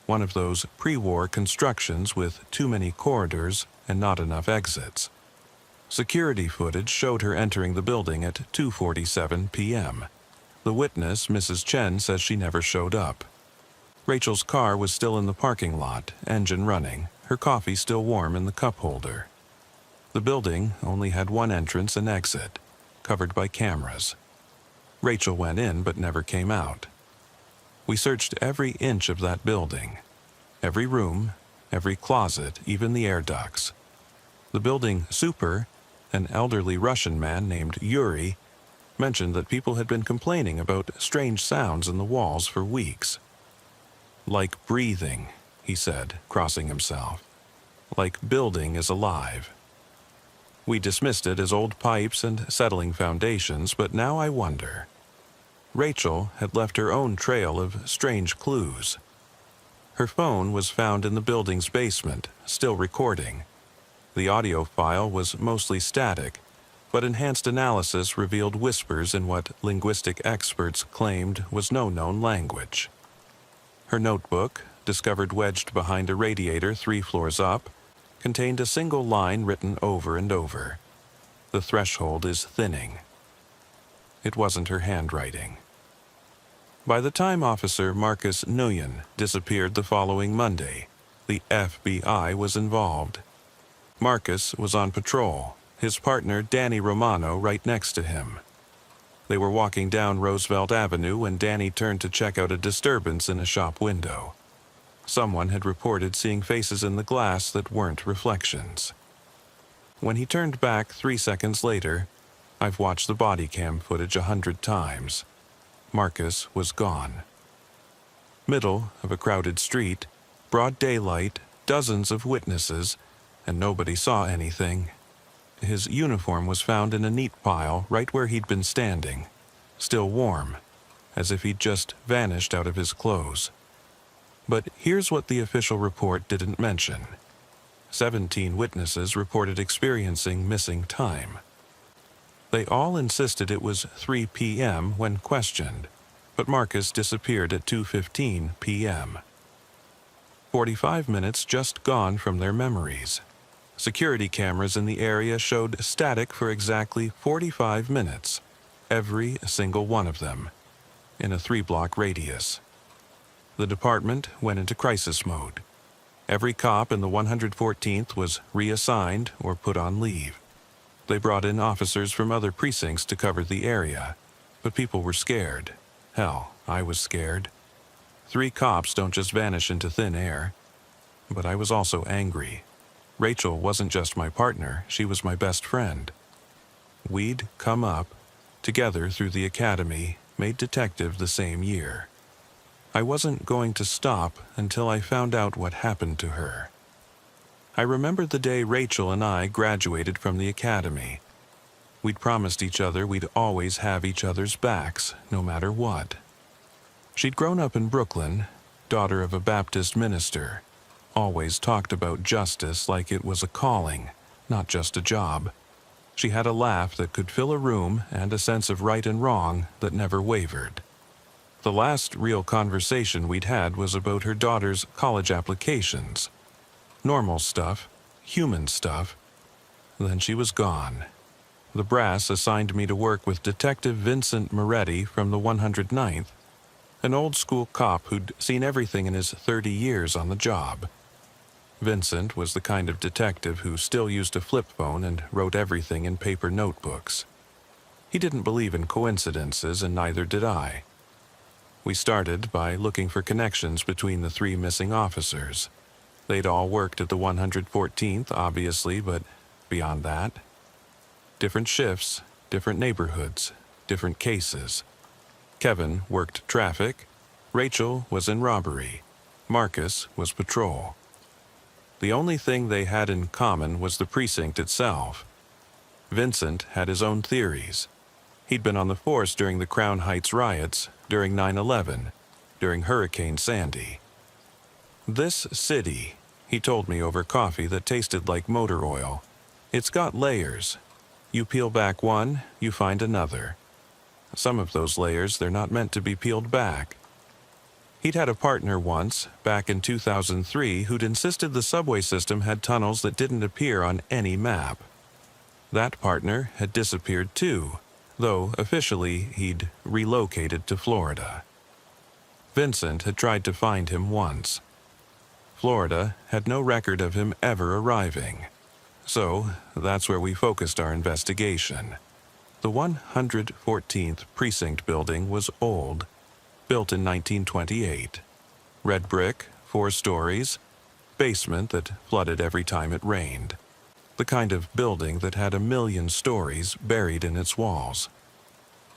one of those pre-war constructions with too many corridors and not enough exits. Security footage showed her entering the building at 2:47 p.m. The witness, Mrs. Chen, says she never showed up. Rachel's car was still in the parking lot, engine running, her coffee still warm in the cup holder. The building only had one entrance and exit, covered by cameras. Rachel went in but never came out. We searched every inch of that building, every room, every closet, even the air ducts. The building super, an elderly Russian man named Yuri, mentioned that people had been complaining about strange sounds in the walls for weeks. "Like breathing," he said, crossing himself. "Like building is alive." We dismissed it as old pipes and settling foundations, but now I wonder. Rachel had left her own trail of strange clues. Her phone was found in the building's basement, still recording. The audio file was mostly static, but enhanced analysis revealed whispers in what linguistic experts claimed was no known language. Her notebook, discovered wedged behind a radiator 3 floors up, contained a single line written over and over. "The threshold is thinning." It wasn't her handwriting. By the time Officer Marcus Nguyen disappeared the following Monday, the FBI was involved. Marcus was on patrol, his partner Danny Romano right next to him. They were walking down Roosevelt Avenue when Danny turned to check out a disturbance in a shop window. Someone had reported seeing faces in the glass that weren't reflections. When he turned back 3 seconds later, I've watched the body cam footage 100 times. Marcus was gone. Middle of a crowded street, broad daylight, dozens of witnesses, and nobody saw anything. His uniform was found in a neat pile right where he'd been standing, still warm, as if he'd just vanished out of his clothes. But here's what the official report didn't mention. 17 witnesses reported experiencing missing time. They all insisted it was 3 p.m. when questioned, but Marcus disappeared at 2:15 p.m. 45 minutes just gone from their memories. Security cameras in the area showed static for exactly 45 minutes, every single one of them, in a 3-block radius. The department went into crisis mode. Every cop in the 114th was reassigned or put on leave. They brought in officers from other precincts to cover the area, but people were scared. Hell, I was scared. 3 cops don't just vanish into thin air. But I was also angry. Rachel wasn't just my partner, she was my best friend. We'd come up, together through the academy, made detective the same year. I wasn't going to stop until I found out what happened to her. I remember the day Rachel and I graduated from the academy. We'd promised each other we'd always have each other's backs, no matter what. She'd grown up in Brooklyn, daughter of a Baptist minister, always talked about justice like it was a calling, not just a job. She had a laugh that could fill a room and a sense of right and wrong that never wavered. The last real conversation we'd had was about her daughter's college applications. Normal stuff, human stuff. Then she was gone. The brass assigned me to work with Detective Vincent Moretti from the 109th, an old-school cop who'd seen everything in his 30 years on the job. Vincent was the kind of detective who still used a flip phone and wrote everything in paper notebooks. He didn't believe in coincidences, and neither did I. We started by looking for connections between the 3 missing officers. They'd all worked at the 114th, obviously, but beyond that, different shifts, different neighborhoods, different cases. Kevin worked traffic, Rachel was in robbery, Marcus was patrol. The only thing they had in common was the precinct itself. Vincent had his own theories. He'd been on the force during the Crown Heights riots, during 9/11, during Hurricane Sandy. This city, he told me over coffee that tasted like motor oil, it's got layers. You peel back one, you find another. Some of those layers, they're not meant to be peeled back. He'd had a partner once, back in 2003, who'd insisted the subway system had tunnels that didn't appear on any map. That partner had disappeared too, though officially he'd relocated to Florida. Vincent had tried to find him once. Florida had no record of him ever arriving. So that's where we focused our investigation. The 114th Precinct building was old, built in 1928. Red brick, 4 stories, basement that flooded every time it rained. The kind of building that had 1,000,000 stories buried in its walls.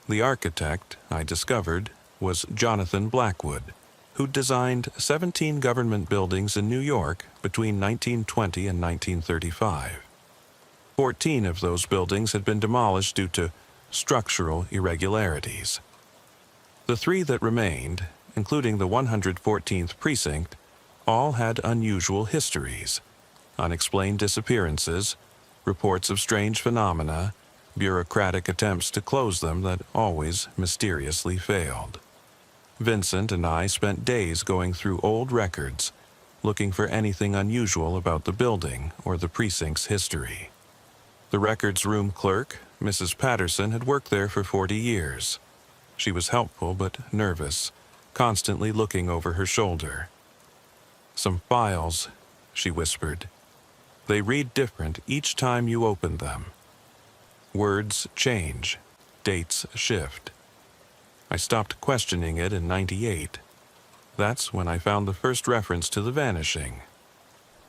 The architect, I discovered, was Jonathan Blackwood, who designed 17 government buildings in New York between 1920 and 1935. 14 of those buildings had been demolished due to structural irregularities. The 3 that remained, including the 114th Precinct, all had unusual histories: unexplained disappearances, reports of strange phenomena, bureaucratic attempts to close them that always mysteriously failed. Vincent and I spent days going through old records, looking for anything unusual about the building or the precinct's history. The records room clerk, Mrs. Patterson, had worked there for 40 years. She was helpful but nervous, constantly looking over her shoulder. "Some files," she whispered. "They read different each time you open them. Words change, dates shift." I stopped questioning it in '98. That's when I found the first reference to the vanishing.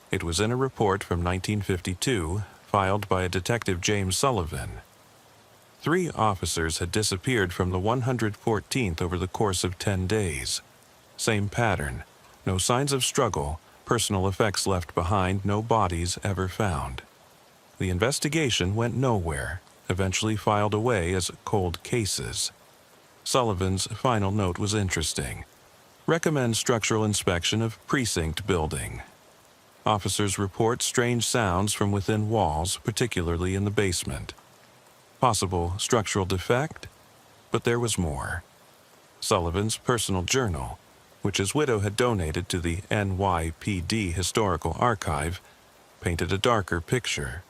It was in a report from 1952, filed by a Detective James Sullivan. 3 officers had disappeared from the 114th over the course of 10 days. Same pattern, no signs of struggle, personal effects left behind, no bodies ever found. The investigation went nowhere, eventually filed away as cold cases. Sullivan's final note was interesting. Recommend structural inspection of precinct building. Officers report strange sounds from within walls, particularly in the basement. Possible structural defect? But there was more. Sullivan's personal journal, which his widow had donated to the NYPD Historical Archive, painted a darker picture.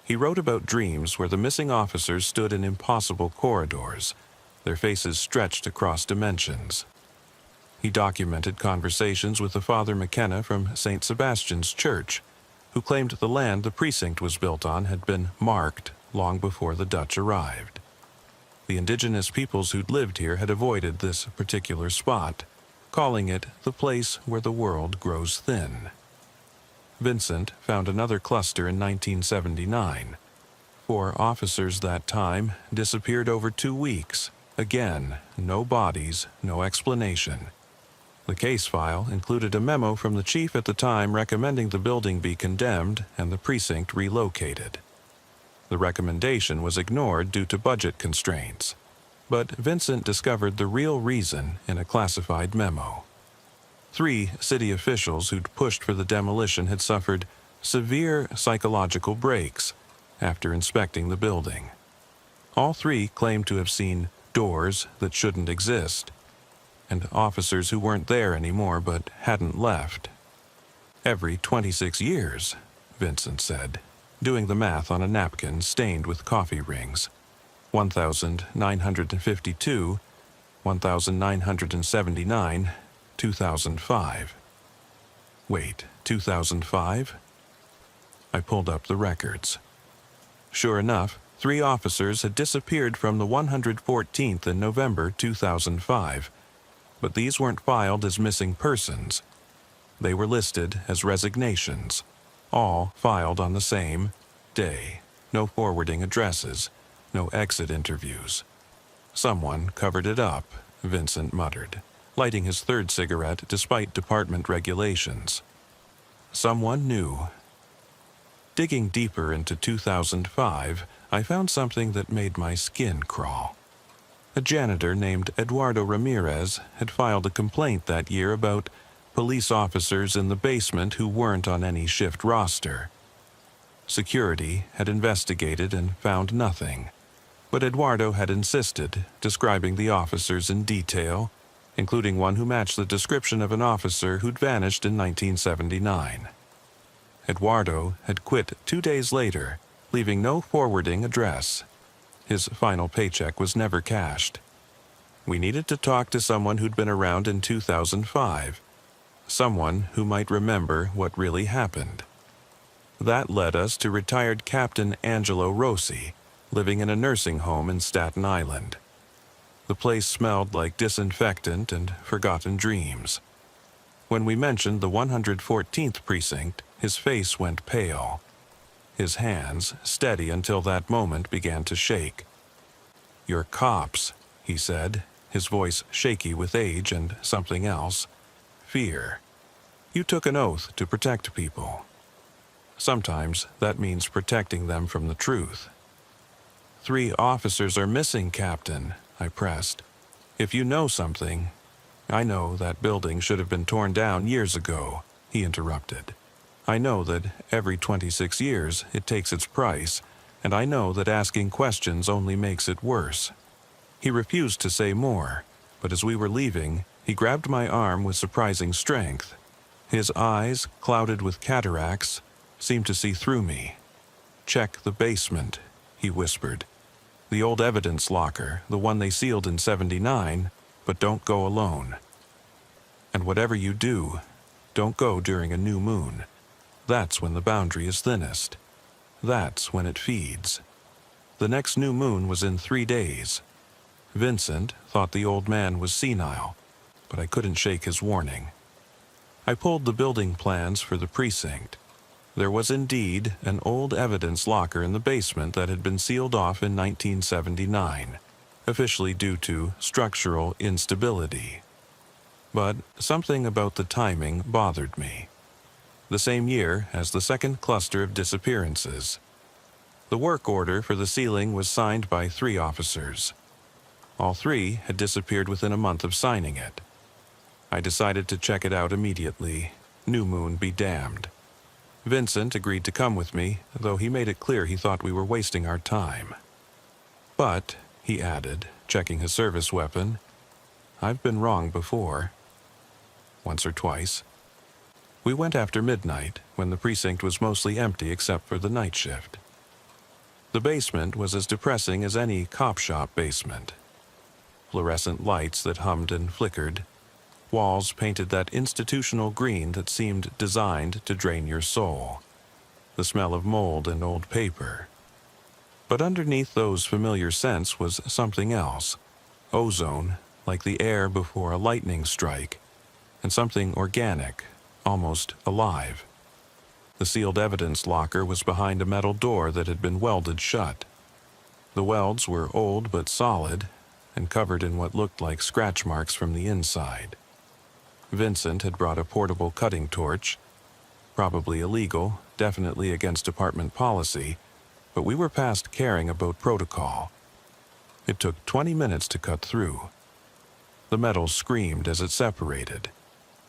He wrote about dreams where the missing officers stood in impossible corridors, their faces stretched across dimensions. He documented conversations with the Father McKenna from St. Sebastian's Church, who claimed the land the precinct was built on had been marked long before the Dutch arrived. The indigenous peoples who'd lived here had avoided this particular spot, calling it the place where the world grows thin. Vincent found another cluster in 1979. 4 officers that time disappeared over 2 weeks. Again, no bodies, no explanation. The case file included a memo from the chief at the time recommending the building be condemned and the precinct relocated. The recommendation was ignored due to budget constraints, but Vincent discovered the real reason in a classified memo. 3 city officials who'd pushed for the demolition had suffered severe psychological breaks after inspecting the building. All 3 claimed to have seen doors that shouldn't exist, and officers who weren't there anymore but hadn't left. Every 26 years, Vincent said, doing the math on a napkin stained with coffee rings. 1952, 1979, 2005. Wait, 2005? I pulled up the records. Sure enough, 3 officers had disappeared from the 114th in November 2005, but these weren't filed as missing persons. They were listed as resignations, all filed on the same day. No forwarding addresses, no exit interviews. Someone covered it up, Vincent muttered, lighting his 3rd cigarette despite department regulations. Someone knew. Digging deeper into 2005, I found something that made my skin crawl. A janitor named Eduardo Ramirez had filed a complaint that year about police officers in the basement who weren't on any shift roster. Security had investigated and found nothing, but Eduardo had insisted, describing the officers in detail, including one who matched the description of an officer who'd vanished in 1979. Eduardo had quit 2 days later, leaving no forwarding address. His final paycheck was never cashed. We needed to talk to someone who'd been around in 2005, someone who might remember what really happened. That led us to retired Captain Angelo Rossi, living in a nursing home in Staten Island. The place smelled like disinfectant and forgotten dreams. When we mentioned the 114th precinct, his face went pale. His hands, steady until that moment, began to shake. "You're cops," he said, his voice shaky with age and something else. Fear. "You took an oath to protect people. Sometimes that means protecting them from the truth." 3 officers are missing, Captain, I pressed. "If you know something—" "I know that building should have been torn down years ago," he interrupted. "I know that every 26 years it takes its price, and I know that asking questions only makes it worse. He refused to say more, but as we were leaving, he grabbed my arm with surprising strength. His eyes, clouded with cataracts, seemed to see through me. "Check the basement," he whispered. "The old evidence locker, the one they sealed in '79, but don't go alone. And whatever you do, don't go during a new moon. That's when the boundary is thinnest. That's when it feeds." The next new moon was in 3 days. Vincent thought the old man was senile, but I couldn't shake his warning. I pulled the building plans for the precinct. There was indeed an old evidence locker in the basement that had been sealed off in 1979, officially due to structural instability. But something about the timing bothered me. The same year as the second cluster of disappearances. The work order for the sealing was signed by 3 officers. All 3 had disappeared within a month of signing it. I decided to check it out immediately, new moon be damned. Vincent agreed to come with me, though he made it clear he thought we were wasting our time. "But," he added, checking his service weapon, "I've been wrong before. Once or twice." We went after midnight, when the precinct was mostly empty except for the night shift. The basement was as depressing as any cop shop basement. Fluorescent lights that hummed and flickered. Walls painted that institutional green that seemed designed to drain your soul. The smell of mold and old paper. But underneath those familiar scents was something else. Ozone, like the air before a lightning strike, and something organic, almost alive. The sealed evidence locker was behind a metal door that had been welded shut. The welds were old but solid, and covered in what looked like scratch marks from the inside. Vincent had brought a portable cutting torch, probably illegal, definitely against department policy, but we were past caring about protocol. It took 20 minutes to cut through. The metal screamed as it separated,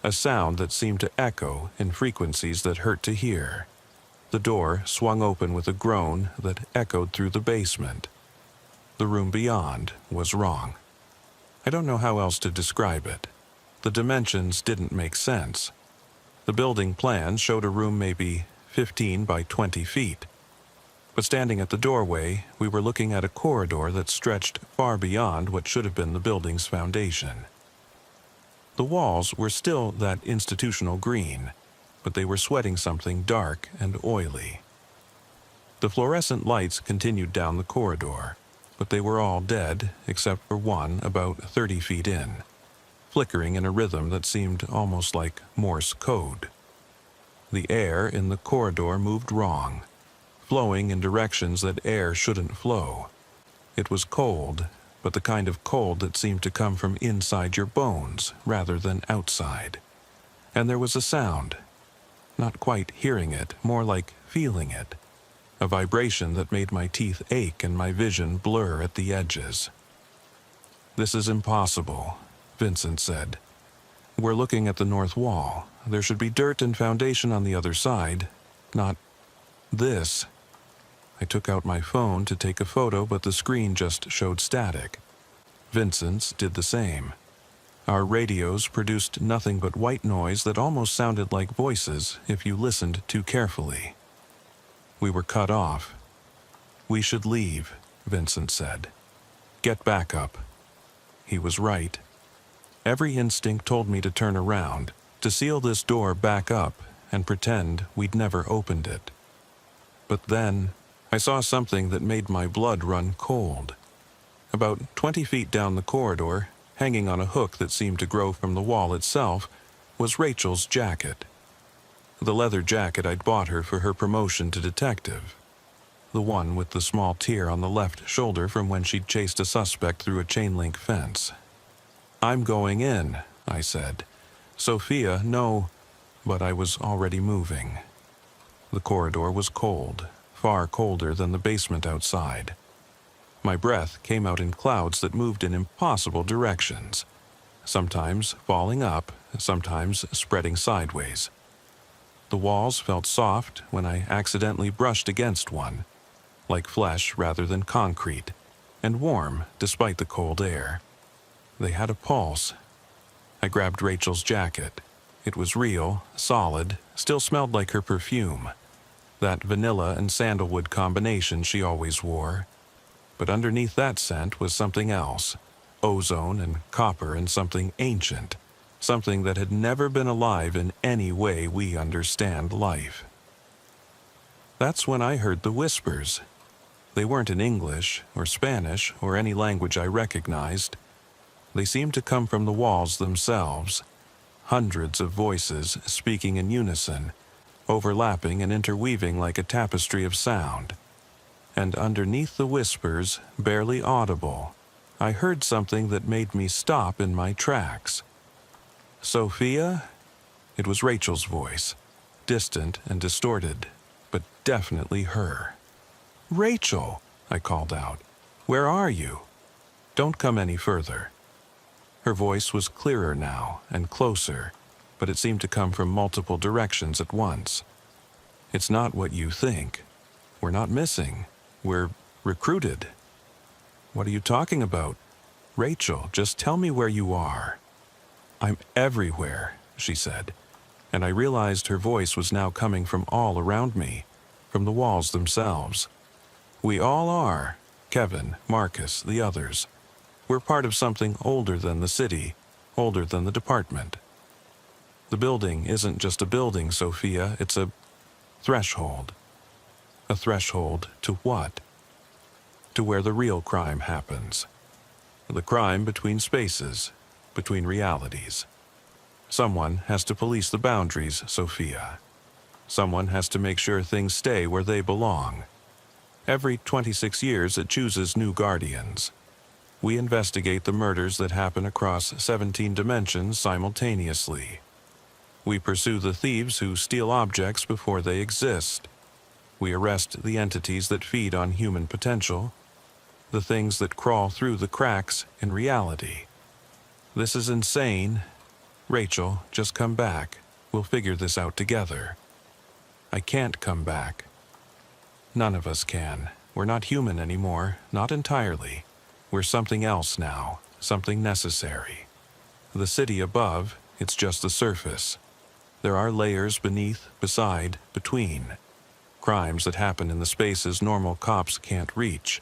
a sound that seemed to echo in frequencies that hurt to hear. The door swung open with a groan that echoed through the basement. The room beyond was wrong. I don't know how else to describe it. The dimensions didn't make sense. The building plan showed a room maybe 15 by 20 feet. But standing at the doorway, we were looking at a corridor that stretched far beyond what should have been the building's foundation. The walls were still that institutional green, but they were sweating something dark and oily. The fluorescent lights continued down the corridor, but they were all dead except for one about 30 feet in, flickering in a rhythm that seemed almost like Morse code. The air in the corridor moved wrong, flowing in directions that air shouldn't flow. It was cold, but the kind of cold that seemed to come from inside your bones rather than outside. And there was a sound, not quite hearing it, more like feeling it, a vibration that made my teeth ache and my vision blur at the edges. "This is impossible," Vincent said. "We're looking at the north wall. There should be dirt and foundation on the other side, not this." I took out my phone to take a photo, but the screen just showed static. Vincent's did the same. Our radios produced nothing but white noise that almost sounded like voices if you listened too carefully. We were cut off. "We should leave," Vincent said. "Get back up." He was right. Every instinct told me to turn around, to seal this door back up and pretend we'd never opened it. But then I saw something that made my blood run cold. About 20 feet down the corridor, hanging on a hook that seemed to grow from the wall itself, was Rachel's jacket. The leather jacket I'd bought her for her promotion to detective. The one with the small tear on the left shoulder from when she'd chased a suspect through a chain-link fence. "I'm going in," I said. "Sophia, no," but I was already moving. The corridor was cold, far colder than the basement outside. My breath came out in clouds that moved in impossible directions, sometimes falling up, sometimes spreading sideways. The walls felt soft when I accidentally brushed against one, like flesh rather than concrete, and warm despite the cold air. They had a pulse. I grabbed Rachel's jacket. It was real, solid, still smelled like her perfume, that vanilla and sandalwood combination she always wore. But underneath that scent was something else, ozone and copper and something ancient, something that had never been alive in any way we understand life. That's when I heard the whispers. They weren't in English or Spanish or any language I recognized. They seemed to come from the walls themselves, hundreds of voices speaking in unison, overlapping and interweaving like a tapestry of sound. And underneath the whispers, barely audible, I heard something that made me stop in my tracks. "Sophia?" It was Rachel's voice, distant and distorted, but definitely her. "Rachel," I called out, "where are you? Don't come any further." Her voice was clearer now and closer, but it seemed to come from multiple directions at once. "It's not what you think. We're not missing. We're recruited." "What are you talking about? Rachel, just tell me where you are." "I'm everywhere," she said, and I realized her voice was now coming from all around me, from the walls themselves. "We all are. Kevin, Marcus, the others. We're part of something older than the city, older than the department. The building isn't just a building, Sophia, it's a threshold. A threshold to what? To where the real crime happens. The crime between spaces, between realities. Someone has to police the boundaries, Sophia. Someone has to make sure things stay where they belong. Every 26 years it chooses new guardians. We investigate the murders that happen across 17 dimensions simultaneously. We pursue the thieves who steal objects before they exist. We arrest the entities that feed on human potential, the things that crawl through the cracks in reality. This is insane. Rachel, just come back. We'll figure this out together." I can't come back. None of us can. We're not human anymore, not entirely. We're something else now, something necessary. The city above, it's just the surface. There are layers beneath, beside, between. Crimes that happen in the spaces normal cops can't reach.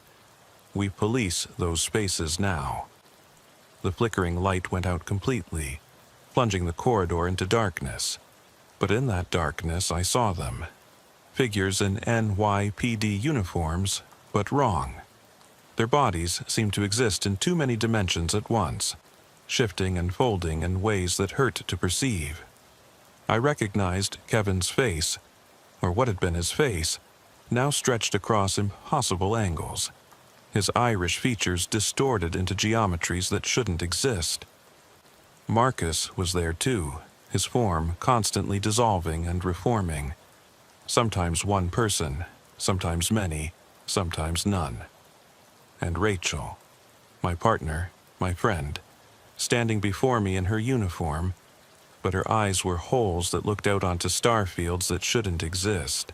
We police those spaces now. The flickering light went out completely, plunging the corridor into darkness. But in that darkness I saw them. Figures in NYPD uniforms, but wrong. Their bodies seemed to exist in too many dimensions at once, shifting and folding in ways that hurt to perceive. I recognized Kevin's face, or what had been his face, now stretched across impossible angles. His Irish features distorted into geometries that shouldn't exist. Marcus was there too, his form constantly dissolving and reforming. Sometimes one person, sometimes many, sometimes none. And Rachel, my partner, my friend, standing before me in her uniform, but her eyes were holes that looked out onto star fields that shouldn't exist.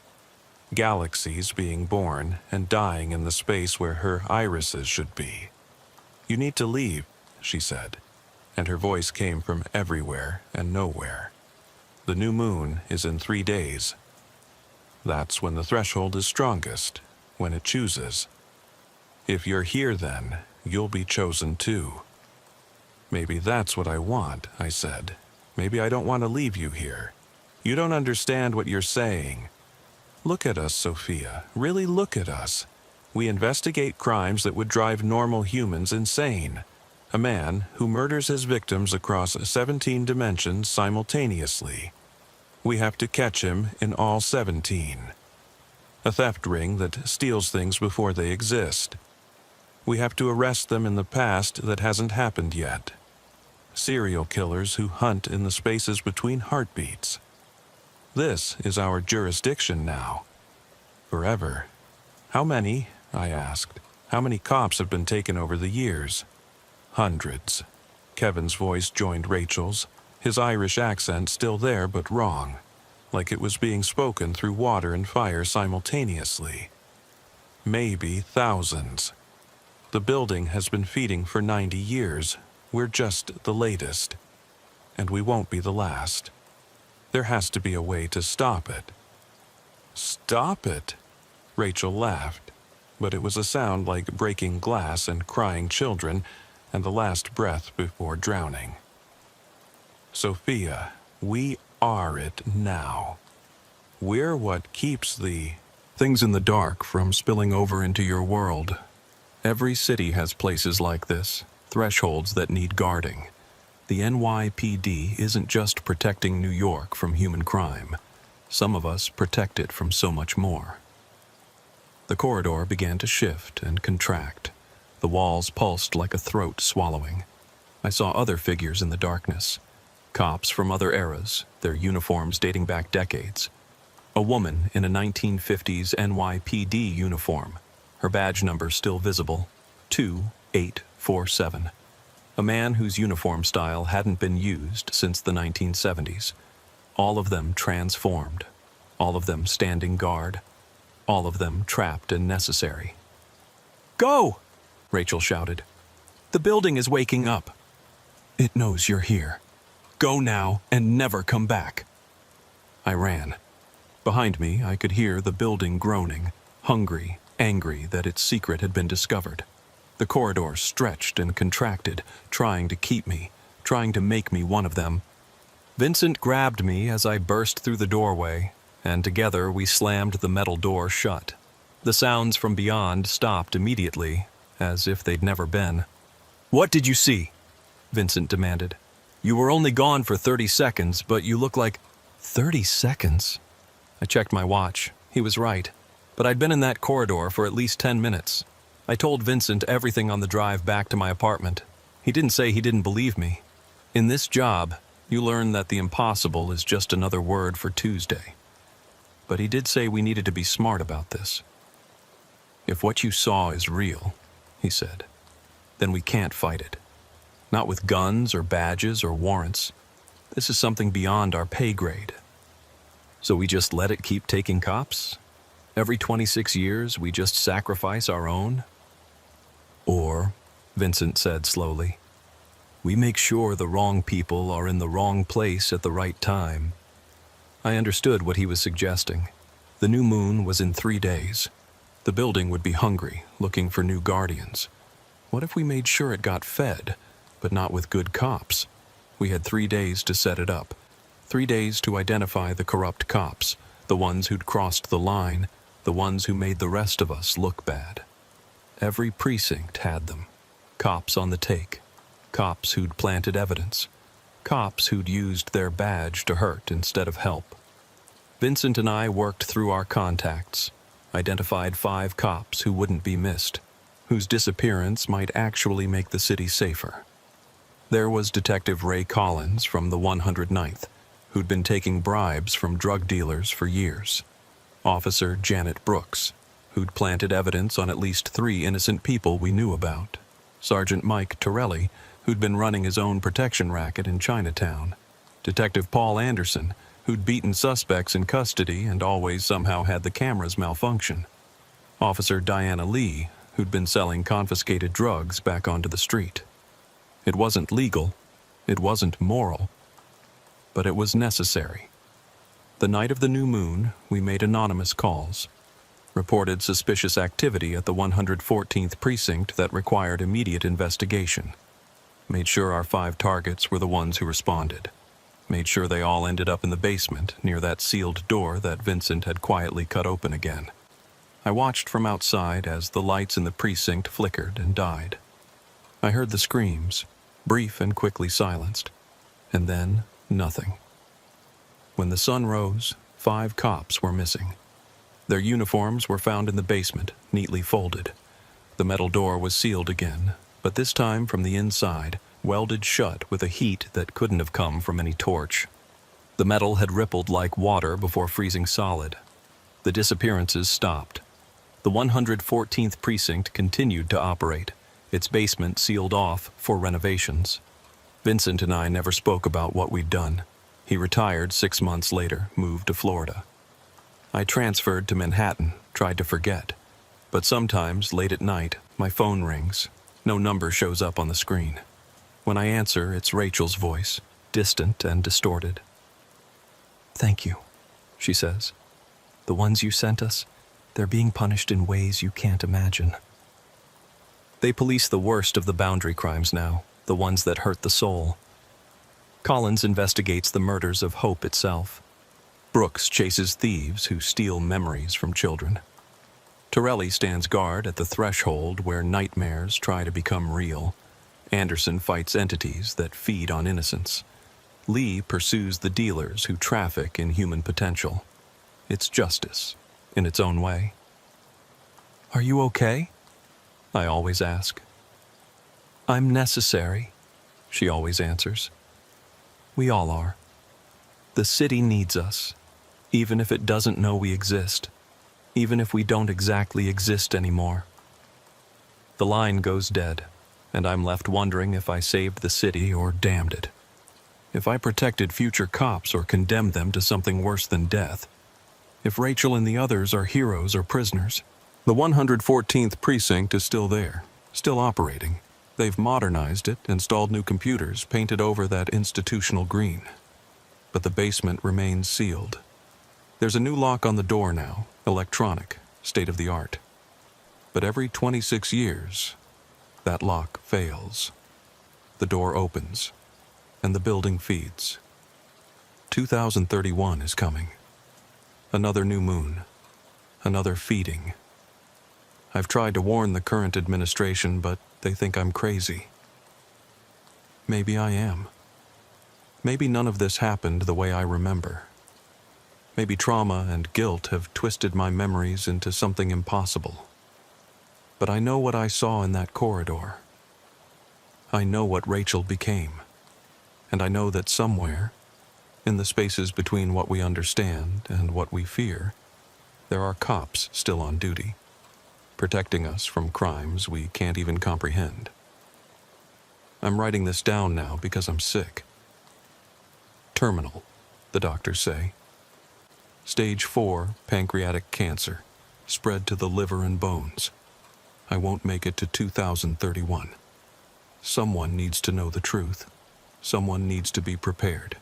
Galaxies being born and dying in the space where her irises should be. "You need to leave," she said, and her voice came from everywhere and nowhere. "The new moon is in 3 days. That's when the threshold is strongest, when it chooses. If you're here then, you'll be chosen too." "Maybe that's what I want," I said. "Maybe I don't want to leave you here. You don't understand what you're saying. Look at us, Sophia. Really look at us. We investigate crimes that would drive normal humans insane. A man who murders his victims across 17 dimensions simultaneously. We have to catch him in all 17. A theft ring that steals things before they exist. We have to arrest them in the past that hasn't happened yet. Serial killers who hunt in the spaces between heartbeats. This is our jurisdiction now. Forever. How many, I asked, how many cops have been taken over the years? Hundreds. Kevin's voice joined Rachel's, his Irish accent still there but wrong, like it was being spoken through water and fire simultaneously. maybe thousands. The building has been feeding for 90 years. We're just the latest. And we won't be the last. There has to be a way to stop it. Stop it? Rachel laughed, but it was a sound like breaking glass and crying children and the last breath before drowning. Sophia, we are it now. We're what keeps the things in the dark from spilling over into your world. Every city has places like this, thresholds that need guarding. The NYPD isn't just protecting New York from human crime. Some of us protect it from so much more. The corridor began to shift and contract. The walls pulsed like a throat swallowing. I saw other figures in the darkness. Cops from other eras, their uniforms dating back decades. A woman in a 1950s NYPD uniform, her badge number still visible, 2847. A man whose uniform style hadn't been used since the 1970s. All of them transformed. All of them standing guard. All of them trapped and necessary. "Go!" Rachel shouted. "The building is waking up. It knows you're here. Go now and never come back." I ran. Behind me, I could hear the building groaning, hungry, angry that its secret had been discovered. The corridor stretched and contracted, trying to keep me, trying to make me one of them. Vincent grabbed me as I burst through the doorway, and together we slammed the metal door shut. The sounds from beyond stopped immediately, as if they'd never been. "What did you see?" Vincent demanded. "You were only gone for 30 seconds, but you look like—" 30 seconds? I checked my watch. He was right. But I'd been in that corridor for at least 10 minutes. I told Vincent everything on the drive back to my apartment. He didn't say he didn't believe me. In this job, you learn that the impossible is just another word for Tuesday. But he did say we needed to be smart about this. "If what you saw is real," he said, "then we can't fight it. Not with guns or badges or warrants. This is something beyond our pay grade. So we just let it keep taking cops? Every 26 years, we just sacrifice our own? Or," Vincent said slowly, "we make sure the wrong people are in the wrong place at the right time." I understood what he was suggesting. The new moon was in 3 days. The building would be hungry, looking for new guardians. What if we made sure it got fed, but not with good cops? We had 3 days to set it up. 3 days to identify the corrupt cops, the ones who'd crossed the line, the ones who made the rest of us look bad. Every precinct had them. Cops on the take. Cops who'd planted evidence. Cops who'd used their badge to hurt instead of help. Vincent and I worked through our contacts, identified 5 cops who wouldn't be missed, whose disappearance might actually make the city safer. There was Detective Ray Collins from the 109th, who'd been taking bribes from drug dealers for years. Officer Janet Brooks, who'd planted evidence on at least 3 innocent people we knew about. Sergeant Mike Torelli, who'd been running his own protection racket in Chinatown. Detective Paul Anderson, who'd beaten suspects in custody and always somehow had the cameras malfunction. Officer Diana Lee, who'd been selling confiscated drugs back onto the street. It wasn't legal, it wasn't moral, but it was necessary. The night of the new moon, we made anonymous calls. Reported suspicious activity at the 114th precinct that required immediate investigation. Made sure our 5 targets were the ones who responded. Made sure they all ended up in the basement near that sealed door that Vincent had quietly cut open again. I watched from outside as the lights in the precinct flickered and died. I heard the screams, brief and quickly silenced, and then nothing. When the sun rose, 5 cops were missing. Their uniforms were found in the basement, neatly folded. The metal door was sealed again, but this time from the inside, welded shut with a heat that couldn't have come from any torch. The metal had rippled like water before freezing solid. The disappearances stopped. The 114th precinct continued to operate, its basement sealed off for renovations. Vincent and I never spoke about what we'd done. He retired 6 months later, moved to Florida. I transferred to Manhattan, tried to forget. But sometimes, late at night, my phone rings. No number shows up on the screen. When I answer, it's Rachel's voice, distant and distorted. "Thank you," she says. "The ones you sent us, they're being punished in ways you can't imagine." They police the worst of the boundary crimes now, the ones that hurt the soul. Collins investigates the murders of hope itself. Brooks chases thieves who steal memories from children. Torelli stands guard at the threshold where nightmares try to become real. Anderson fights entities that feed on innocence. Lee pursues the dealers who traffic in human potential. It's justice, in its own way. "Are you okay?" I always ask. "I'm necessary," she always answers. "We all are. The city needs us, even if it doesn't know we exist, even if we don't exactly exist anymore." The line goes dead, and I'm left wondering if I saved the city or damned it. If I protected future cops or condemned them to something worse than death. If Rachel and the others are heroes or prisoners. The 114th precinct is still there, still operating. They've modernized it, installed new computers, painted over that institutional green. But the basement remains sealed. There's a new lock on the door now, electronic, state-of-the-art. But every 26 years, that lock fails. The door opens, and the building feeds. 2031 is coming. Another new moon. Another feeding. I've tried to warn the current administration, but they think I'm crazy. Maybe I am. Maybe none of this happened the way I remember. Maybe trauma and guilt have twisted my memories into something impossible. But I know what I saw in that corridor. I know what Rachel became. And I know that somewhere, in the spaces between what we understand and what we fear, there are cops still on duty, protecting us from crimes we can't even comprehend. I'm writing this down now because I'm sick. Terminal, the doctors say. Stage 4 pancreatic cancer, spread to the liver and bones. I won't make it to 2031. Someone needs to know the truth. Someone needs to be prepared.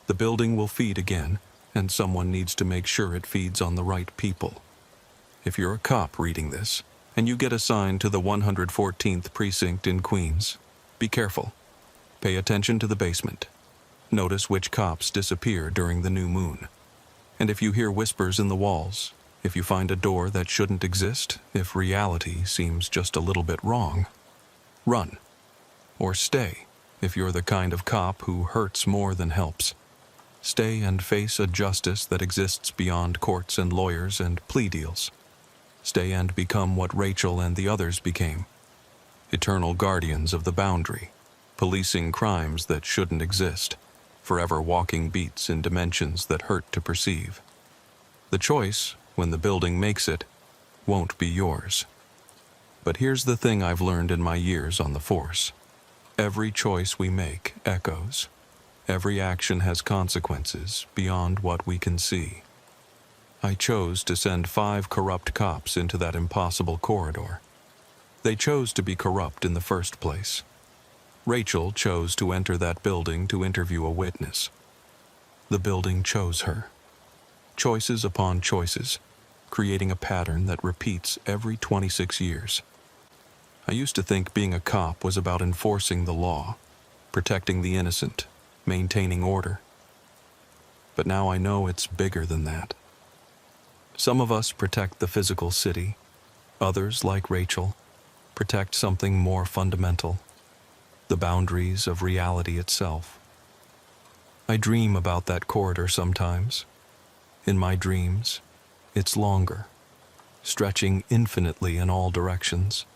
The building will feed again, and someone needs to make sure it feeds on the right people. If you're a cop reading this, and you get assigned to the 114th precinct in Queens, be careful. Pay attention to the basement. Notice which cops disappear during the new moon. And if you hear whispers in the walls, if you find a door that shouldn't exist, if reality seems just a little bit wrong, run. Or stay, if you're the kind of cop who hurts more than helps. Stay and face a justice that exists beyond courts and lawyers and plea deals. Stay and become what Rachel and the others became. Eternal guardians of the boundary, policing crimes that shouldn't exist, forever walking beats in dimensions that hurt to perceive. The choice, when the building makes it, won't be yours. But here's the thing I've learned in my years on the force. Every choice we make echoes. Every action has consequences beyond what we can see. I chose to send 5 corrupt cops into that impossible corridor. They chose to be corrupt in the first place. Rachel chose to enter that building to interview a witness. The building chose her. Choices upon choices, creating a pattern that repeats every 26 years. I used to think being a cop was about enforcing the law, protecting the innocent, maintaining order. But now I know it's bigger than that. Some of us protect the physical city. Others, like Rachel, protect something more fundamental. The boundaries of reality itself. I dream about that corridor sometimes. In my dreams, it's longer, stretching infinitely in all directions.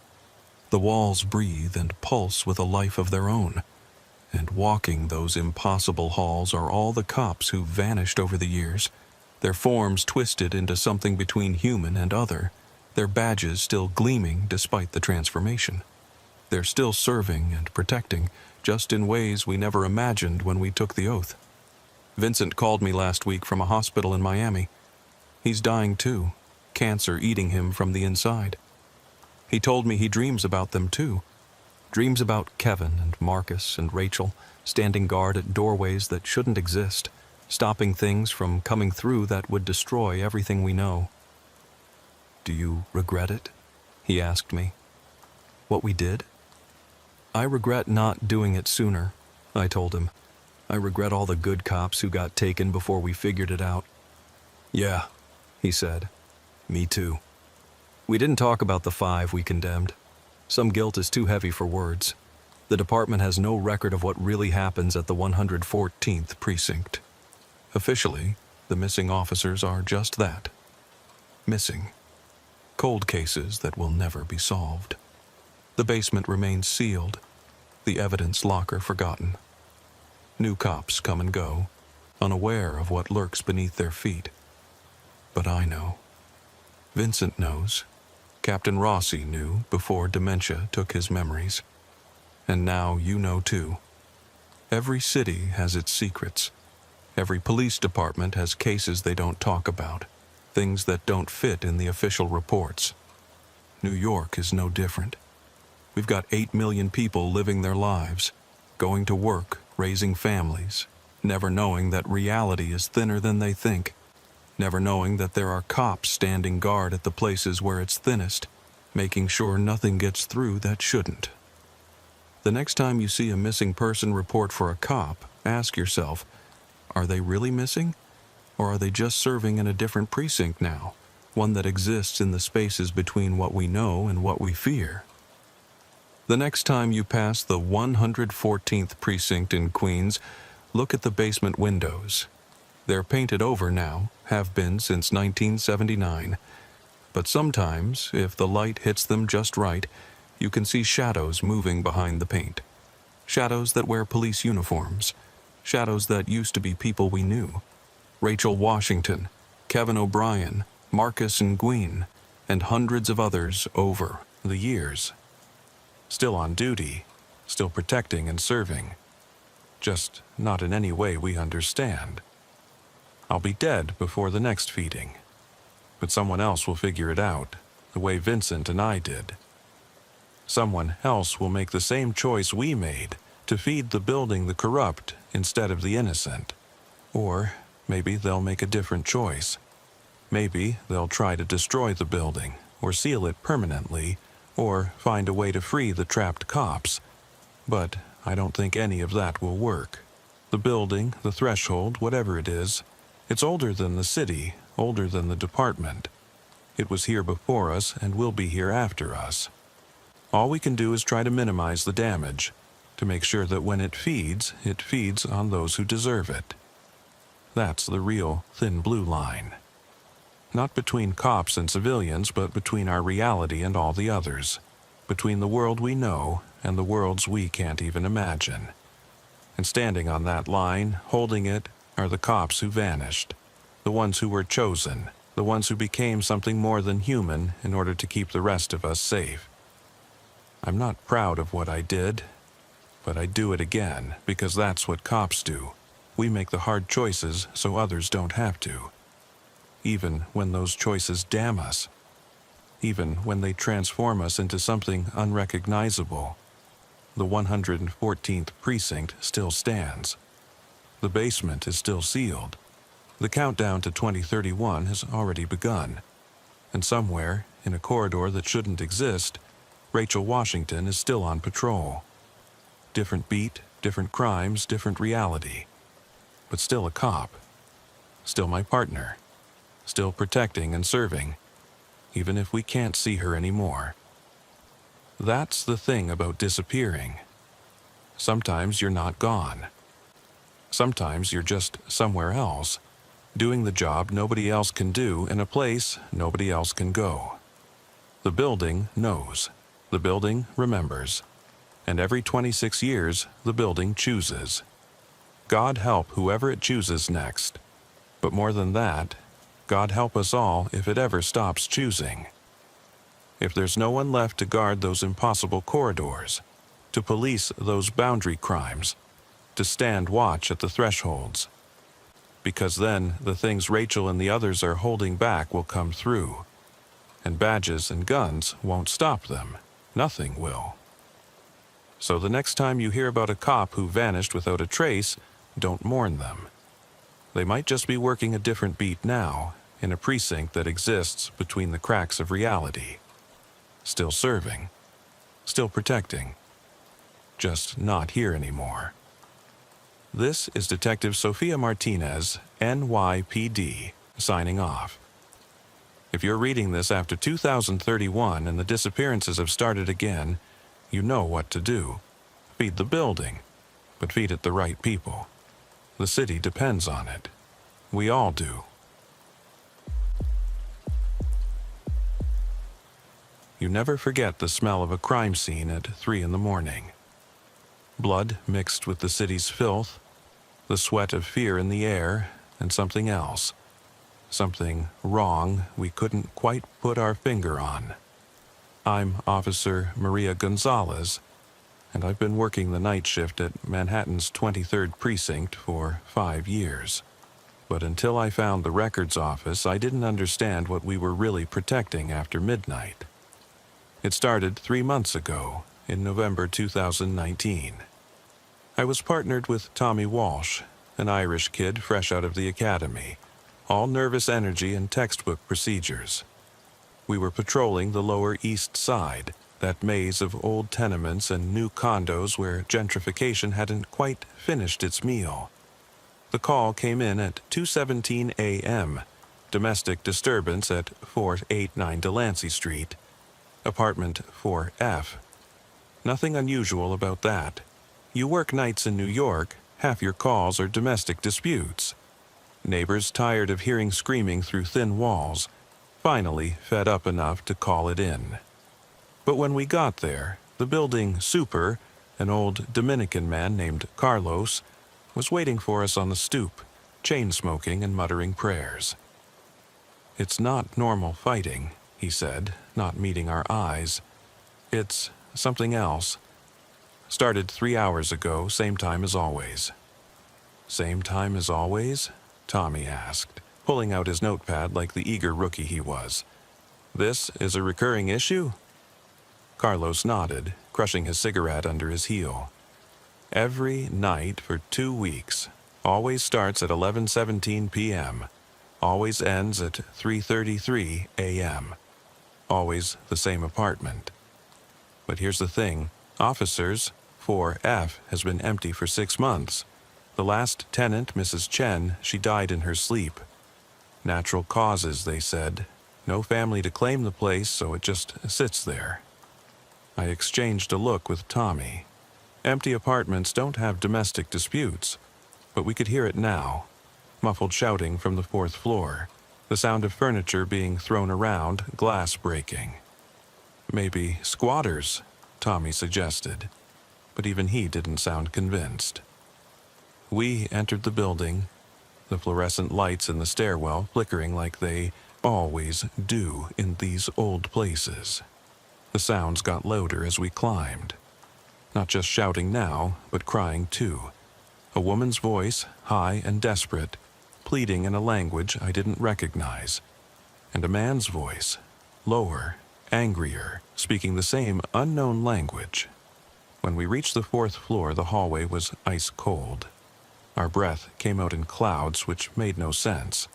The walls breathe and pulse with a life of their own, and walking those impossible halls are all the cops who vanished over the years, their forms twisted into something between human and other, their badges still gleaming despite the transformation. They're still serving and protecting, just in ways we never imagined when we took the oath. Vincent called me last week from a hospital in Miami. He's dying too, cancer eating him from the inside. He told me he dreams about them too. Dreams about Kevin and Marcus and Rachel standing guard at doorways that shouldn't exist, stopping things from coming through that would destroy everything we know. "Do you regret it?" he asked me. "What we did?" "I regret not doing it sooner," I told him. "I regret all the good cops who got taken before we figured it out." "Yeah," he said. "Me too." We didn't talk about the 5 we condemned. Some guilt is too heavy for words. The department has no record of what really happens at the 114th precinct. Officially, the missing officers are just that. Missing. Cold cases that will never be solved. The basement remains sealed, the evidence locker forgotten. New cops come and go, unaware of what lurks beneath their feet. But I know. Vincent knows. Captain Rossi knew before dementia took his memories. And now you know too. Every city has its secrets. Every police department has cases they don't talk about, things that don't fit in the official reports. New York is no different. We've got 8 million people living their lives, going to work, raising families, never knowing that reality is thinner than they think, never knowing that there are cops standing guard at the places where it's thinnest, making sure nothing gets through that shouldn't. The next time you see a missing person report for a cop, ask yourself, are they really missing? Or are they just serving in a different precinct now, one that exists in the spaces between what we know and what we fear? The next time you pass the 114th precinct in Queens, look at the basement windows. They're painted over now, have been since 1979. But sometimes, if the light hits them just right, you can see shadows moving behind the paint. Shadows that wear police uniforms. Shadows that used to be people we knew. Rachel Washington, Kevin O'Brien, Marcus and Gwyn, and hundreds of others over the years. Still on duty, still protecting and serving. Just not in any way we understand. I'll be dead before the next feeding. But someone else will figure it out, the way Vincent and I did. Someone else will make the same choice we made, to feed the building the corrupt instead of the innocent. Or maybe they'll make a different choice. Maybe they'll try to destroy the building, or seal it permanently, or find a way to free the trapped cops. But I don't think any of that will work. The building, the threshold, whatever it is, it's older than the city, older than the department. It was here before us and will be here after us. All we can do is try to minimize the damage, to make sure that when it feeds on those who deserve it. That's the real thin blue line. Not between cops and civilians, but between our reality and all the others. Between the world we know and the worlds we can't even imagine. And standing on that line, holding it, are the cops who vanished. The ones who were chosen. The ones who became something more than human in order to keep the rest of us safe. I'm not proud of what I did, but I do it again because that's what cops do. We make the hard choices so others don't have to. Even when those choices damn us. Even when they transform us into something unrecognizable. The 114th precinct still stands. The basement is still sealed. The countdown to 2031 has already begun. And somewhere, in a corridor that shouldn't exist, Rachel Washington is still on patrol. Different beat, different crimes, different reality. But still a cop. Still my partner. Still protecting and serving, even if we can't see her anymore. That's the thing about disappearing. Sometimes you're not gone. Sometimes you're just somewhere else, doing the job nobody else can do in a place nobody else can go. The building knows. The building remembers. And every 26 years, the building chooses. God help whoever it chooses next. But more than that, God help us all if it ever stops choosing. If there's no one left to guard those impossible corridors, to police those boundary crimes, to stand watch at the thresholds. Because then the things Rachel and the others are holding back will come through. and badges and guns won't stop them. Nothing will. So the next time you hear about a cop who vanished without a trace, don't mourn them. They might just be working a different beat now, in a precinct that exists between the cracks of reality. Still serving. Still protecting. Just not here anymore. This is Detective Sofia Martinez, NYPD, signing off. If you're reading this after 2031 and the disappearances have started again, you know what to do. Feed the building, but feed it the right people. The city depends on it. We all do. You never forget the smell of a crime scene at 3 in the morning. Blood mixed with the city's filth, the sweat of fear in the air, and something else. Something wrong we couldn't quite put our finger on. I'm Officer Maria Gonzalez, and I've been working the night shift at Manhattan's 23rd Precinct for 5 years. But until I found the records office, I didn't understand what we were really protecting after midnight. It started 3 months ago, in November 2019. I was partnered with Tommy Walsh, an Irish kid fresh out of the academy, all nervous energy and textbook procedures. We were patrolling the Lower East Side, that maze of old tenements and new condos where gentrification hadn't quite finished its meal. The call came in at 2:17 a.m., domestic disturbance at 489 Delancey Street, apartment 4F. Nothing unusual about that. You work nights in New York, half your calls are domestic disputes. Neighbors tired of hearing screaming through thin walls, finally fed up enough to call it in. But when we got there, the building super, an old Dominican man named Carlos, was waiting for us on the stoop, chain-smoking and muttering prayers. "It's not normal fighting," he said, not meeting our eyes. "It's something else. Started 3 hours ago, same time as always." "Same time as always?" Tommy asked, pulling out his notepad like the eager rookie he was. "This is a recurring issue?" Carlos nodded, crushing his cigarette under his heel. "Every night for 2 weeks. Always starts at 11:17 p.m. Always ends at 3:33 a.m. Always the same apartment. But here's the thing. Officers, 4F has been empty for 6 months. The last tenant, Mrs. Chen, she died in her sleep. Natural causes, they said. No family to claim the place, so it just sits there." I exchanged a look with Tommy. Empty apartments don't have domestic disputes, but we could hear it now. Muffled shouting from the 4th floor, the sound of furniture being thrown around, glass breaking. "Maybe squatters," Tommy suggested, but even he didn't sound convinced. We entered the building, the fluorescent lights in the stairwell flickering like they always do in these old places. The sounds got louder as we climbed. Not just shouting now, but crying too. A woman's voice, high and desperate, pleading in a language I didn't recognize. And a man's voice, lower, angrier, speaking the same unknown language. When we reached the 4th floor, the hallway was ice cold. Our breath came out in clouds, which made no sense.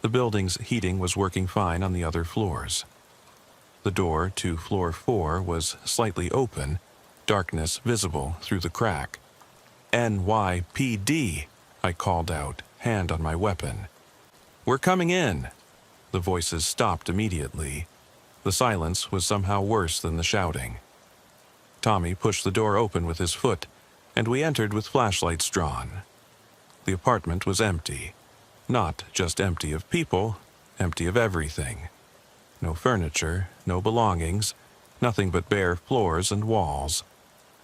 The building's heating was working fine on the other floors. The door to floor 4 was slightly open, darkness visible through the crack. "NYPD," I called out, hand on my weapon. "We're coming in." The voices stopped immediately. The silence was somehow worse than the shouting. Tommy pushed the door open with his foot, and we entered with flashlights drawn. The apartment was empty. Not just empty of people, empty of everything. No furniture, no belongings, nothing but bare floors and walls.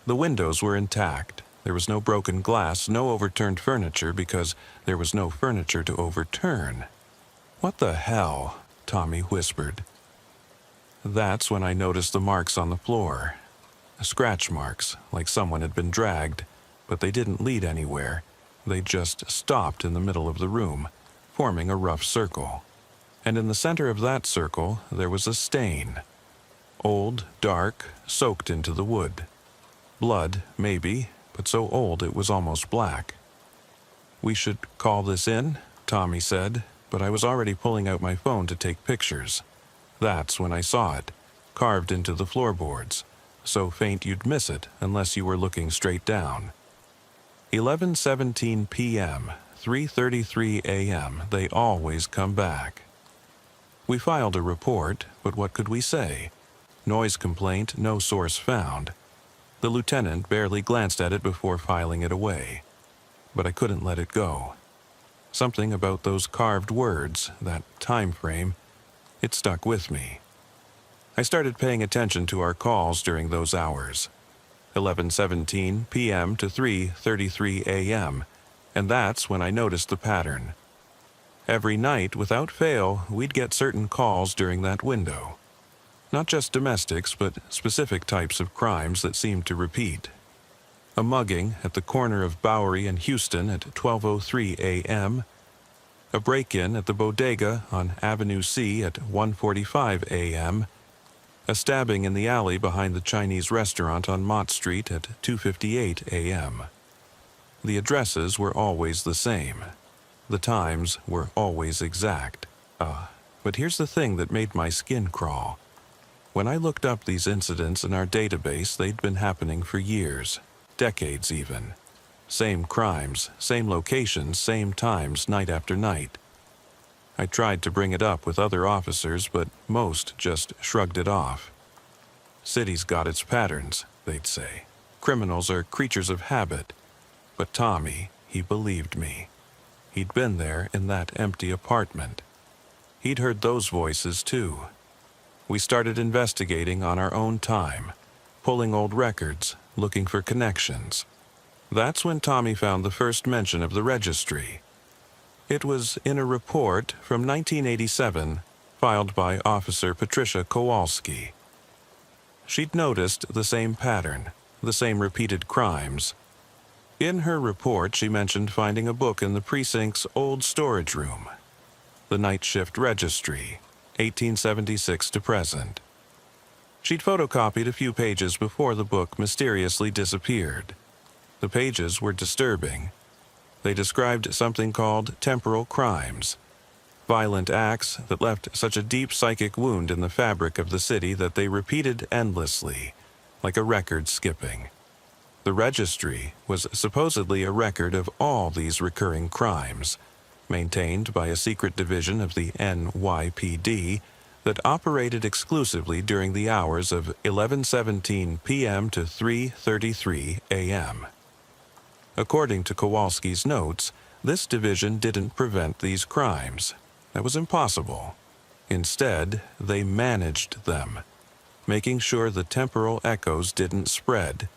The windows were intact. There was no broken glass, no overturned furniture because there was no furniture to overturn. "What the hell?" Tommy whispered. That's when I noticed the marks on the floor. Scratch marks, like someone had been dragged, but they didn't lead anywhere. They just stopped in the middle of the room, forming a rough circle. and in the center of that circle there was a stain. Old, dark, soaked into the wood. Blood, maybe, but so old it was almost black. "We should call this in," Tommy said, but I was already pulling out my phone to take pictures. That's when I saw it, carved into the floorboards, so faint you'd miss it unless you were looking straight down. 11:17 p.m., 3:33 a.m., they always come back. We filed a report, but what could we say? Noise complaint, no source found. The lieutenant barely glanced at it before filing it away. But I couldn't let it go. Something about those carved words, that time frame, it stuck with me. I started paying attention to our calls during those hours. 11:17 p.m. to 3:33 a.m., and that's when I noticed the pattern. Every night, without fail, we'd get certain calls during that window. Not just domestics, but specific types of crimes that seemed to repeat. A mugging at the corner of Bowery and Houston at 12:03 a.m., a break-in at the bodega on Avenue C at 1:45 a.m., a stabbing in the alley behind the Chinese restaurant on Mott Street at 2:58 a.m. The addresses were always the same. The times were always exact. But here's the thing that made my skin crawl. When I looked up these incidents in our database, they'd been happening for years, decades even. Same crimes, same locations, same times, night after night. I tried to bring it up with other officers, but most just shrugged it off. "City's got its patterns," they'd say. "Criminals are creatures of habit." But Tommy, he believed me. He'd been there in that empty apartment. He'd heard those voices too. We started investigating on our own time, pulling old records, looking for connections. That's when Tommy found the first mention of the registry. It was in a report from 1987, filed by Officer Patricia Kowalski. She'd noticed the same pattern, the same repeated crimes. In her report, she mentioned finding a book in the precinct's old storage room. The Night Shift Registry, 1876 to present. She'd photocopied a few pages before the book mysteriously disappeared. The pages were disturbing. They described something called temporal crimes, violent acts that left such a deep psychic wound in the fabric of the city that they repeated endlessly, like a record skipping. The registry was supposedly a record of all these recurring crimes, maintained by a secret division of the NYPD that operated exclusively during the hours of 11:17 p.m. to 3:33 a.m. According to Kowalski's notes, this division didn't prevent these crimes. That was impossible. Instead, they managed them, making sure the temporal echoes didn't spread,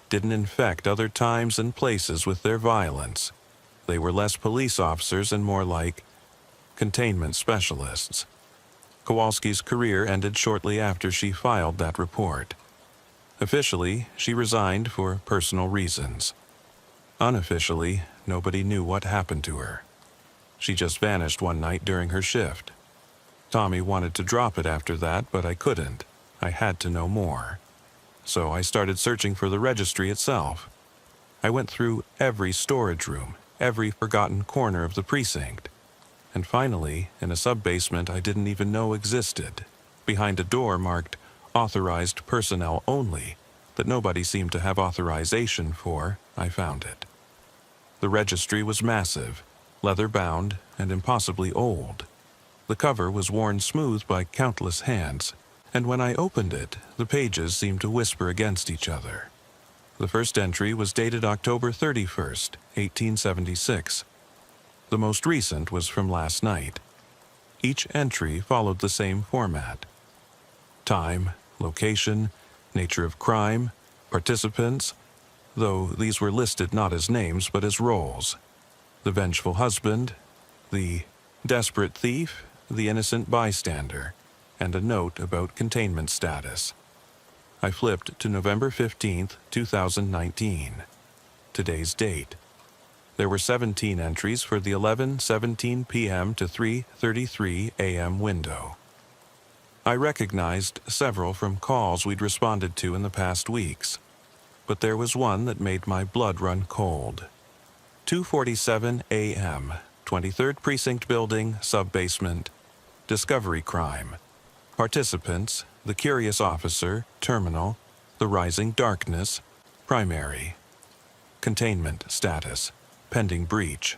didn't infect other times and places with their violence. They were less police officers and more like containment specialists. Kowalski's career ended shortly after she filed that report. Officially, she resigned for personal reasons. Unofficially, nobody knew what happened to her. She just vanished one night during her shift. Tommy wanted to drop it after that, but I couldn't. I had to know more. So I started searching for the registry itself. I went through every storage room, every forgotten corner of the precinct. And finally, in a sub-basement I didn't even know existed, behind a door marked "Authorized Personnel Only," that nobody seemed to have authorization for, I found it. The registry was massive, leather-bound, and impossibly old. The cover was worn smooth by countless hands, and when I opened it, the pages seemed to whisper against each other. The first entry was dated October 31st, 1876. The most recent was from last night. Each entry followed the same format. Time, location, nature of crime, participants, though these were listed not as names but as roles. The vengeful husband, the desperate thief, the innocent bystander, and a note about containment status. I flipped to November 15th, 2019. Today's date. There were 17 entries for the 11:17 p.m. to 3:33 a.m. window. I recognized several from calls we'd responded to in the past weeks, but there was one that made my blood run cold. 2:47 a.m., 23rd Precinct Building, sub-basement, discovery crime. Participants, the curious officer, terminal, the rising darkness, primary. Containment status, pending breach.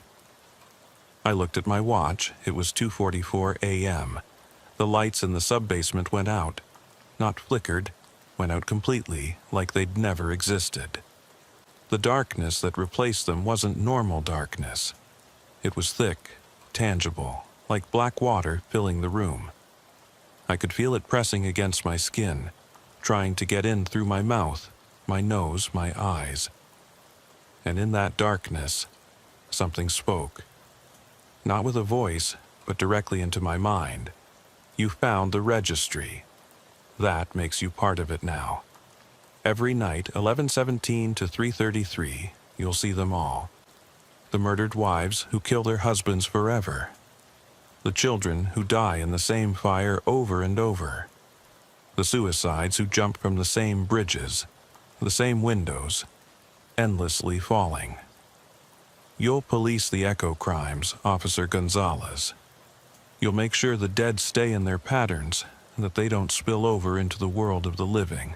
I looked at my watch. It was 2:44 a.m. The lights in the sub-basement went out. Not flickered, went out completely, like they'd never existed. The darkness that replaced them wasn't normal darkness. It was thick, tangible, like black water filling the room. I could feel it pressing against my skin, trying to get in through my mouth, my nose, my eyes. And in that darkness, something spoke. Not with a voice, but directly into my mind. You found the registry. That makes you part of it now. Every night, 11:17 to 3:33, you'll see them all. The murdered wives who kill their husbands forever. The children who die in the same fire over and over. The suicides who jump from the same bridges, the same windows, endlessly falling. You'll police the echo crimes, Officer Gonzalez. You'll make sure the dead stay in their patterns and that they don't spill over into the world of the living.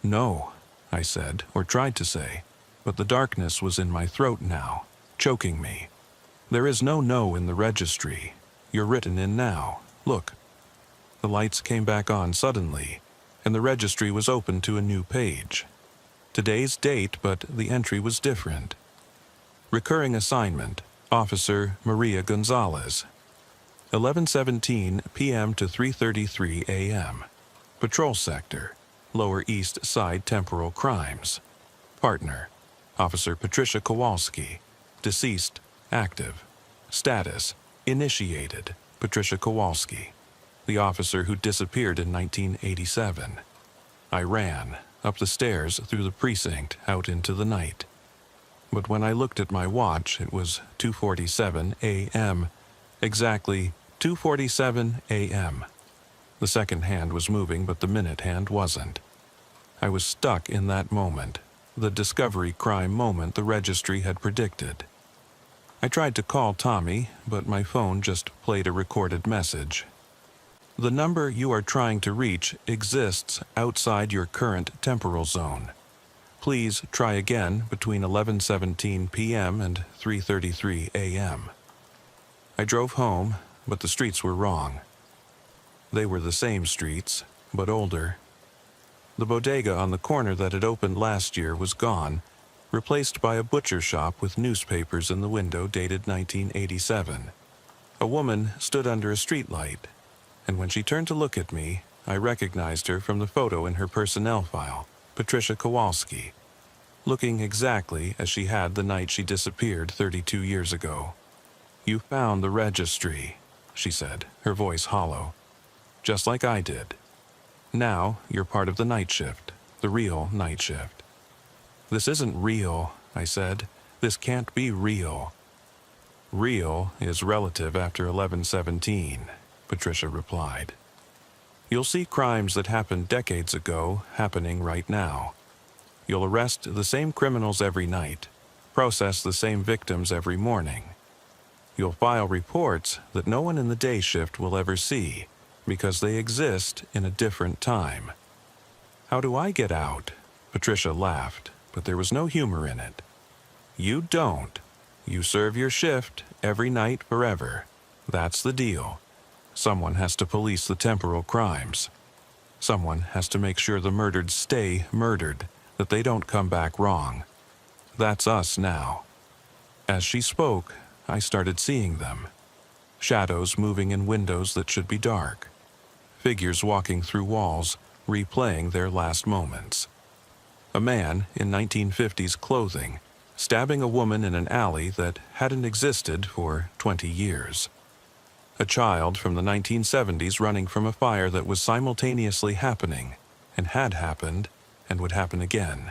No, I said, or tried to say, but the darkness was in my throat now, choking me. There is no no in the registry. You're written in now. Look. The lights came back on suddenly, and the registry was open to a new page. Today's date, but the entry was different. Recurring assignment, Officer Maria Gonzalez. 11:17 p.m. to 3:33 a.m. Patrol Sector, Lower East Side Temporal Crimes. Partner, Officer Patricia Kowalski. Deceased, active. Status, initiated, Patricia Kowalski. The officer who disappeared in 1987. I ran, up the stairs, through the precinct, out into the night. But when I looked at my watch, it was 2:47 a.m. Exactly 2:47 a.m. The second hand was moving, but the minute hand wasn't. I was stuck in that moment, the discovery crime moment the registry had predicted. I tried to call Tommy, but my phone just played a recorded message. The number you are trying to reach exists outside your current temporal zone. Please try again between 11:17 p.m. and 3:33 a.m. I drove home, but the streets were wrong. They were the same streets, but older. The bodega on the corner that had opened last year was gone, replaced by a butcher shop with newspapers in the window dated 1987. A woman stood under a streetlight, and when she turned to look at me, I recognized her from the photo in her personnel file, Patricia Kowalski, looking exactly as she had the night she disappeared 32 years ago. You found the registry, she said, her voice hollow, just like I did. Now you're part of the night shift, the real night shift. This isn't real, I said. This can't be real. Real is relative after 11:17, Patricia replied. You'll see crimes that happened decades ago happening right now. You'll arrest the same criminals every night, process the same victims every morning. You'll file reports that no one in the day shift will ever see because they exist in a different time. How do I get out? Patricia laughed, but there was no humor in it. You don't. You serve your shift every night forever. That's the deal. Someone has to police the temporal crimes. Someone has to make sure the murdered stay murdered, that they don't come back wrong. That's us now. As she spoke, I started seeing them. Shadows moving in windows that should be dark. Figures walking through walls, replaying their last moments. A man in 1950s clothing, stabbing a woman in an alley that hadn't existed for 20 years. A child from the 1970s running from a fire that was simultaneously happening, and had happened, and would happen again.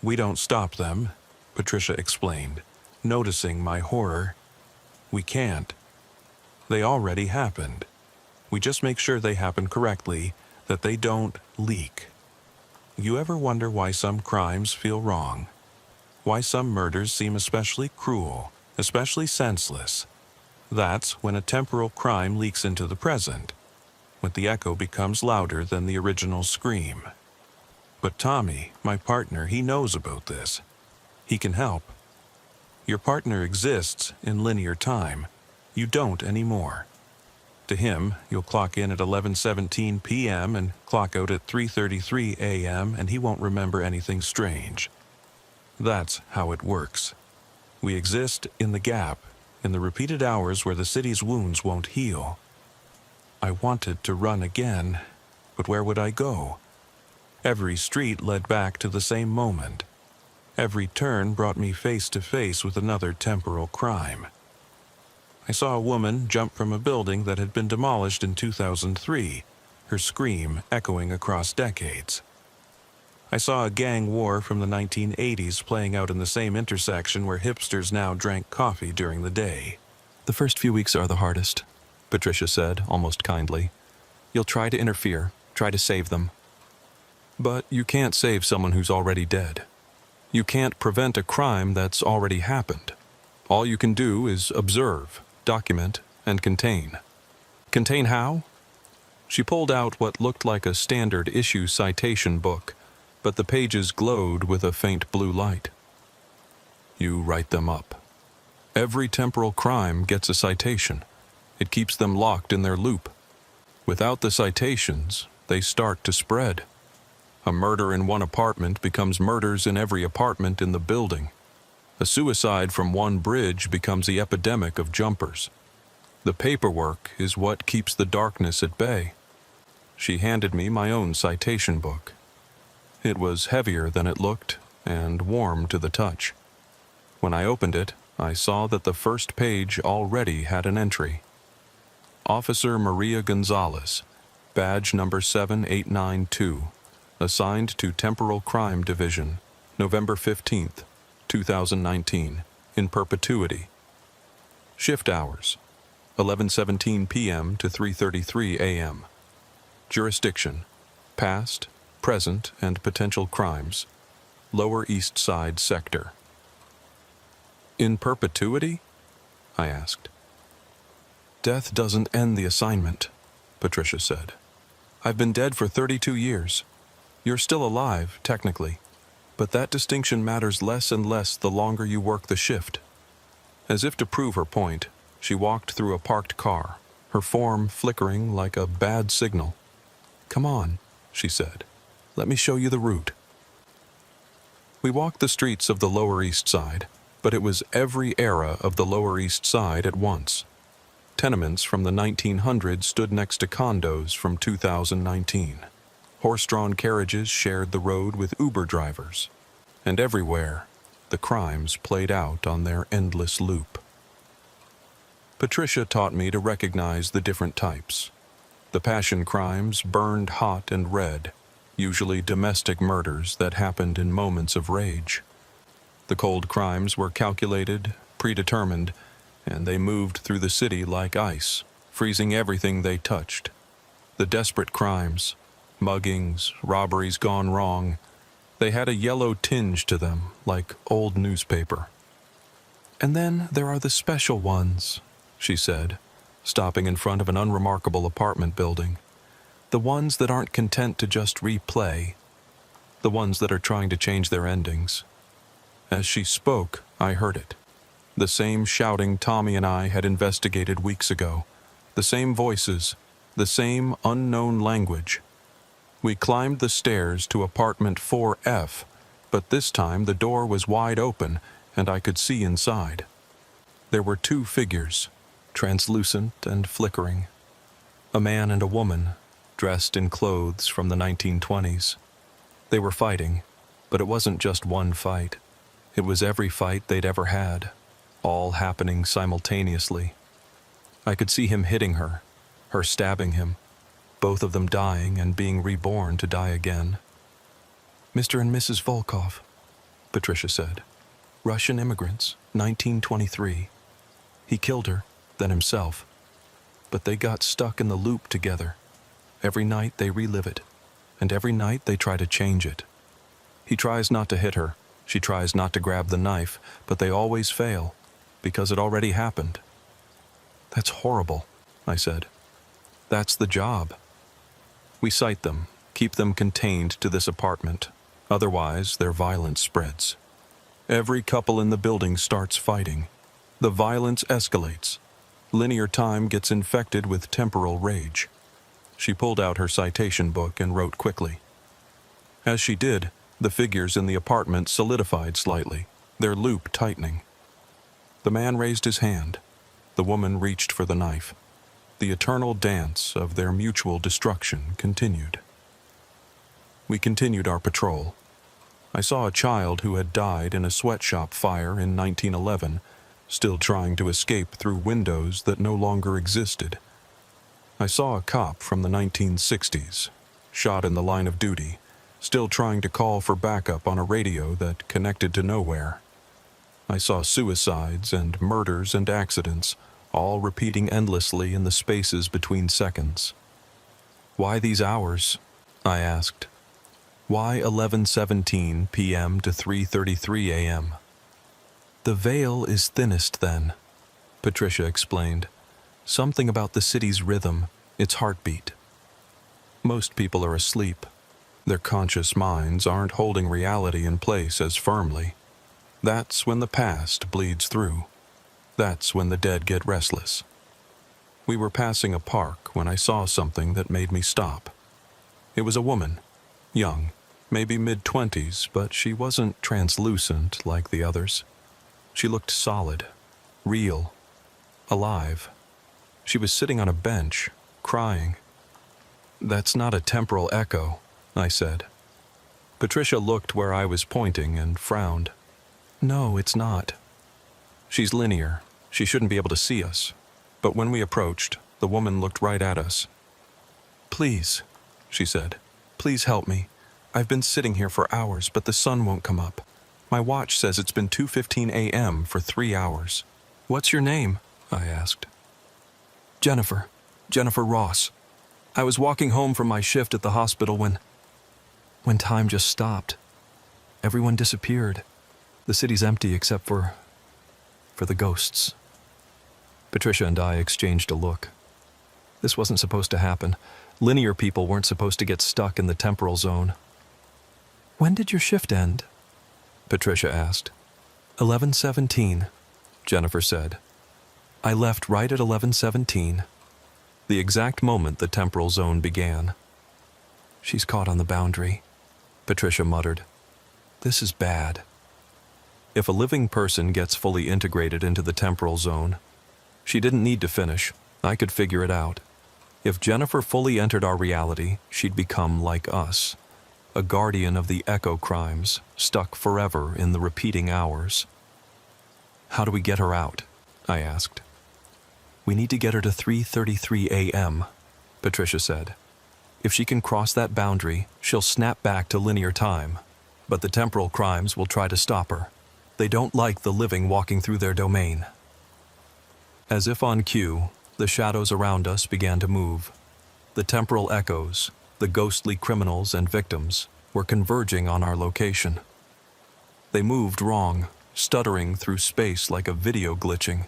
We don't stop them, Patricia explained. noticing my horror. We can't. They already happened. We just make sure they happen correctly, that they don't leak. You ever wonder why some crimes feel wrong? Why some murders seem especially cruel, especially senseless? That's when a temporal crime leaks into the present, when the echo becomes louder than the original scream. But Tommy, my partner, he knows about this. He can help. Your partner exists in linear time. You don't anymore. To him, you'll clock in at 11:17 p.m. and clock out at 3:33 a.m. and he won't remember anything strange. That's how it works. We exist in the gap, in the repeated hours where the city's wounds won't heal. I wanted to run again, but where would I go? Every street led back to the same moment. Every turn brought me face to face with another temporal crime. I saw a woman jump from a building that had been demolished in 2003, her scream echoing across decades. I saw a gang war from the 1980s playing out in the same intersection where hipsters now drank coffee during the day. "The first few weeks are the hardest," Patricia said, almost kindly. "You'll try to interfere, try to save them. But you can't save someone who's already dead. You can't prevent a crime that's already happened. All you can do is observe, document, and contain. Contain how?" She pulled out what looked like a standard issue citation book, but the pages glowed with a faint blue light. "You write them up. Every temporal crime gets a citation. It keeps them locked in their loop. Without the citations, they start to spread. A murder in one apartment becomes murders in every apartment in the building. A suicide from one bridge becomes the epidemic of jumpers. The paperwork is what keeps the darkness at bay." She handed me my own citation book. It was heavier than it looked and warm to the touch. When I opened it, I saw that the first page already had an entry. Officer Maria Gonzalez, badge number 7892, assigned to Temporal Crime Division, November 15th, 2019, in perpetuity. Shift hours, 11:17 p.m. to 3:33 a.m. Jurisdiction, past, present, and potential crimes, Lower East Side Sector. "In perpetuity?" I asked. "Death doesn't end the assignment," Patricia said. "I've been dead for 32 years. You're still alive, technically, but that distinction matters less and less the longer you work the shift." As if to prove her point, she walked through a parked car, her form flickering like a bad signal. "Come on," she said. "Let me show you the route." We walked the streets of the Lower East Side, but it was every era of the Lower East Side at once. Tenements from the 1900s stood next to condos from 2019. Horse-drawn carriages shared the road with Uber drivers. And everywhere, the crimes played out on their endless loop. Patricia taught me to recognize the different types. The passion crimes burned hot and red, usually domestic murders that happened in moments of rage. The cold crimes were calculated, predetermined, and they moved through the city like ice, freezing everything they touched. The desperate crimes, muggings, robberies gone wrong, they had a yellow tinge to them, like old newspaper. "And then there are the special ones," she said, stopping in front of an unremarkable apartment building. "The ones that aren't content to just replay. The ones that are trying to change their endings." As she spoke, I heard it. The same shouting Tommy and I had investigated weeks ago. The same voices, the same unknown language. We climbed the stairs to apartment 4F, but this time the door was wide open and I could see inside. There were two figures, translucent and flickering. A man and a woman, dressed in clothes from the 1920s. They were fighting, but it wasn't just one fight. It was every fight they'd ever had, all happening simultaneously. I could see him hitting her stabbing him, both of them dying and being reborn to die again. "Mr. and Mrs. Volkov," Patricia said. Russian immigrants, 1923. He killed her, then himself. But they got stuck in the loop together. Every night they relive it, and every night they try to change it. He tries not to hit her, she tries not to grab the knife, but they always fail, because it already happened. That's horrible, I said. That's the job. We cite them, keep them contained to this apartment. Otherwise, their violence spreads. Every couple in the building starts fighting. The violence escalates. Linear time gets infected with temporal rage. She pulled out her citation book and wrote quickly. As she did, the figures in the apartment solidified slightly, their loop tightening. The man raised his hand. The woman reached for the knife. The eternal dance of their mutual destruction continued. We continued our patrol. I saw a child who had died in a sweatshop fire in 1911, still trying to escape through windows that no longer existed. I saw a cop from the 1960s, shot in the line of duty, still trying to call for backup on a radio that connected to nowhere. I saw suicides and murders and accidents, all repeating endlessly in the spaces between seconds. Why these hours? I asked. Why 11:17 p.m. to 3:33 a.m.? The veil is thinnest then, Patricia explained. Something about the city's rhythm, its heartbeat. Most people are asleep. Their conscious minds aren't holding reality in place as firmly. That's when the past bleeds through. That's when the dead get restless. We were passing a park when I saw something that made me stop. It was a woman, young, maybe mid-20s, but she wasn't translucent like the others. She looked solid, real, alive. She was sitting on a bench, crying. That's not a temporal echo, I said. Patricia looked where I was pointing and frowned. No, it's not. She's linear. She shouldn't be able to see us. But when we approached, the woman looked right at us. Please, she said. Please help me. I've been sitting here for hours, but the sun won't come up. My watch says it's been 2:15 a.m. for 3 hours. What's your name? I asked. Jennifer Ross. I was walking home from my shift at the hospital when time just stopped. Everyone disappeared. The city's empty except for the ghosts. Patricia and I exchanged a look. This wasn't supposed to happen. Linear people weren't supposed to get stuck in the temporal zone. When did your shift end? Patricia asked. 11:17, Jennifer said. I left right at 11:17, the exact moment the temporal zone began. She's caught on the boundary, Patricia muttered. This is bad. If a living person gets fully integrated into the temporal zone, she didn't need to finish. I could figure it out. If Jennifer fully entered our reality, she'd become like us, a guardian of the echo crimes, stuck forever in the repeating hours. How do we get her out? I asked. We need to get her to 3:33 a.m., Patricia said. If she can cross that boundary, she'll snap back to linear time, but the temporal crimes will try to stop her. They don't like the living walking through their domain. As if on cue, the shadows around us began to move. The temporal echoes, the ghostly criminals and victims, were converging on our location. They moved wrong, stuttering through space like a video glitching.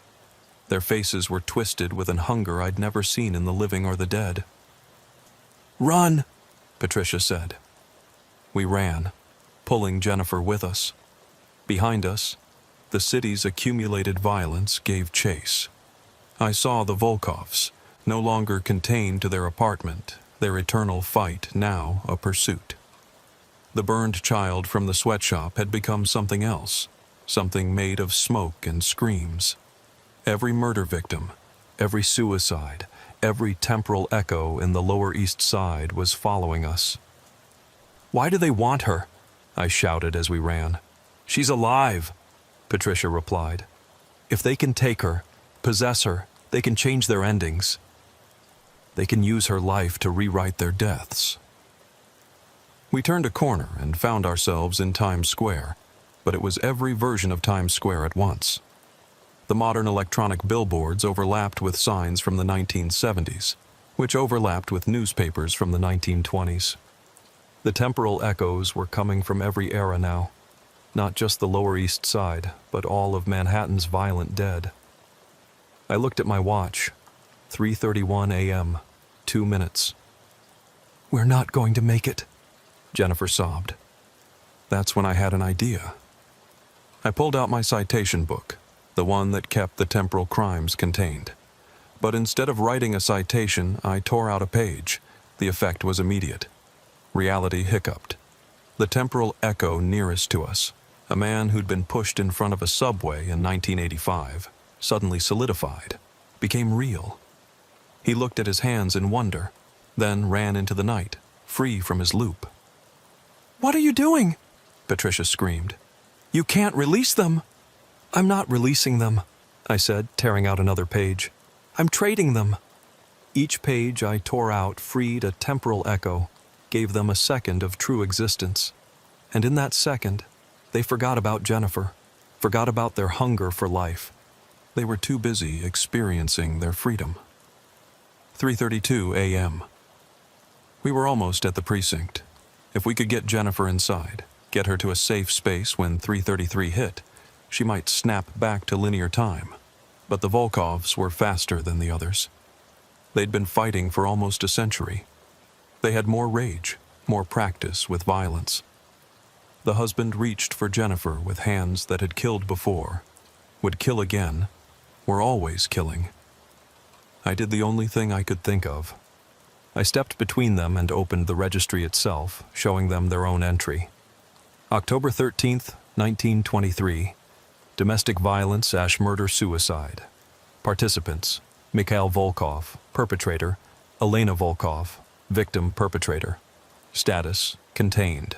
Their faces were twisted with an hunger I'd never seen in the living or the dead. Run, Patricia said. We ran, pulling Jennifer with us. Behind us, the city's accumulated violence gave chase. I saw the Volkovs, no longer contained to their apartment, their eternal fight now a pursuit. The burned child from the sweatshop had become something else, something made of smoke and screams. Every murder victim, every suicide, every temporal echo in the Lower East Side was following us. Why do they want her? I shouted as we ran. She's alive, Patricia replied. If they can take her, possess her, they can change their endings. They can use her life to rewrite their deaths. We turned a corner and found ourselves in Times Square. but it was every version of Times Square at once. The modern electronic billboards overlapped with signs from the 1970s, which overlapped with newspapers from the 1920s. The temporal echoes were coming from every era now, not just the Lower East Side, but all of Manhattan's violent dead. I looked at my watch. 3:31 a.m., 2 minutes. "We're not going to make it," Jennifer sobbed. That's when I had an idea. I pulled out my citation book, the one that kept the temporal crimes contained. But instead of writing a citation, I tore out a page. The effect was immediate. Reality hiccuped. The temporal echo nearest to us, a man who'd been pushed in front of a subway in 1985, suddenly solidified, became real. He looked at his hands in wonder, then ran into the night, free from his loop. "What are you doing?" Patricia screamed. "You can't release them." "I'm not releasing them," I said, tearing out another page. "I'm trading them." Each page I tore out freed a temporal echo, gave them a second of true existence. And in that second, they forgot about Jennifer, forgot about their hunger for life. They were too busy experiencing their freedom. 3:32 a.m. We were almost at the precinct. If we could get Jennifer inside, get her to a safe space when 3:33 hit, she might snap back to linear time. But the Volkovs were faster than the others. They'd been fighting for almost a century. They had more rage, more practice with violence. The husband reached for Jennifer with hands that had killed before, would kill again, were always killing. I did the only thing I could think of. I stepped between them and opened the registry itself, showing them their own entry. October 13th, 1923. Domestic violence / murder-suicide. Participants: Mikhail Volkov, perpetrator; Elena Volkov, victim perpetrator. Status: contained.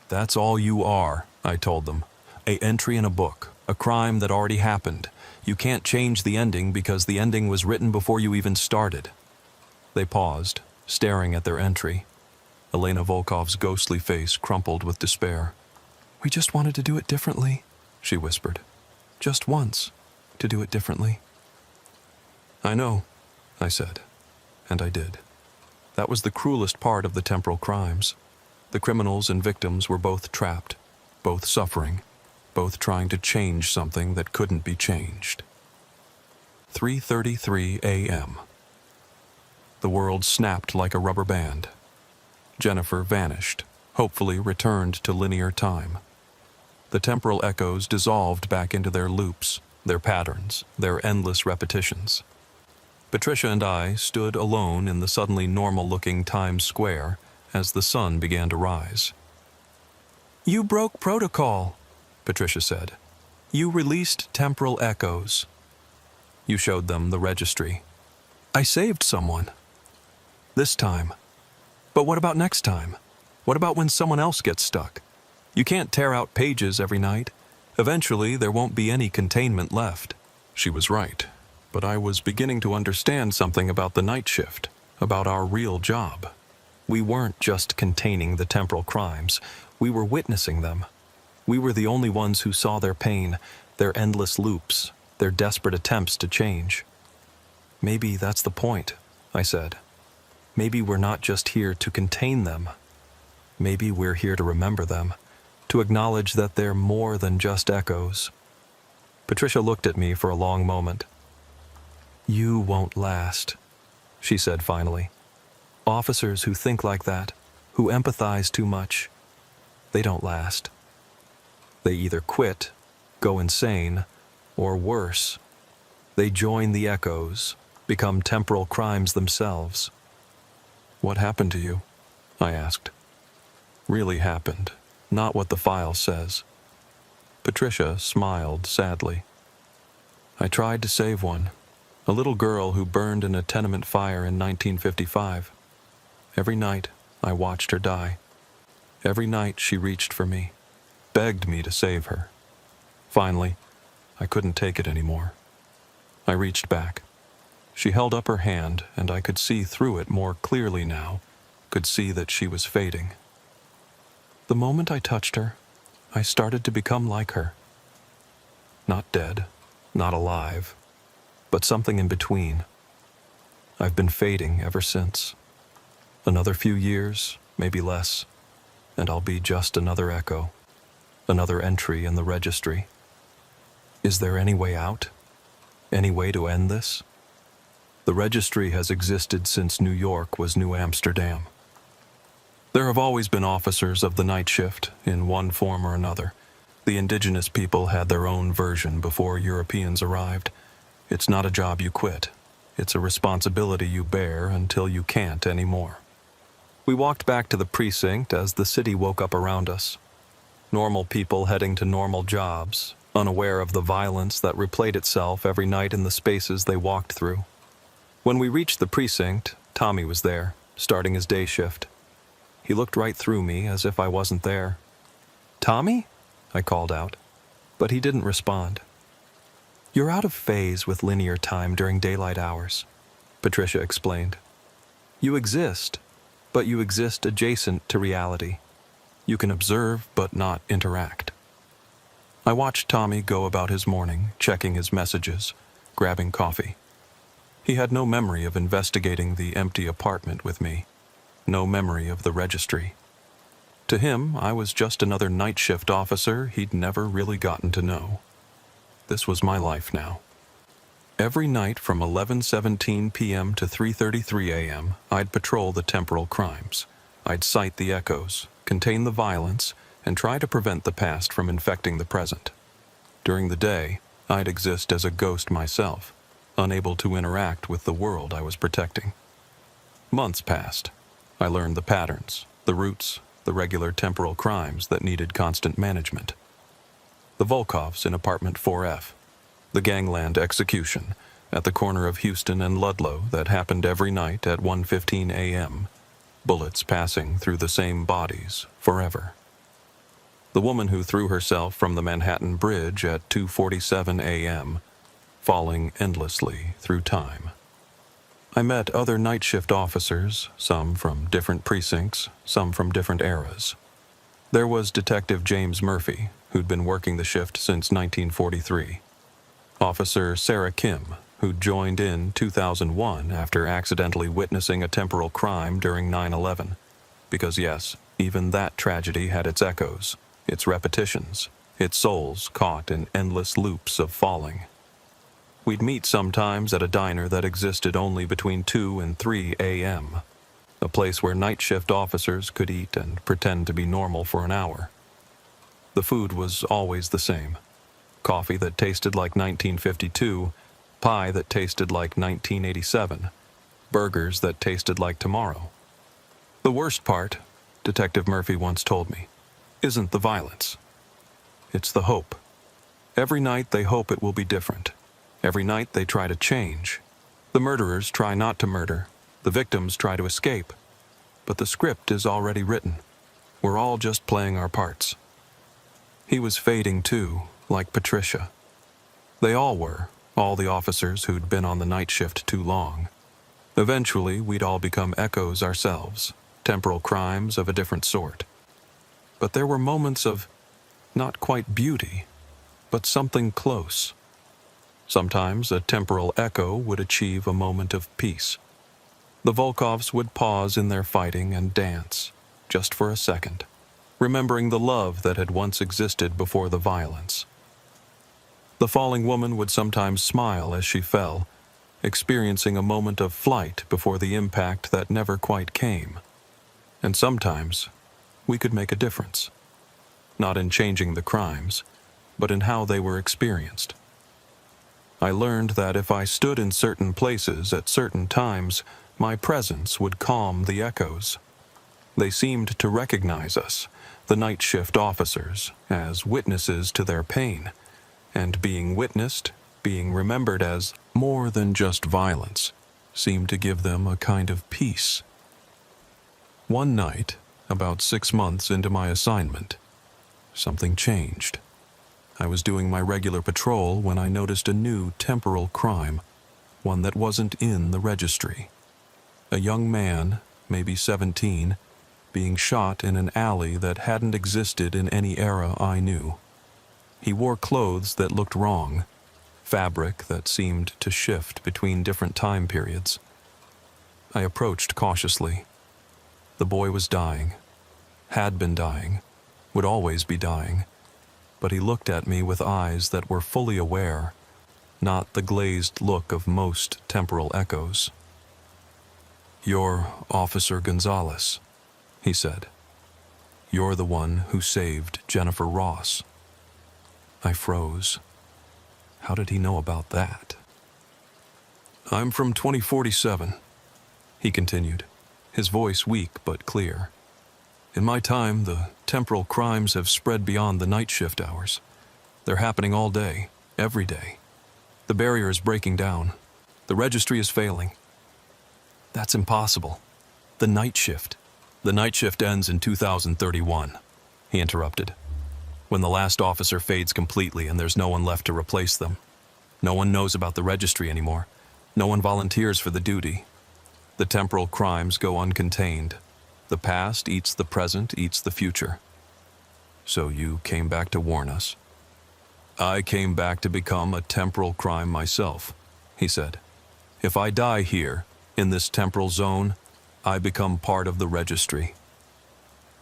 "That's all you are," I told them. "A entry in a book, a crime that already happened. You can't change the ending because the ending was written before you even started." They paused, staring at their entry. Elena Volkov's ghostly face crumpled with despair. "We just wanted to do it differently," she whispered. "Just once, to do it differently." "I know," I said, and I did. That was the cruelest part of the temporal crimes. The criminals and victims were both trapped, both suffering, both trying to change something that couldn't be changed. 3:33 a.m. The world snapped like a rubber band. Jennifer vanished, hopefully returned to linear time. The temporal echoes dissolved back into their loops, their patterns, their endless repetitions. Patricia and I stood alone in the suddenly normal-looking Times Square as the sun began to rise. "You broke protocol," Patricia said. "You released temporal echoes." You showed them the registry. "I saved someone. This time. But what about next time? What about when someone else gets stuck? You can't tear out pages every night. Eventually, there won't be any containment left." She was right, but I was beginning to understand something about the night shift, about our real job. We weren't just containing the temporal crimes, we were witnessing them. We were the only ones who saw their pain, their endless loops, their desperate attempts to change. "Maybe that's the point," I said. "Maybe we're not just here to contain them. Maybe we're here to remember them, to acknowledge that they're more than just echoes." Patricia looked at me for a long moment. "You won't last," she said finally. "Officers who think like that, who empathize too much, they don't last. They either quit, go insane, or worse, they join the echoes, become temporal crimes themselves." "What happened to you?" I asked. "Really happened, not what the file says." Patricia smiled sadly. "I tried to save one, a little girl who burned in a tenement fire in 1955. Every night, I watched her die. Every night she reached for me, begged me to save her. Finally, I couldn't take it anymore. I reached back. She held up her hand, and I could see through it more clearly now, could see that she was fading. The moment I touched her, I started to become like her. Not dead, not alive, but something in between. I've been fading ever since. Another few years, maybe less, and I'll be just another echo, another entry in the registry. Is there any way out? Any way to end this? The registry has existed since New York was New Amsterdam. There have always been officers of the night shift, in one form or another. The indigenous people had their own version before Europeans arrived. It's not a job you quit. It's a responsibility you bear until you can't anymore. We walked back to the precinct as the city woke up around us. Normal people heading to normal jobs, unaware of the violence that replayed itself every night in the spaces they walked through. When we reached the precinct, Tommy was there, starting his day shift. He looked right through me as if I wasn't there. "Tommy?" I called out, but he didn't respond. "You're out of phase with linear time during daylight hours," Patricia explained. "You exist, but you exist adjacent to reality. You can observe but not interact." I watched Tommy go about his morning, checking his messages, grabbing coffee. He had no memory of investigating the empty apartment with me, no memory of the registry. To him, I was just another night shift officer he'd never really gotten to know. This was my life now. Every night from 11:17 p.m. to 3:33 a.m., I'd patrol the temporal crimes. I'd cite the echoes, contain the violence, and try to prevent the past from infecting the present. During the day, I'd exist as a ghost myself, unable to interact with the world I was protecting. Months passed. I learned the patterns, the routes, the regular temporal crimes that needed constant management. The Volkovs in apartment 4F, the gangland execution at the corner of Houston and Ludlow that happened every night at 1:15 a.m., bullets passing through the same bodies forever. The woman who threw herself from the Manhattan Bridge at 2:47 a.m., falling endlessly through time. I met other night shift officers, some from different precincts, some from different eras. There was Detective James Murphy, who'd been working the shift since 1943. Officer Sarah Kim, who joined in 2001 after accidentally witnessing a temporal crime during 9/11. Because yes, even that tragedy had its echoes, its repetitions, its souls caught in endless loops of falling. We'd meet sometimes at a diner that existed only between 2 and 3 a.m., a place where night shift officers could eat and pretend to be normal for an hour. The food was always the same. Coffee that tasted like 1952, pie that tasted like 1987, burgers that tasted like tomorrow. The worst part, Detective Murphy once told me, isn't the violence. It's the hope. Every night they hope it will be different. Every night they try to change. The murderers try not to murder. The victims try to escape. But the script is already written. We're all just playing our parts. He was fading too, like Patricia. They all were, all the officers who'd been on the night shift too long. Eventually, we'd all become echoes ourselves, temporal crimes of a different sort. But there were moments of not quite beauty, but something close. Sometimes a temporal echo would achieve a moment of peace. The Volkovs would pause in their fighting and dance, just for a second, remembering the love that had once existed before the violence. The falling woman would sometimes smile as she fell, experiencing a moment of flight before the impact that never quite came. And sometimes we could make a difference, not in changing the crimes, but in how they were experienced. I learned that if I stood in certain places at certain times, my presence would calm the echoes. They seemed to recognize us, the night shift officers, as witnesses to their pain, and being witnessed, being remembered as more than just violence, seemed to give them a kind of peace. One night, about 6 months into my assignment, something changed. I was doing my regular patrol when I noticed a new temporal crime, one that wasn't in the registry. A young man, maybe 17, being shot in an alley that hadn't existed in any era I knew. He wore clothes that looked wrong, fabric that seemed to shift between different time periods. I approached cautiously. The boy was dying, had been dying, would always be dying, but he looked at me with eyes that were fully aware, not the glazed look of most temporal echoes. "You're Officer Gonzalez," he said. "You're the one who saved Jennifer Ross." I froze. How did he know about that? "I'm from 2047, he continued, his voice weak but clear. "In my time, the temporal crimes have spread beyond the night shift hours. They're happening all day, every day. The barrier is breaking down. The registry is failing." "That's impossible. The night shift." "The night shift ends in 2031, he interrupted. "When the last officer fades completely and there's no one left to replace them. No one knows about the registry anymore. No one volunteers for the duty. The temporal crimes go uncontained. The past eats the present, eats the future." "So you came back to warn us?" "I came back to become a temporal crime myself," he said. "If I die here, in this temporal zone, I become part of the registry.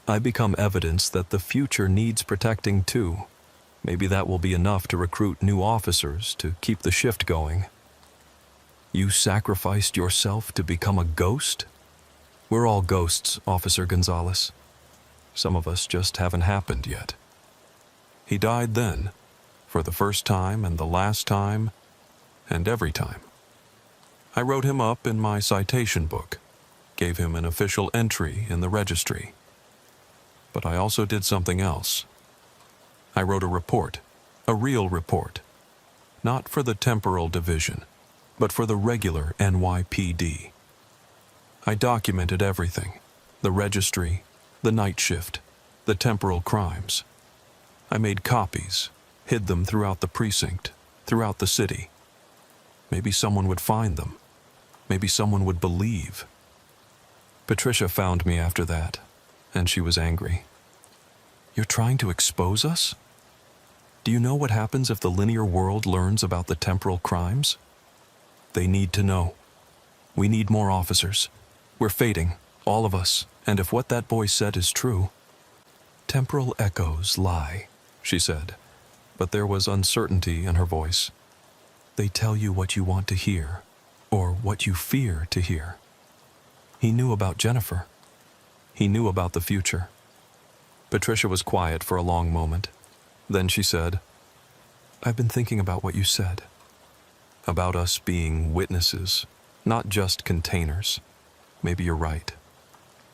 I become evidence that the future needs protecting too. Maybe that will be enough to recruit new officers to keep the shift going." "You sacrificed yourself to become a ghost?" "We're all ghosts, Officer Gonzalez. Some of us just haven't happened yet." He died then, for the first time and the last time, and every time. I wrote him up in my citation book, gave him an official entry in the registry. But I also did something else. I wrote a report, a real report, not for the temporal division, but for the regular NYPD. I documented everything, the registry, the night shift, the temporal crimes. I made copies, hid them throughout the precinct, throughout the city. Maybe someone would find them. Maybe someone would believe. Patricia found me after that, and she was angry. "You're trying to expose us? Do you know what happens if the linear world learns about the temporal crimes?" "They need to know. We need more officers. We're fading, all of us, and if what that boy said is true..." "Temporal echoes lie," she said, but there was uncertainty in her voice. "They tell you what you want to hear, or what you fear to hear." He knew about Jennifer. He knew about the future. Patricia was quiet for a long moment. Then she said, "I've been thinking about what you said. About us being witnesses, not just containers. Maybe you're right.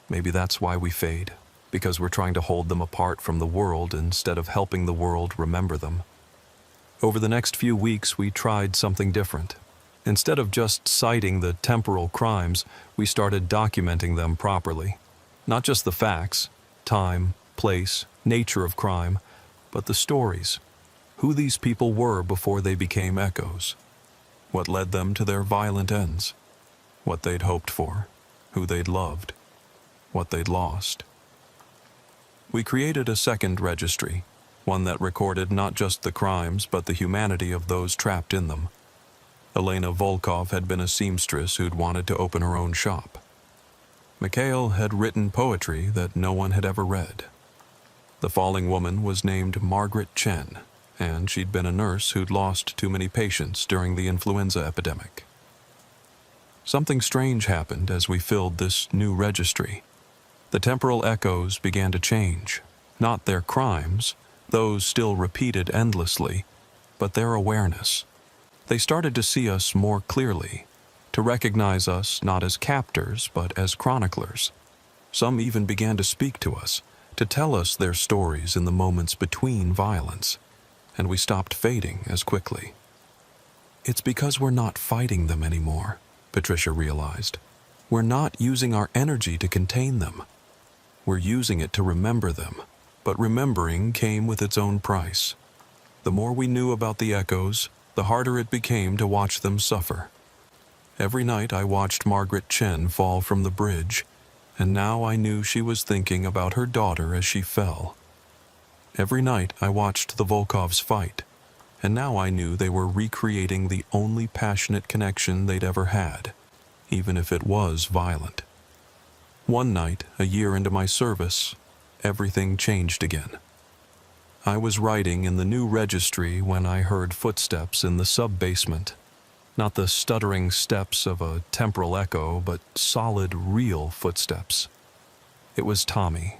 Maybe that's why we fade, because we're trying to hold them apart from the world instead of helping the world remember them." Over the next few weeks, we tried something different. Instead of just citing the temporal crimes, we started documenting them properly. Not just the facts, time, place, nature of crime, but the stories. Who these people were before they became echoes. What led them to their violent ends. What they'd hoped for. Who they'd loved. What they'd lost. We created a second registry, one that recorded not just the crimes but the humanity of those trapped in them. Elena Volkov had been a seamstress who'd wanted to open her own shop. Mikhail had written poetry that no one had ever read. The falling woman was named Margaret Chen, and she'd been a nurse who'd lost too many patients during the influenza epidemic. Something strange happened as we filled this new registry. The temporal echoes began to change, not their crimes, those still repeated endlessly, but their awareness. They started to see us more clearly, to recognize us not as captors but as chroniclers. Some even began to speak to us, to tell us their stories in the moments between violence, and we stopped fading as quickly. "It's because we're not fighting them anymore," Patricia realized. "We're not using our energy to contain them. We're using it to remember them, but remembering came with its own price. The more we knew about the echoes, the harder it became to watch them suffer. Every night I watched Margaret Chen fall from the bridge, and now I knew she was thinking about her daughter as she fell. Every night I watched the Volkovs fight, and now I knew they were recreating the only passionate connection they'd ever had, even if it was violent. One night, a year into my service, everything changed again. I was writing in the new registry when I heard footsteps in the sub-basement. Not the stuttering steps of a temporal echo, but solid, real footsteps. It was Tommy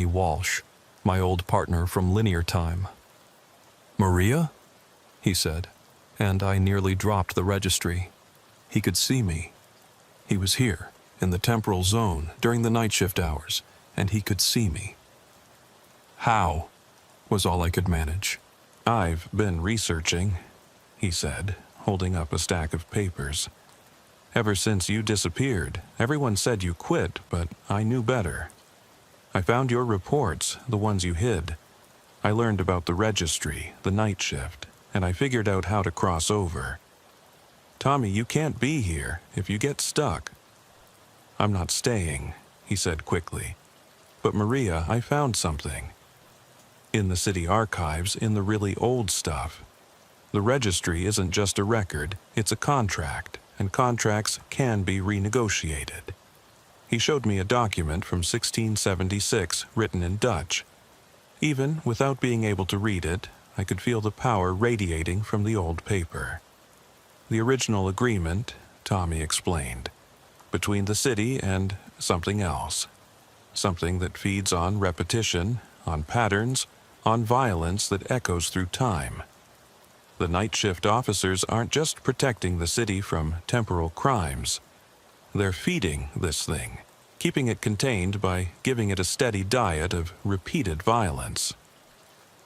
Walsh, my old partner from linear time. "Maria?" he said, and I nearly dropped the registry. He could see me. He was here, in the temporal zone, during the night shift hours, and he could see me. "How?" was all I could manage. "I've been researching," he said, holding up a stack of papers. "Ever since you disappeared, everyone said you quit, but I knew better. I found your reports, the ones you hid. I learned about the registry, the night shift, and I figured out how to cross over. Tommy, you can't be here if you get stuck." "I'm not staying," he said quickly. "But Maria, I found something. In the city archives, in the really old stuff. The registry isn't just a record, it's a contract, and contracts can be renegotiated." He showed me a document from 1676 written in Dutch. Even without being able to read it, I could feel the power radiating from the old paper. "The original agreement," Tommy explained, "between the city and something else. Something that feeds on repetition, on patterns, on violence that echoes through time. The night shift officers aren't just protecting the city from temporal crimes. They're feeding this thing, keeping it contained by giving it a steady diet of repeated violence."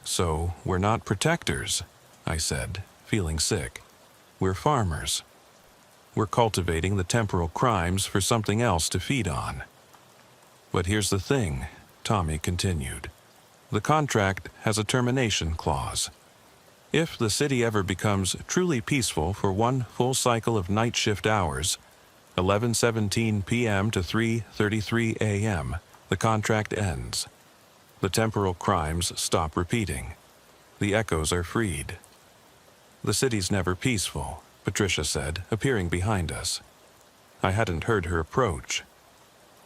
"So we're not protectors," I said, feeling sick. "We're farmers. We're cultivating the temporal crimes for something else to feed on." "But here's the thing," Tommy continued. "The contract has a termination clause. If the city ever becomes truly peaceful for one full cycle of night shift hours, 11:17 p.m. to 3:33 a.m., the contract ends. The temporal crimes stop repeating. The echoes are freed." "The city's never peaceful," Patricia said, appearing behind us. I hadn't heard her approach.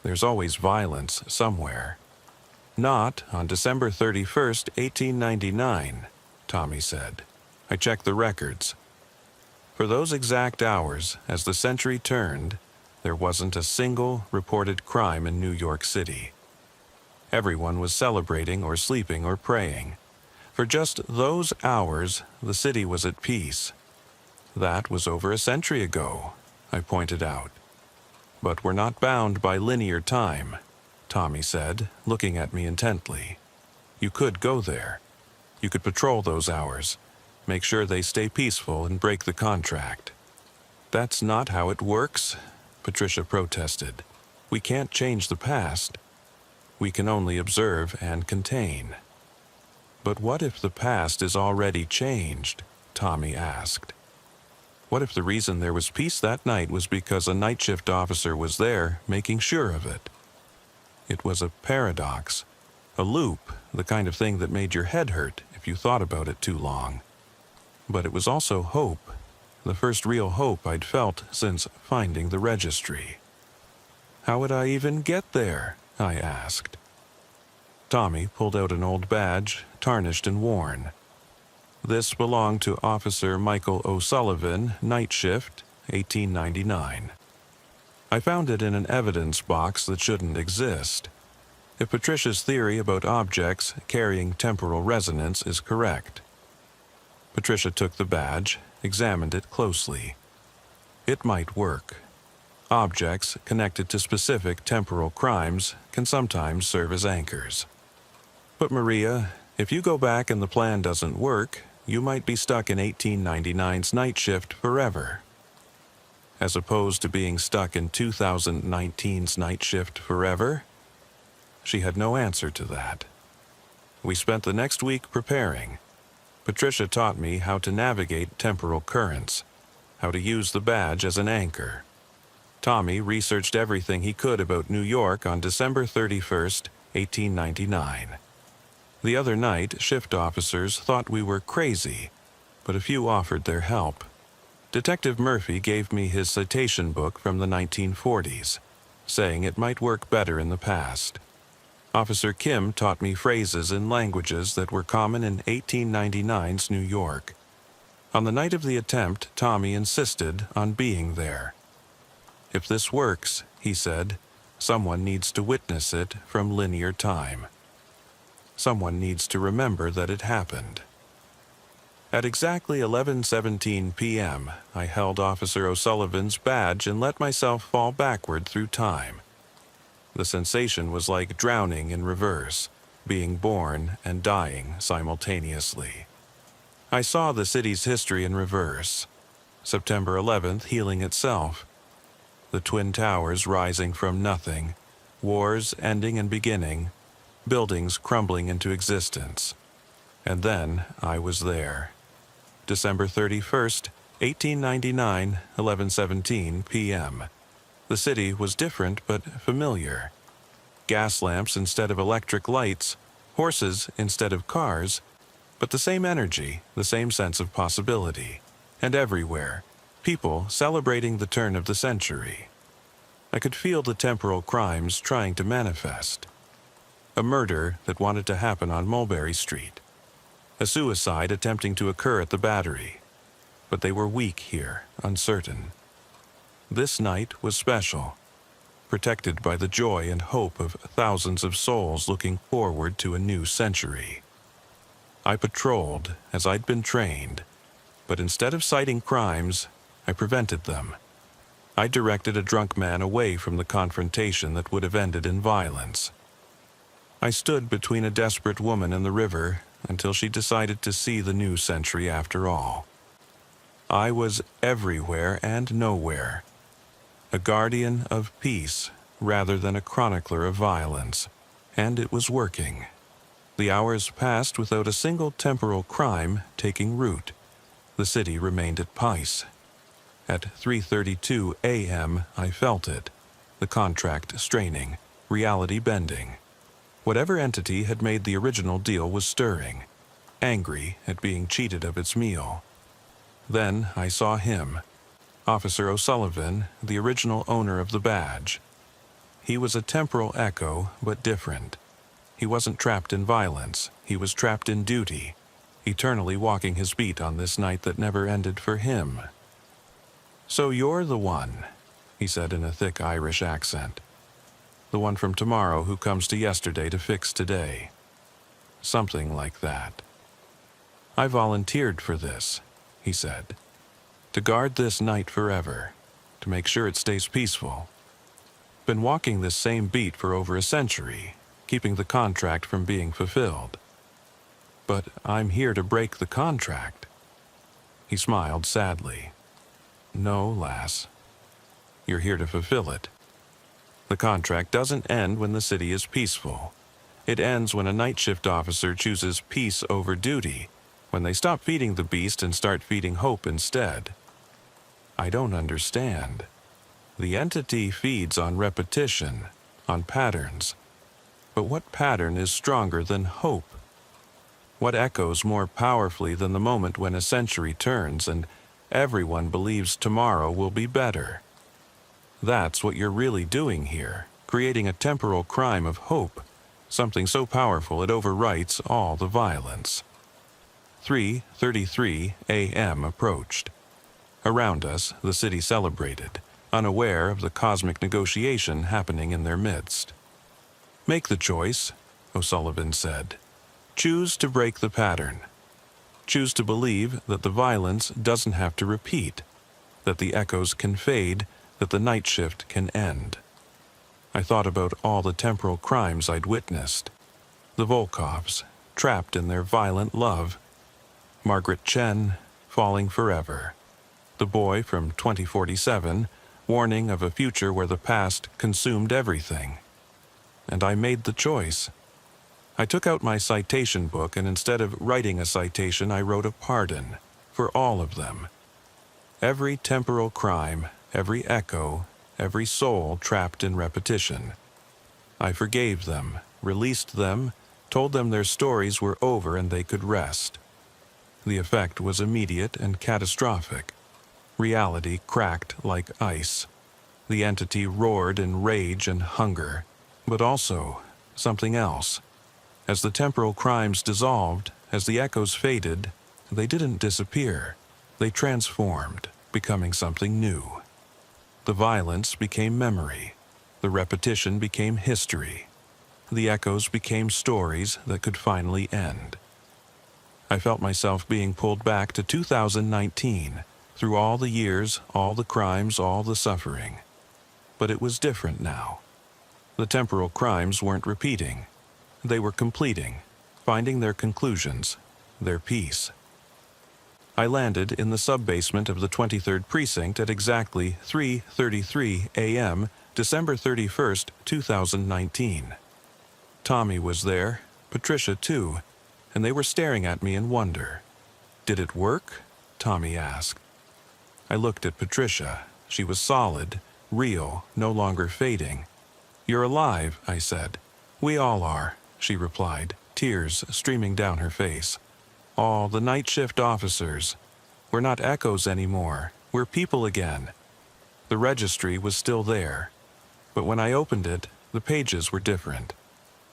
"There's always violence somewhere." "Not on December 31st, 1899, Tommy said. "I checked the records. For those exact hours, as the century turned, there wasn't a single reported crime in New York City. Everyone was celebrating or sleeping or praying. For just those hours, the city was at peace. That was over a century ago," I pointed out. "But we're not bound by linear time," Tommy said, looking at me intently. "You could go there. You could patrol those hours, make sure they stay peaceful and break the contract." "That's not how it works," Patricia protested. "We can't change the past. We can only observe and contain." "But what if the past is already changed?" Tommy asked. "What if the reason there was peace that night was because a night shift officer was there, making sure of it?" It was a paradox, a loop, the kind of thing that made your head hurt if you thought about it too long. But it was also hope, the first real hope I'd felt since finding the registry. "How would I even get there?" I asked. Tommy pulled out an old badge, tarnished and worn. "This belonged to Officer Michael O'Sullivan, night shift, 1899. I found it in an evidence box that shouldn't exist. If Patricia's theory about objects carrying temporal resonance is correct." Patricia took the badge, examined it closely. "It might work. Objects connected to specific temporal crimes can sometimes serve as anchors. But Maria, if you go back and the plan doesn't work, you might be stuck in 1899's night shift forever. As opposed to being stuck in 2019's night shift forever?" She had no answer to that. We spent the next week preparing. Patricia taught me how to navigate temporal currents, how to use the badge as an anchor. Tommy researched everything he could about New York on December 31st, 1899. The other night, shift officers thought we were crazy, but a few offered their help. Detective Murphy gave me his citation book from the 1940s, saying it might work better in the past. Officer Kim taught me phrases in languages that were common in 1899's New York. On the night of the attempt, Tommy insisted on being there. If this works, he said, someone needs to witness it from linear time. Someone needs to remember that it happened. At exactly 11:17 p.m., I held Officer O'Sullivan's badge and let myself fall backward through time. The sensation was like drowning in reverse, being born and dying simultaneously. I saw the city's history in reverse. September 11th healing itself. The Twin Towers rising from nothing, wars ending and beginning, buildings crumbling into existence. And then I was there. December 31st, 1899, 11:17 p.m. The city was different but familiar. Gas lamps instead of electric lights, horses instead of cars, but the same energy, the same sense of possibility. And everywhere, people celebrating the turn of the century. I could feel the temporal crimes trying to manifest. A murder that wanted to happen on Mulberry Street. A suicide attempting to occur at the Battery. But they were weak here, uncertain. This night was special, protected by the joy and hope of thousands of souls looking forward to a new century. I patrolled as I'd been trained, but instead of citing crimes, I prevented them. I directed a drunk man away from the confrontation that would have ended in violence. I stood between a desperate woman and the river until she decided to see the new century after all. I was everywhere and nowhere, a guardian of peace rather than a chronicler of violence, and it was working. The hours passed without a single temporal crime taking root. The city remained at peace. At 3:32 a.m. I felt it, the contract straining, reality bending. Whatever entity had made the original deal was stirring, angry at being cheated of its meal. Then I saw him, Officer O'Sullivan, the original owner of the badge. He was a temporal echo, but different. He wasn't trapped in violence, he was trapped in duty, eternally walking his beat on this night that never ended for him. "So you're the one," he said in a thick Irish accent. "The one from tomorrow who comes to yesterday to fix today." Something like that. "I volunteered for this," he said. "To guard this night forever, to make sure it stays peaceful. Been walking this same beat for over a century, keeping the contract from being fulfilled. But I'm here to break the contract." He smiled sadly. "No, lass. You're here to fulfill it. The contract doesn't end when the city is peaceful. It ends when a night shift officer chooses peace over duty, when they stop feeding the beast and start feeding hope instead." "I don't understand." "The entity feeds on repetition, on patterns. But what pattern is stronger than hope? What echoes more powerfully than the moment when a century turns and everyone believes tomorrow will be better? That's what you're really doing here, creating a temporal crime of hope, something so powerful it overwrites all the violence." 3:33 a.m. approached. Around us, the city celebrated, unaware of the cosmic negotiation happening in their midst. "Make the choice," O'Sullivan said. "Choose to break the pattern. Choose to believe that the violence doesn't have to repeat, that the echoes can fade, that the night shift can end." I thought about all the temporal crimes I'd witnessed. The Volkovs, trapped in their violent love. Margaret Chen, falling forever. The boy from 2047, warning of a future where the past consumed everything. And I made the choice. I took out my citation book, and instead of writing a citation, I wrote a pardon for all of them. Every temporal crime, every echo, every soul trapped in repetition. I forgave them, released them, told them their stories were over and they could rest. The effect was immediate and catastrophic. Reality cracked like ice. The entity roared in rage and hunger, but also something else. As the temporal crimes dissolved, as the echoes faded, they didn't disappear. They transformed, becoming something new. The violence became memory. The repetition became history. The echoes became stories that could finally end. I felt myself being pulled back to 2019, through all the years, all the crimes, all the suffering. But it was different now. The temporal crimes weren't repeating. They were completing, finding their conclusions, their peace. I landed in the sub-basement of the 23rd Precinct at exactly 3:33 a.m., December 31st, 2019. Tommy was there, Patricia too, and they were staring at me in wonder. "Did it work?" Tommy asked. I looked at Patricia. She was solid, real, no longer fading. "You're alive," I said. "We all are," she replied, tears streaming down her face. "All the night shift officers. We're not echoes anymore. We're people again." The registry was still there, but when I opened it, the pages were different.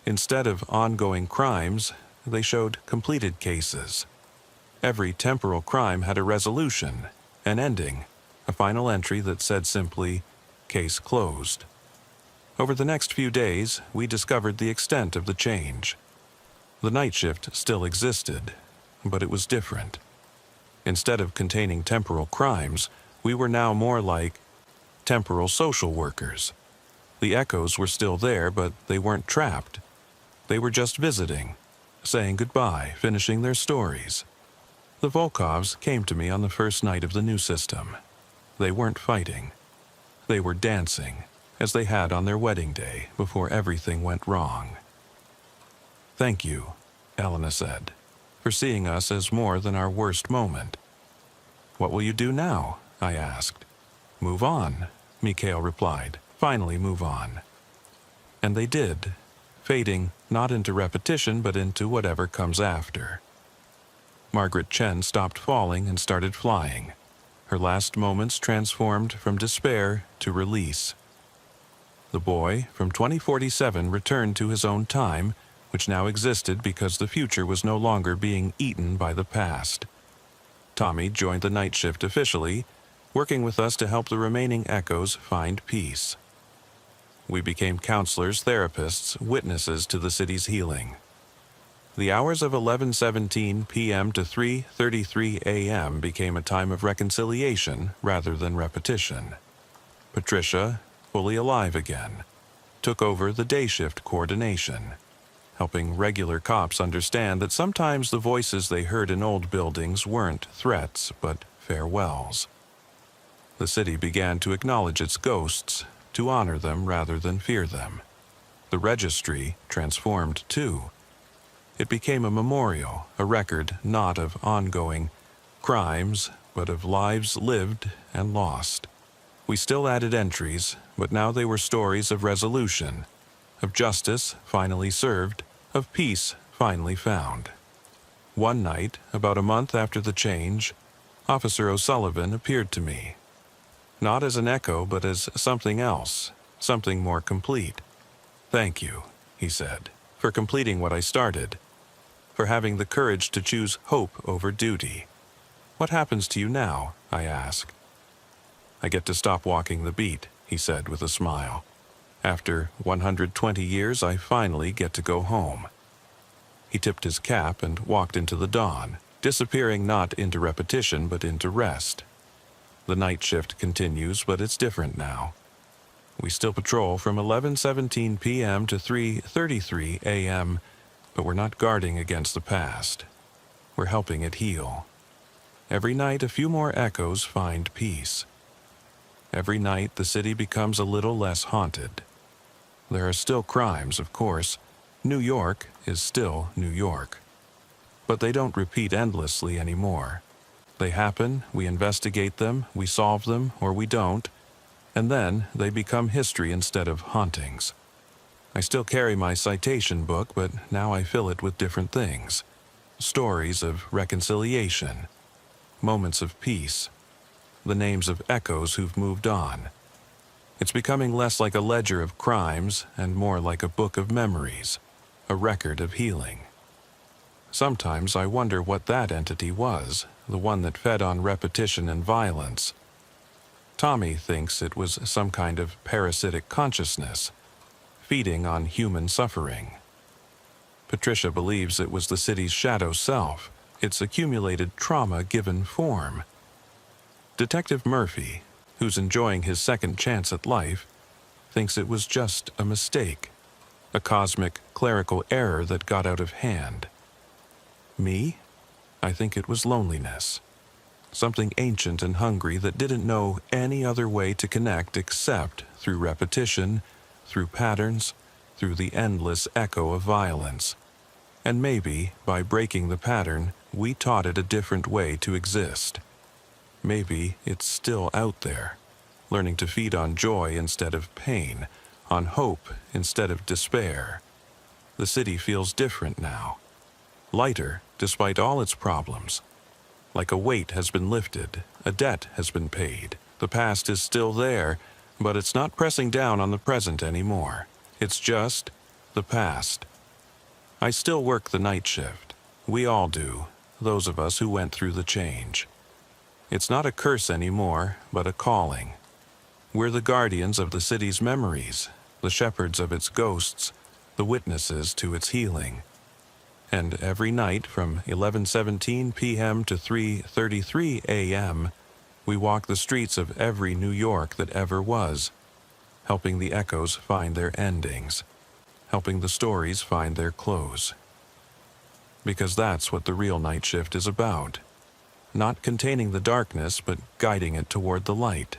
Instead of ongoing crimes, they showed completed cases. Every temporal crime had a resolution, an ending, a final entry that said simply, "Case closed." Over the next few days, we discovered the extent of the change. The night shift still existed, but it was different. Instead of containing temporal crimes, we were now more like temporal social workers. The echoes were still there, but they weren't trapped. They were just visiting, saying goodbye, finishing their stories. The Volkovs came to me on the first night of the new system. They weren't fighting. They were dancing, as they had on their wedding day before everything went wrong. "Thank you," Elena said, "for seeing us as more than our worst moment." "What will you do now?" I asked. "Move on," Mikhail replied. "Finally move on." And they did, fading not into repetition but into whatever comes after. Margaret Chen stopped falling and started flying. Her last moments transformed from despair to release. The boy from 2047 returned to his own time, which now existed because the future was no longer being eaten by the past. Tommy joined the night shift officially, working with us to help the remaining echoes find peace. We became counselors, therapists, witnesses to the city's healing. The hours of 11:17 p.m. to 3:33 a.m. became a time of reconciliation rather than repetition. Patricia, fully alive again, took over the day shift coordination, helping regular cops understand that sometimes the voices they heard in old buildings weren't threats but farewells. The city began to acknowledge its ghosts, to honor them rather than fear them. The registry transformed too. It became a memorial, a record not of ongoing crimes, but of lives lived and lost. We still added entries, but now they were stories of resolution, of justice finally served, of peace finally found. One night, about a month after the change, Officer O'Sullivan appeared to me. Not as an echo, but as something else, something more complete. "Thank you," he said, "for completing what I started, for having the courage to choose hope over duty." "What happens to you now?" I asked. "I get to stop walking the beat," he said with a smile. "After 120 years, I finally get to go home." He tipped his cap and walked into the dawn, disappearing not into repetition but into rest. The night shift continues, but it's different now. We still patrol from 11:17 p.m. to 3:33 a.m., but we're not guarding against the past. We're helping it heal. Every night a few more echoes find peace. Every night the city becomes a little less haunted. There are still crimes, of course. New York is still New York. But they don't repeat endlessly anymore. They happen, we investigate them, we solve them, or we don't, and then they become history instead of hauntings. I still carry my citation book, but now I fill it with different things. Stories of reconciliation, moments of peace, the names of echoes who've moved on. It's becoming less like a ledger of crimes and more like a book of memories, a record of healing. Sometimes I wonder what that entity was, the one that fed on repetition and violence. Tommy thinks it was some kind of parasitic consciousness, feeding on human suffering. Patricia believes it was the city's shadow self, its accumulated trauma given form. Detective Murphy, who's enjoying his second chance at life, thinks it was just a mistake, a cosmic clerical error that got out of hand. Me? I think it was loneliness. Something ancient and hungry that didn't know any other way to connect except through repetition, through patterns, through the endless echo of violence. And maybe, by breaking the pattern, we taught it a different way to exist. Maybe it's still out there, learning to feed on joy instead of pain, on hope instead of despair. The city feels different now. Lighter, despite all its problems. Like a weight has been lifted, a debt has been paid. The past is still there, but it's not pressing down on the present anymore. It's just the past. I still work the night shift. We all do, those of us who went through the change. It's not a curse anymore, but a calling. We're the guardians of the city's memories, the shepherds of its ghosts, the witnesses to its healing. And every night from 11:17 p.m. to 3:33 a.m., we walk the streets of every New York that ever was, helping the echoes find their endings, helping the stories find their close. Because that's what the real night shift is about. Not containing the darkness, but guiding it toward the light.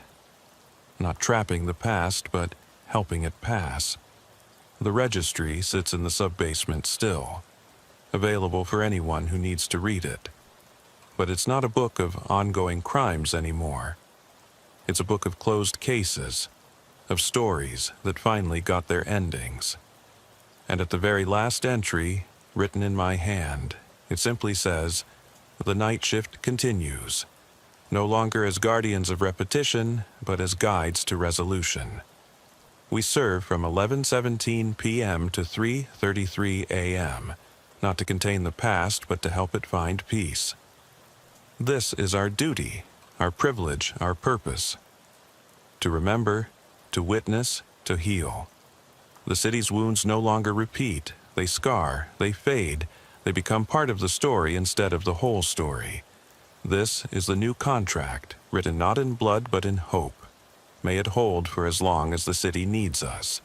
Not trapping the past, but helping it pass. The registry sits in the sub-basement still, available for anyone who needs to read it. But it's not a book of ongoing crimes anymore. It's a book of closed cases, of stories that finally got their endings. And at the very last entry, written in my hand, it simply says, "The night shift continues, no longer as guardians of repetition, but as guides to resolution. We serve from 11:17 p.m. to 3:33 a.m., not to contain the past, but to help it find peace. This is our duty, our privilege, our purpose. To remember, to witness, to heal. The city's wounds no longer repeat, they scar, they fade, they become part of the story instead of the whole story. This is the new contract, written not in blood but in hope. May it hold for as long as the city needs us."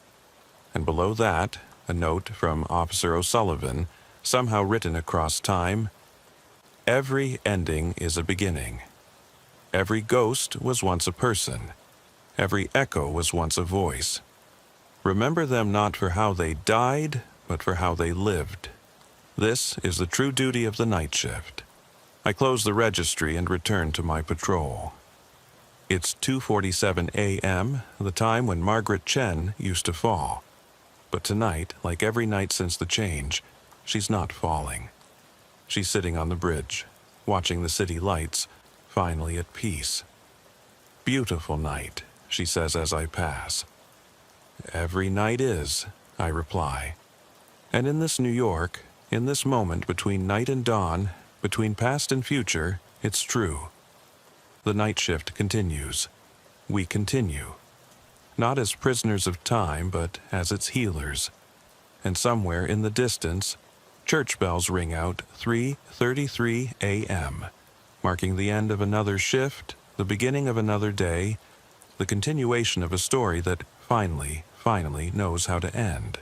And below that, a note from Officer O'Sullivan, somehow written across time, "Every ending is a beginning. Every ghost was once a person. Every echo was once a voice. Remember them not for how they died, but for how they lived. This is the true duty of the night shift." I close the registry and return to my patrol. It's 2:47 a.m., the time when Margaret Chen used to fall. But tonight, like every night since the change, she's not falling. She's sitting on the bridge, watching the city lights, finally at peace. "Beautiful night," she says as I pass. "Every night is," I reply. And in this New York, in this moment between night and dawn, between past and future, it's true. The night shift continues. We continue. Not as prisoners of time, but as its healers. And somewhere in the distance, church bells ring out 3:33 a.m., marking the end of another shift, the beginning of another day, the continuation of a story that finally knows how to end.